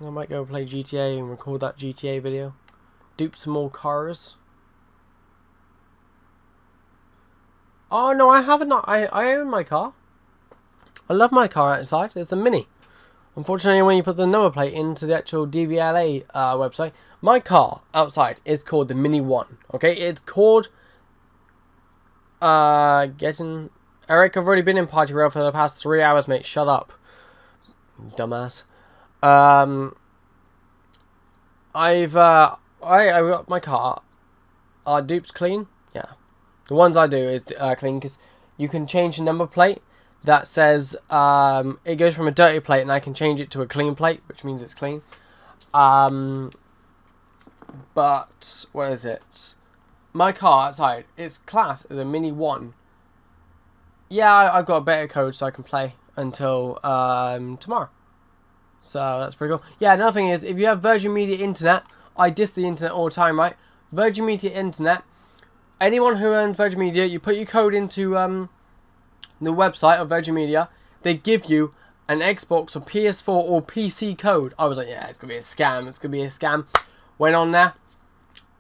I might go play GTA and record that GTA video. Dupe some more cars. Oh no, I haven't. I own my car. I love my car outside. It's a Mini. Unfortunately, when you put the number plate into the actual DVLA website, my car outside is called the Mini 1. Okay, it's called Eric, I've already been in Party Royale for the past 3 hours, mate. Shut up, dumbass. I got my car. Are dupes clean? Yeah. The ones I do is clean because you can change the number plate that says it goes from a dirty plate and I can change it to a clean plate, which means it's clean. But what is it? My car outside, it's class as a Mini 1. Yeah, I've got a beta code so I can play until tomorrow. So that's pretty cool. Yeah, another thing is, if you have Virgin Media Internet, I diss the internet all the time, right? Virgin Media Internet, anyone who owns Virgin Media, you put your code into the website of Virgin Media, they give you an Xbox or PS4 or PC code. I was like, yeah, it's going to be a scam, it's going to be a scam. Went on there,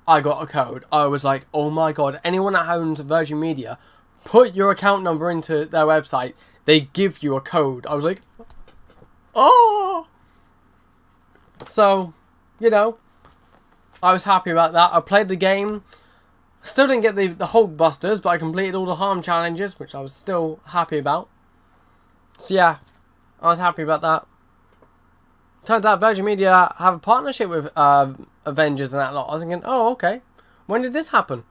I got a code. I was like, oh my god, anyone that owns Virgin Media, put your account number into their website, they give you a code. I was like, oh! So, you know, I was happy about that. I played the game. Still didn't get the Hulk Busters, but I completed all the harm challenges, which I was still happy about. So yeah, I was happy about that. Turns out Virgin Media have a partnership with Avengers and that lot. I was thinking, oh, okay. When did this happen?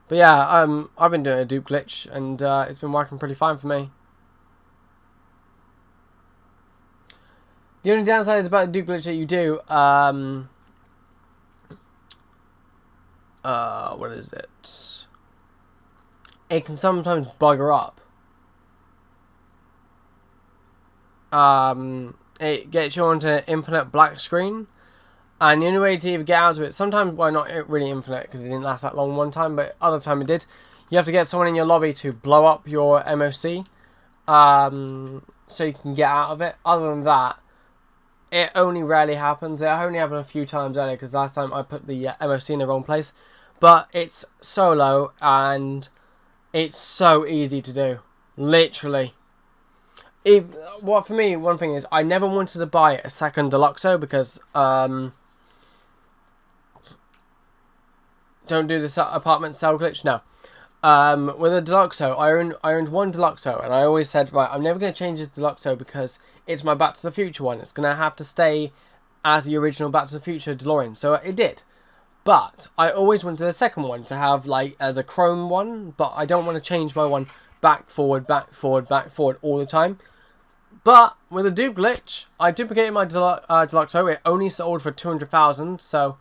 But yeah, I've been doing a dupe glitch, and it's been working pretty fine for me. The only downside is about a dupe glitch that you do, what is it? It can sometimes bugger up. It gets you onto infinite black screen. And the only way to either get out of it, sometimes, well, not really infinite because it didn't last that long one time, but other time it did. You have to get someone in your lobby to blow up your MOC, so you can get out of it. Other than that, it only rarely happens. It only happened a few times earlier because last time I put the MOC in the wrong place. But it's solo and it's so easy to do. Literally Well, for me, one thing is I never wanted to buy a second Deluxo because don't do this apartment sell glitch. No. With a Deluxo, I owned one Deluxo, and I always said, right, I'm never going to change this Deluxo because it's my Back to the Future one. It's going to have to stay as the original Back to the Future DeLorean. So it did. But I always wanted the second one to have, like, as a chrome one, but I don't want to change my one back, forward, back, forward, back, forward all the time. But with a dupe glitch, I duplicated my Deluxo. It only sold for 200,000, so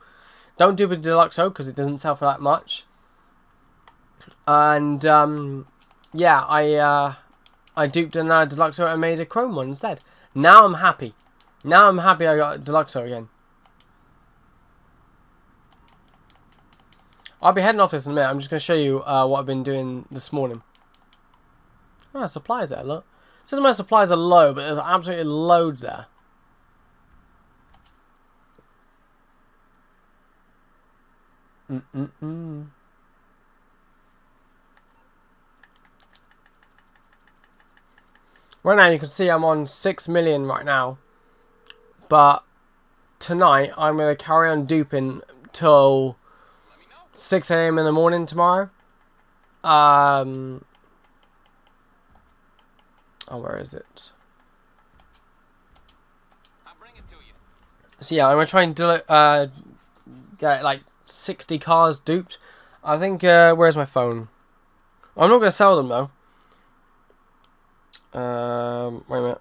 don't dupe a Deluxo because it doesn't sell for that much. And yeah, I duped another Deluxo and made a chrome one instead. Now I'm happy. Now I'm happy I got a Deluxo again. I'll be heading off this in a minute. I'm just going to show you what I've been doing this morning. Ah, supplies there, look. It says my supplies are low, but there's absolutely loads there. Right now, you can see I'm on 6 million right now. But tonight, I'm going to carry on duping till 6 AM in the morning tomorrow. Oh, where is it? So yeah, I'm going to try and do it, get like 60 cars duped. I think, where's my phone? I'm not going to sell them though. Wait a minute.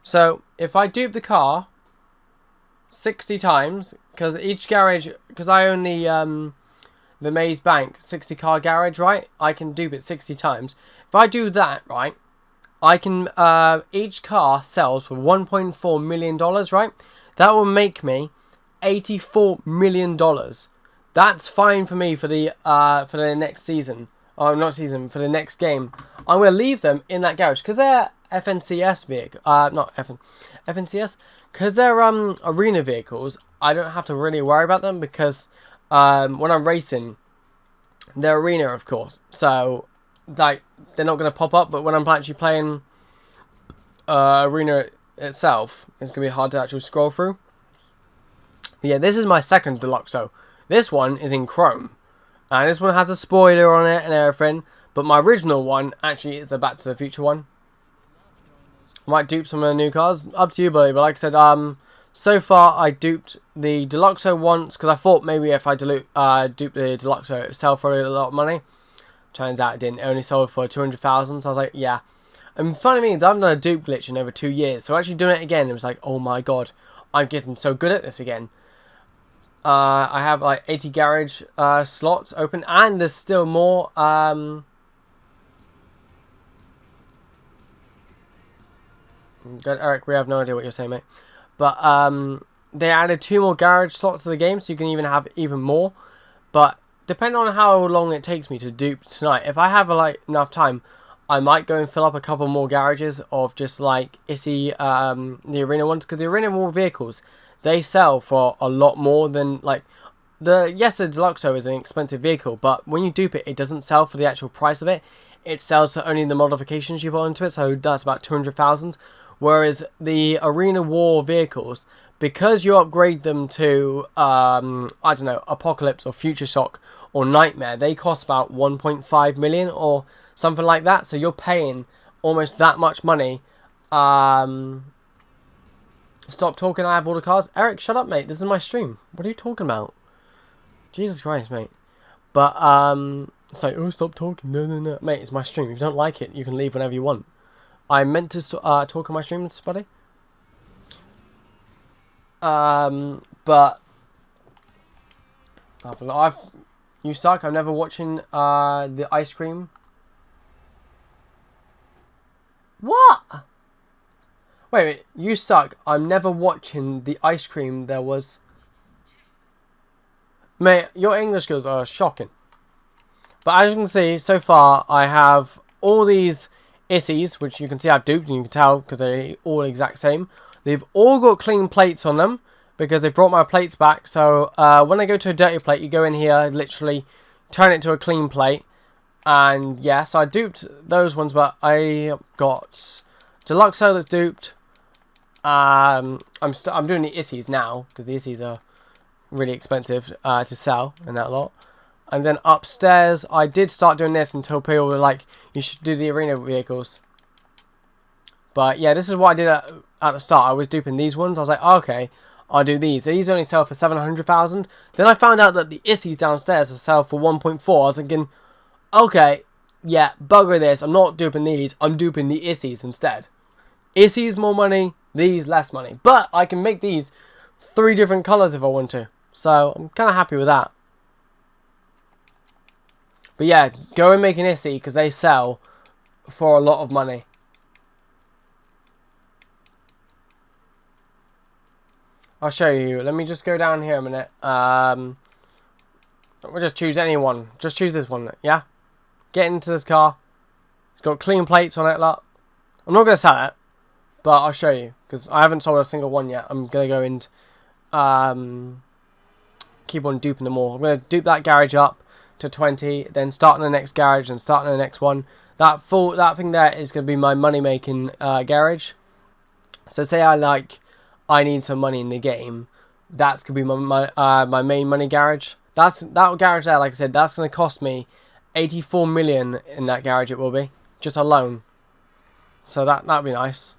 So, if I dupe the car 60 times, because each garage, because I own the Maze Bank 60 car garage, right? I can dupe it 60 times. If I do that, right, I can, each car sells for $1.4 million, right? That will make me $84 million. That's fine for me for the next season. Oh, not season, for the next game. I'm going to leave them in that garage because they're FNCS vehicle. Not FNCS. Because they're arena vehicles, I don't have to really worry about them because when I'm racing, they're arena, of course. So, like, they're not going to pop up. But when I'm actually playing arena itself, it's going to be hard to actually scroll through. But yeah, this is my second Deluxo. This one is in chrome. And this one has a spoiler on it and everything. But my original one actually is a Back to the Future one. I might dupe some of the new cars. Up to you, buddy. But like I said, so far I duped the Deluxo once. Because I thought maybe if I dupe the Deluxo, it would sell for a lot of money. Turns out it didn't. It only sold for 200,000. So I was like, yeah. And funny means I've done a dupe glitch in over 2 years. So actually doing it again, it was like, oh my god. I'm getting so good at this again. I have like 80 garage slots open, and there's still more. Good, Eric. We have no idea what you're saying, mate. But they added 2 more garage slots to the game, so you can even have even more. But depending on how long it takes me to dupe tonight, if I have like enough time, I might go and fill up a couple more garages of just like the arena ones, because the arena war vehicles, they sell for a lot more than, like, the Deluxo is an expensive vehicle, but when you dupe it, it doesn't sell for the actual price of it. It sells for only the modifications you put onto it, so that's about 200,000. Whereas the Arena War vehicles, because you upgrade them to, I don't know, Apocalypse or Future Shock or Nightmare, they cost about 1.5 million or something like that. So you're paying almost that much money. Stop talking, I have all the cars. Eric, shut up, mate. This is my stream. What are you talking about? Jesus Christ, mate. But, it's like, oh, stop talking. No, no, no. Mate, it's my stream. If you don't like it, you can leave whenever you want. I meant to talk on my stream, buddy. But you suck. I'm never watching the ice cream. What? Wait, you suck. I'm never watching the ice cream there was. Mate, your English skills are shocking. But as you can see, so far, I have all these issies, which you can see I've duped, and you can tell because they're all exact same. They've all got clean plates on them because they brought my plates back. So when I go to a dirty plate, you go in here, literally turn it to a clean plate, And yeah, so I duped those ones, but I got Deluxe that's duped. I'm doing the Issies now because the Issies are really expensive to sell and that lot. And then upstairs, I did start doing this until people were like, you should do the arena vehicles. But yeah, this is what I did at the start. I was duping these ones. I was like, oh, okay, I'll do these. These only sell for 700,000. Then I found out that the Issies downstairs will sell for 1.4. I was thinking, okay, yeah, bugger this. I'm not duping these. I'm duping the Issies instead. Issies more money, these less money. But I can make these 3 different colours if I want to. So I'm kind of happy with that. But yeah, go and make an Issy because they sell for a lot of money. I'll show you. Let me just go down here a minute. We'll just choose any one. Just choose this one, yeah? Get into this car. It's got clean plates on it, look. I'm not going to sell it, but I'll show you. Because I haven't sold a single one yet. I'm going to go and keep on duping them all. I'm going to dupe that garage up to 20, then start in the next garage and start in the next one. That thing there is going to be my money making garage. So say I need some money in the game, that's going to be my main money garage. That garage there, like I said, that's going to cost me 84 million in that garage. It will be just alone. So that'd be nice.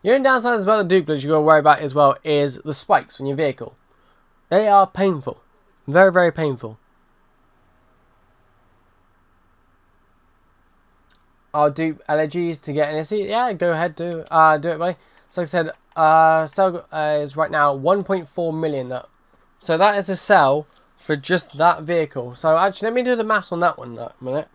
The only downside about the dupe glitch you got to worry about as well is the spikes on your vehicle. They are painful, very, very painful. I'll dupe LGs to get an Issy. Yeah, go ahead, do it, buddy. So like I said, sell is right now 1.4 million. So that is a sell for just that vehicle. So actually, let me do the maths on that one a minute.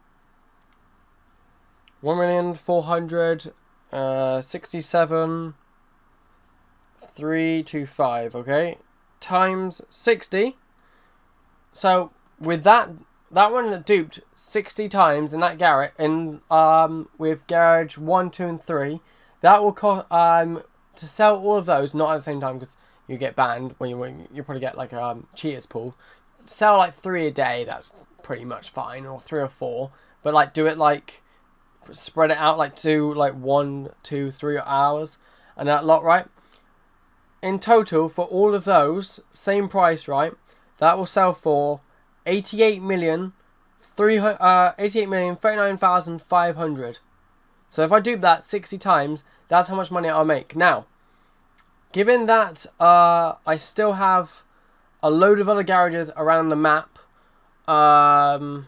1,467,325. Okay, times 60. So with that one duped 60 times in that garage, with garage 1, 2, and 3, that will cost to sell all of those, not at the same time because you get banned when you probably get like a cheaters pool. Sell like 3 a day, that's pretty much fine, or 3 or 4. But like do it like spread it out like 1, 2, 3 hours and that lot, right? In total for all of those, same price, right? That will sell for 88,039,500. So if I dupe that 60 times, that's how much money I'll make. Now, given that I still have a load of other garages around the map, about,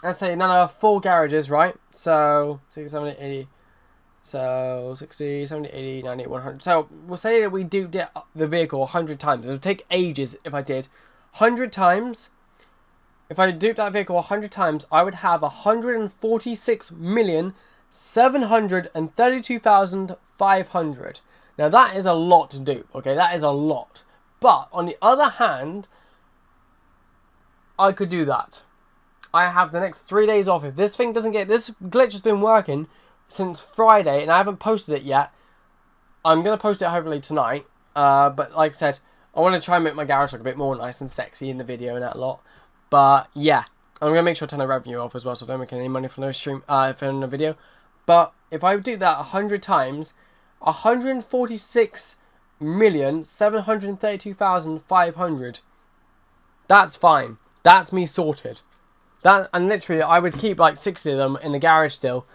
let's say another 4 garages, right? So 60, 70, 80. So 60, 70, 80, 90, 100. So we'll say that we duped the vehicle 100 times. It would take ages if I did 100 times. If I duped that vehicle 100 times, I would have 146,732,500. Now that is a lot to dupe. Okay, that is a lot. But on the other hand, I could do that. I have the next 3 days off. If this thing doesn't get, this glitch has been working since Friday and I haven't posted it yet. I'm going to post it hopefully tonight. But like I said, I want to try and make my garage look a bit more nice and sexy in the video and that lot. But yeah, I'm going to make sure to turn the revenue off as well so I don't make any money from the stream, from the video. But if I do that 100 times, 146,732,500. That's fine. That's me sorted. That, and literally I would keep like 60 of them in the garage still,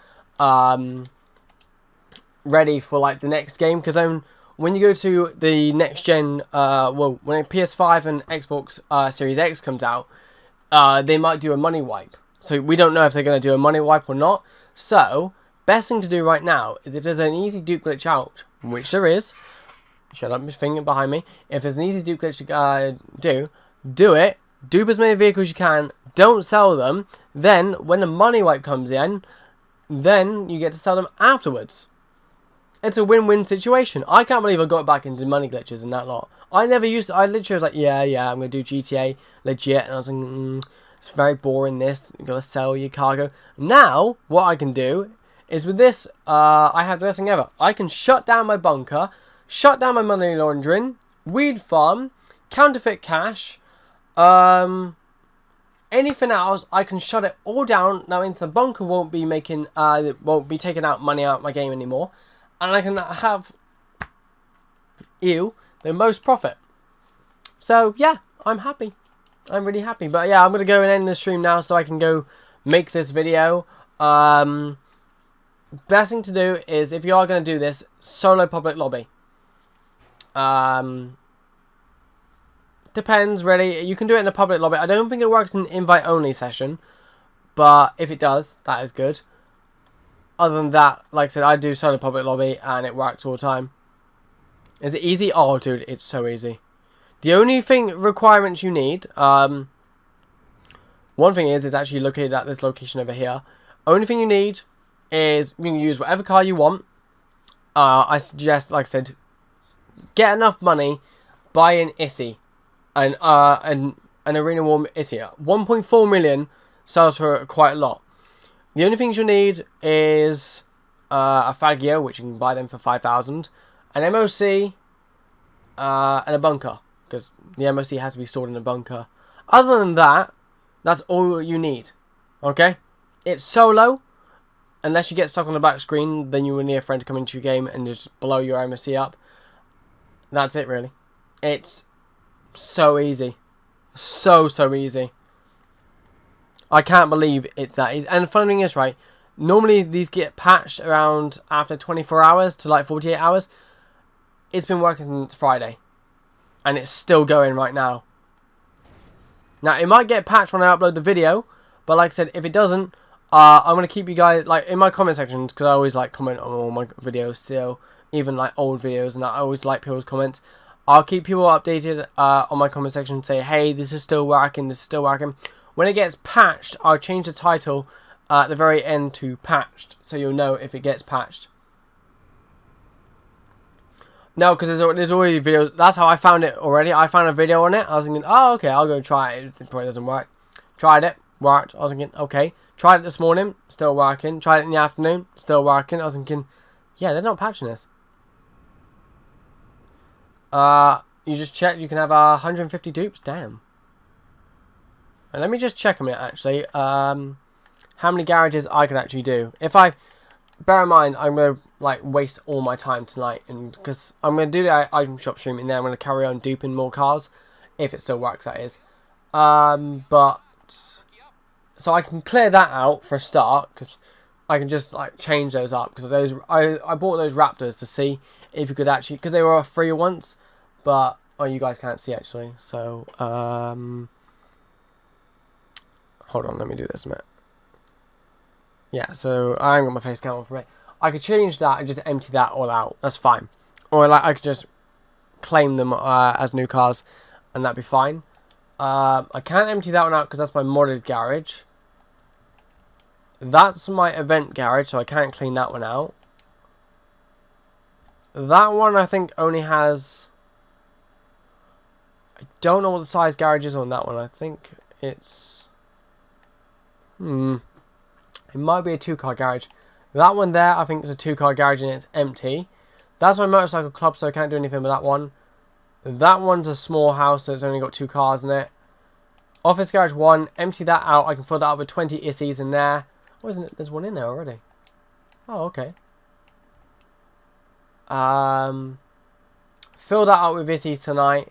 ready for like the next game, because then when you go to the next gen, well, when PS5 and Xbox Series X comes out, they might do a money wipe. So we don't know if they're going to do a money wipe or not. So best thing to do right now is if there's an easy dupe glitch out, which there is. Shut up, finger behind me. If there's an easy dupe glitch to do it. Dupe as many vehicles as you can. Don't sell them. Then when the money wipe comes in, then you get to sell them afterwards. It's a win-win situation. I can't believe I got back into money glitches and that lot. I never used to. I literally was like, yeah, I'm going to do GTA legit. And I was like, it's very boring this. You've got to sell your cargo. Now, what I can do is with this, I have the best thing ever. I can shut down my bunker, shut down my money laundering, weed farm, counterfeit cash. Anything else, I can shut it all down. Now, into the bunker won't be taking out money out of my game anymore, and I can have the most profit. So yeah, I'm happy. I'm really happy. But yeah, I'm gonna go and end the stream now so I can go make this video. Best thing to do is, if you are gonna do this, solo public lobby. Depends, really. You can do it in a public lobby. I don't think it works in invite-only session, but if it does, that is good. Other than that, like I said, I do solo public lobby, and it works all the time. Is it easy? Oh, dude, it's so easy. The only requirements you need, one thing is actually located at this location over here. Only thing you need is you can use whatever car you want. I suggest, like I said, get enough money, buy an Issy. An Arena War Issy. 1.4 million sells for quite a lot. The only things you need is a Fagio, which you can buy them for 5,000, an MOC, and a bunker, because the MOC has to be stored in a bunker. Other than that, that's all you need. Okay? It's solo. Unless you get stuck on the back screen, then you will need a friend to come into your game and just blow your MOC up. That's it, really. It's so easy. So easy. I can't believe it's that easy. And the funny thing is, right, normally these get patched around after 24 hours to like 48 hours. It's been working since Friday. And it's still going right now. Now, it might get patched when I upload the video. But like I said, if it doesn't, I'm going to keep you guys, like, in my comment sections, because I always like comment on all my videos still. Even like old videos, and I always like people's comments. I'll keep people updated on my comment section and say, hey, this is still working, this is still working. When it gets patched, I'll change the title at the very end to patched, so you'll know if it gets patched. No, because there's already videos. That's how I found it already. I found a video on it. I was thinking, oh, okay, I'll go try it. It probably doesn't work. Tried it, worked. I was thinking, okay. Tried it this morning, still working. Tried it in the afternoon, still working. I was thinking, yeah, they're not patching this. You just check, you can have 150 dupes, damn. And let me just check a minute, actually, how many garages I can actually do. Bear in mind, I'm going to, like, waste all my time tonight, and because I'm going to do the item shop stream, and then I'm going to carry on duping more cars, if it still works, that is. So I can clear that out for a start, because I can just, like, change those up, because those, I bought those Raptors to see if you could actually, because they were free once, but, oh, you guys can't see actually, so, hold on, let me do this a minute. Yeah, so, I haven't got my face cam on for it. I could change that and just empty that all out, that's fine. Or, like, I could just claim them as new cars, and that'd be fine. I can't empty that one out because that's my modded garage. That's my event garage, so I can't clean that one out. That one, I think, only has... I don't know what the size garage is on that one. I think it's... It might be a 2-car garage. That one there, I think, is a 2-car garage and it's empty. That's my motorcycle club, so I can't do anything with that one. That one's a small house, so it's only got 2 cars in it. Office garage 1, empty that out. I can fill that up with 20 Issies in there. Oh, isn't it? There's one in there already. Oh, okay. Fill that up with Issies tonight.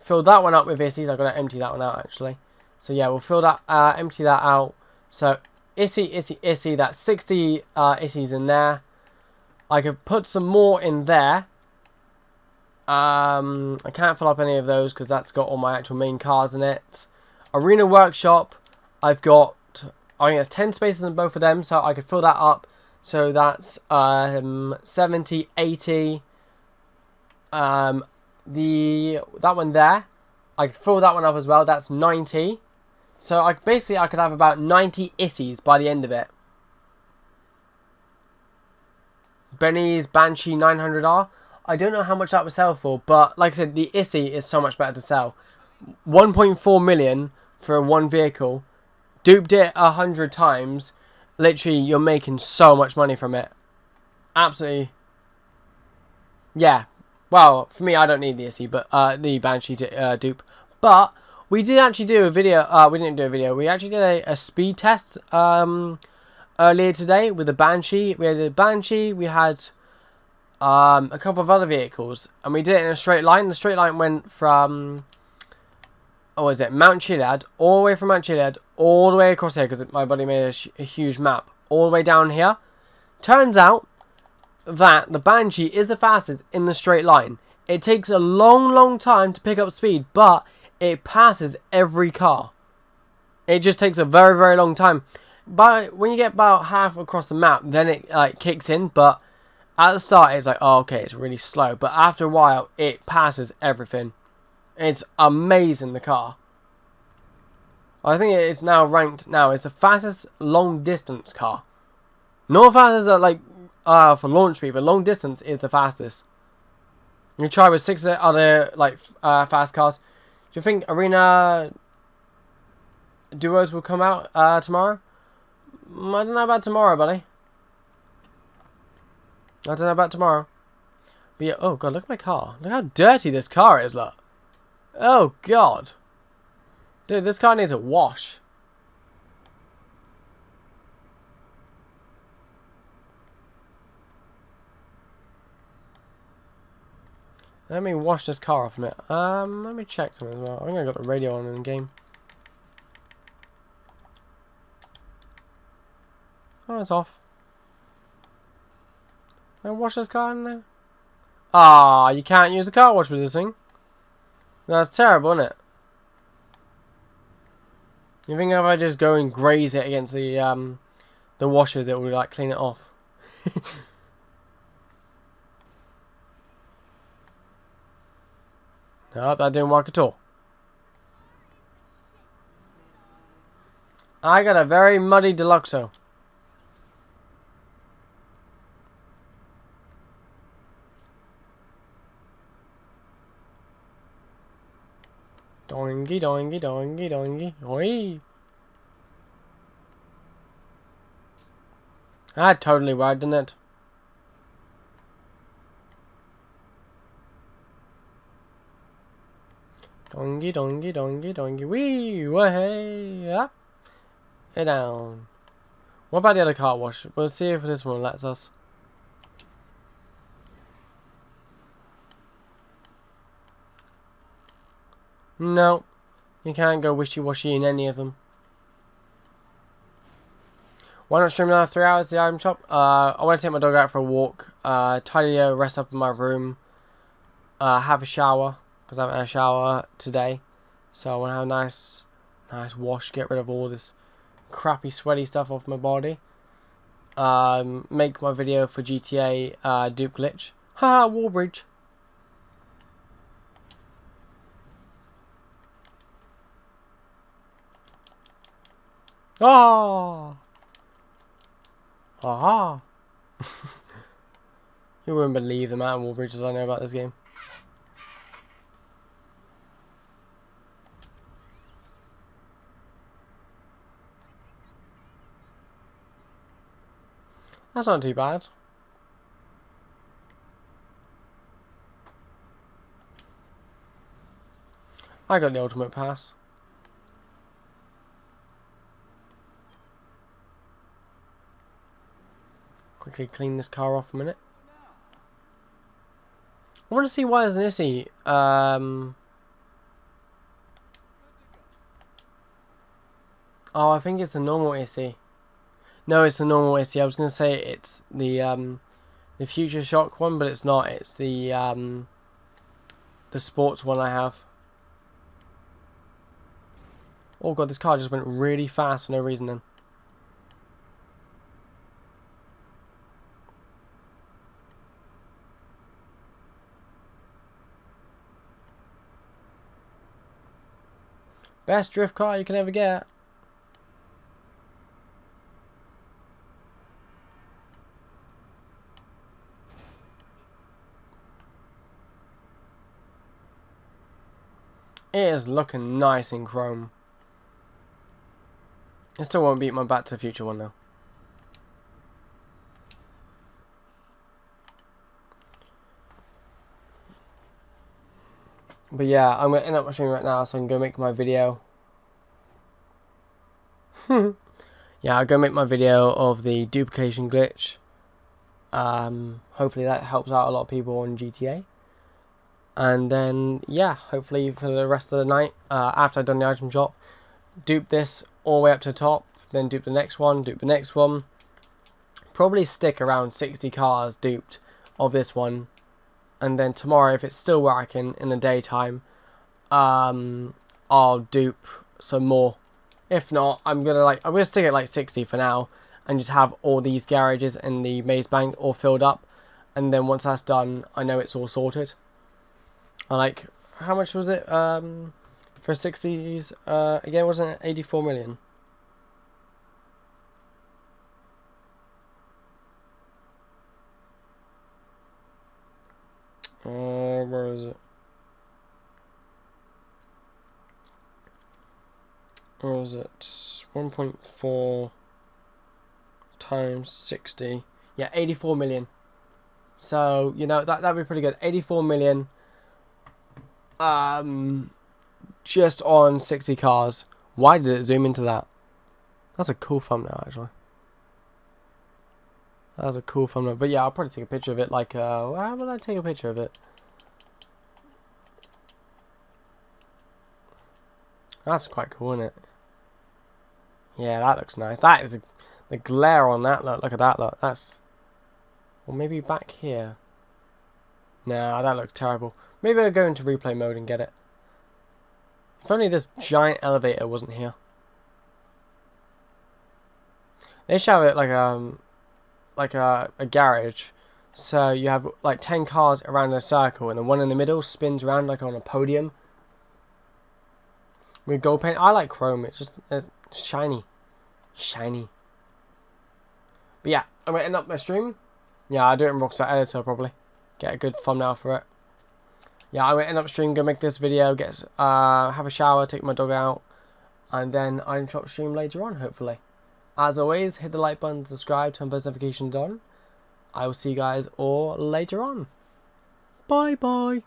Fill that one up with Issies. I've got to empty that one out, actually. So, yeah, we'll fill that, empty that out. So, Issy, that's 60 Issies in there. I could put some more in there. I can't fill up any of those because that's got all my actual main cars in it. Arena Workshop, I've got, I think it's 10 spaces in both of them, so I could fill that up. So that's 70, 80. That one there, I could fill that one up as well. That's 90. So I could have about 90 Issies by the end of it. Benny's Banshee 900R. I don't know how much that would sell for, but like I said, the Issy is so much better to sell. 1.4 million for one vehicle. Duped it 100 times. Literally, you're making so much money from it. Absolutely. Yeah. Well, for me, I don't need the SE, but the Banshee to dupe. But we did actually do a video. We didn't do a video. We actually did a speed test earlier today with the Banshee. We had a Banshee. We had a couple of other vehicles, and we did it in a straight line. The straight line went from, oh, was it Mount Chiliad, all the way from Mount Chiliad, all the way across here, because my buddy made a huge map, all the way down here. Turns out that the Banshee is the fastest in the straight line. It takes a long time to pick up speed, but it passes every car. It just takes a very long time. But when you get about half across the map, then it like kicks in, but at the start it's like, oh, okay, it's really slow, but after a while it passes everything. It's amazing, the car. I think it's now ranked now as the fastest long distance car. Not fastest like for launch speed, but long distance is the fastest. You try with 6 other like fast cars. Do you think arena duos will come out tomorrow? I don't know about tomorrow, buddy. I don't know about tomorrow. But yeah, oh god, look at my car. Look how dirty this car is, look. Oh god. Dude, this car needs a wash. Let me wash this car off a minute. Let me check something as well. I think I got the radio on in the game. Oh, it's off. Can I wash this car in there? Ah, you can't use the car wash with this thing. That's terrible, isn't it? You think if I just go and graze it against the washers, it will like clean it off? Nope, that didn't work at all. I got a very muddy Deluxo. Doingy, doingy, doingy, doingy. Oi! That totally worked, didn't it? Doingy, doingy, doingy, doingy. Wee! Way! Up! And down. What about the other car wash? We'll see if this one lets us. No, you can't go wishy-washy in any of them. Why not stream another 3 hours at the item shop? I want to take my dog out for a walk, tidy the rest up in my room, have a shower, because I haven't had a shower today. So I want to have a nice wash, get rid of all this crappy sweaty stuff off my body. Make my video for GTA dupe glitch. Haha, Wallbridge. Ah! Aha! You wouldn't believe the amount of wall bridges I know about this game. That's not too bad. I got the ultimate pass. Quickly clean this car off a minute. I want to see why there's an issue. Oh, I think it's the normal issue. No, it's the normal issue. I was going to say it's the Future Shock one, but it's not. It's the sports one I have. Oh god, this car just went really fast for no reason then. Best drift car you can ever get. It is looking nice in chrome. It still won't beat my Back to the Future one though. But yeah, I'm going to end up my stream right now so I can go make my video. Yeah, I'll go make my video of the duplication glitch. Hopefully that helps out a lot of people on GTA. And then, yeah, hopefully for the rest of the night, after I've done the item shop, dupe this all the way up to the top, then dupe the next one, dupe the next one. Probably stick around 60 cars duped of this one. And then tomorrow, if it's still working in the daytime, I'll dupe some more. If not, I'm gonna stick it like 60 for now, and just have all these garages in the maze bank all filled up. And then once that's done, I know it's all sorted. How much was it for 60s? Again, wasn't it 84 million? Where is it? Where is it? 1.4 times 60. Yeah, 84 million. So, you know, that'd be pretty good. 84 million. Just on 60 cars. Why did it zoom into that? That's a cool thumbnail, actually. That was a cool thumbnail. But yeah, I'll probably take a picture of it. How would I take a picture of it? That's quite cool, isn't it? Yeah, that looks nice. That is the glare on that. Look at that. Look, that's. Or maybe back here. Nah, that looks terrible. Maybe I'll go into replay mode and get it. If only this giant elevator wasn't here. They show it like a garage. So you have like 10 cars around a circle, and the one in the middle spins around like on a podium. With gold paint. I like chrome. It's just shiny. Shiny. But yeah, I'm going to end up my stream. Yeah, I'll do it in ROCKSTAR Editor probably. Get a good thumbnail for it. Yeah, I'm going to end up stream, go make this video, have a shower, take my dog out, and then I'm shop stream later on, hopefully. As always, hit the like button, subscribe, turn post notifications on. I will see you guys all later on. Bye bye.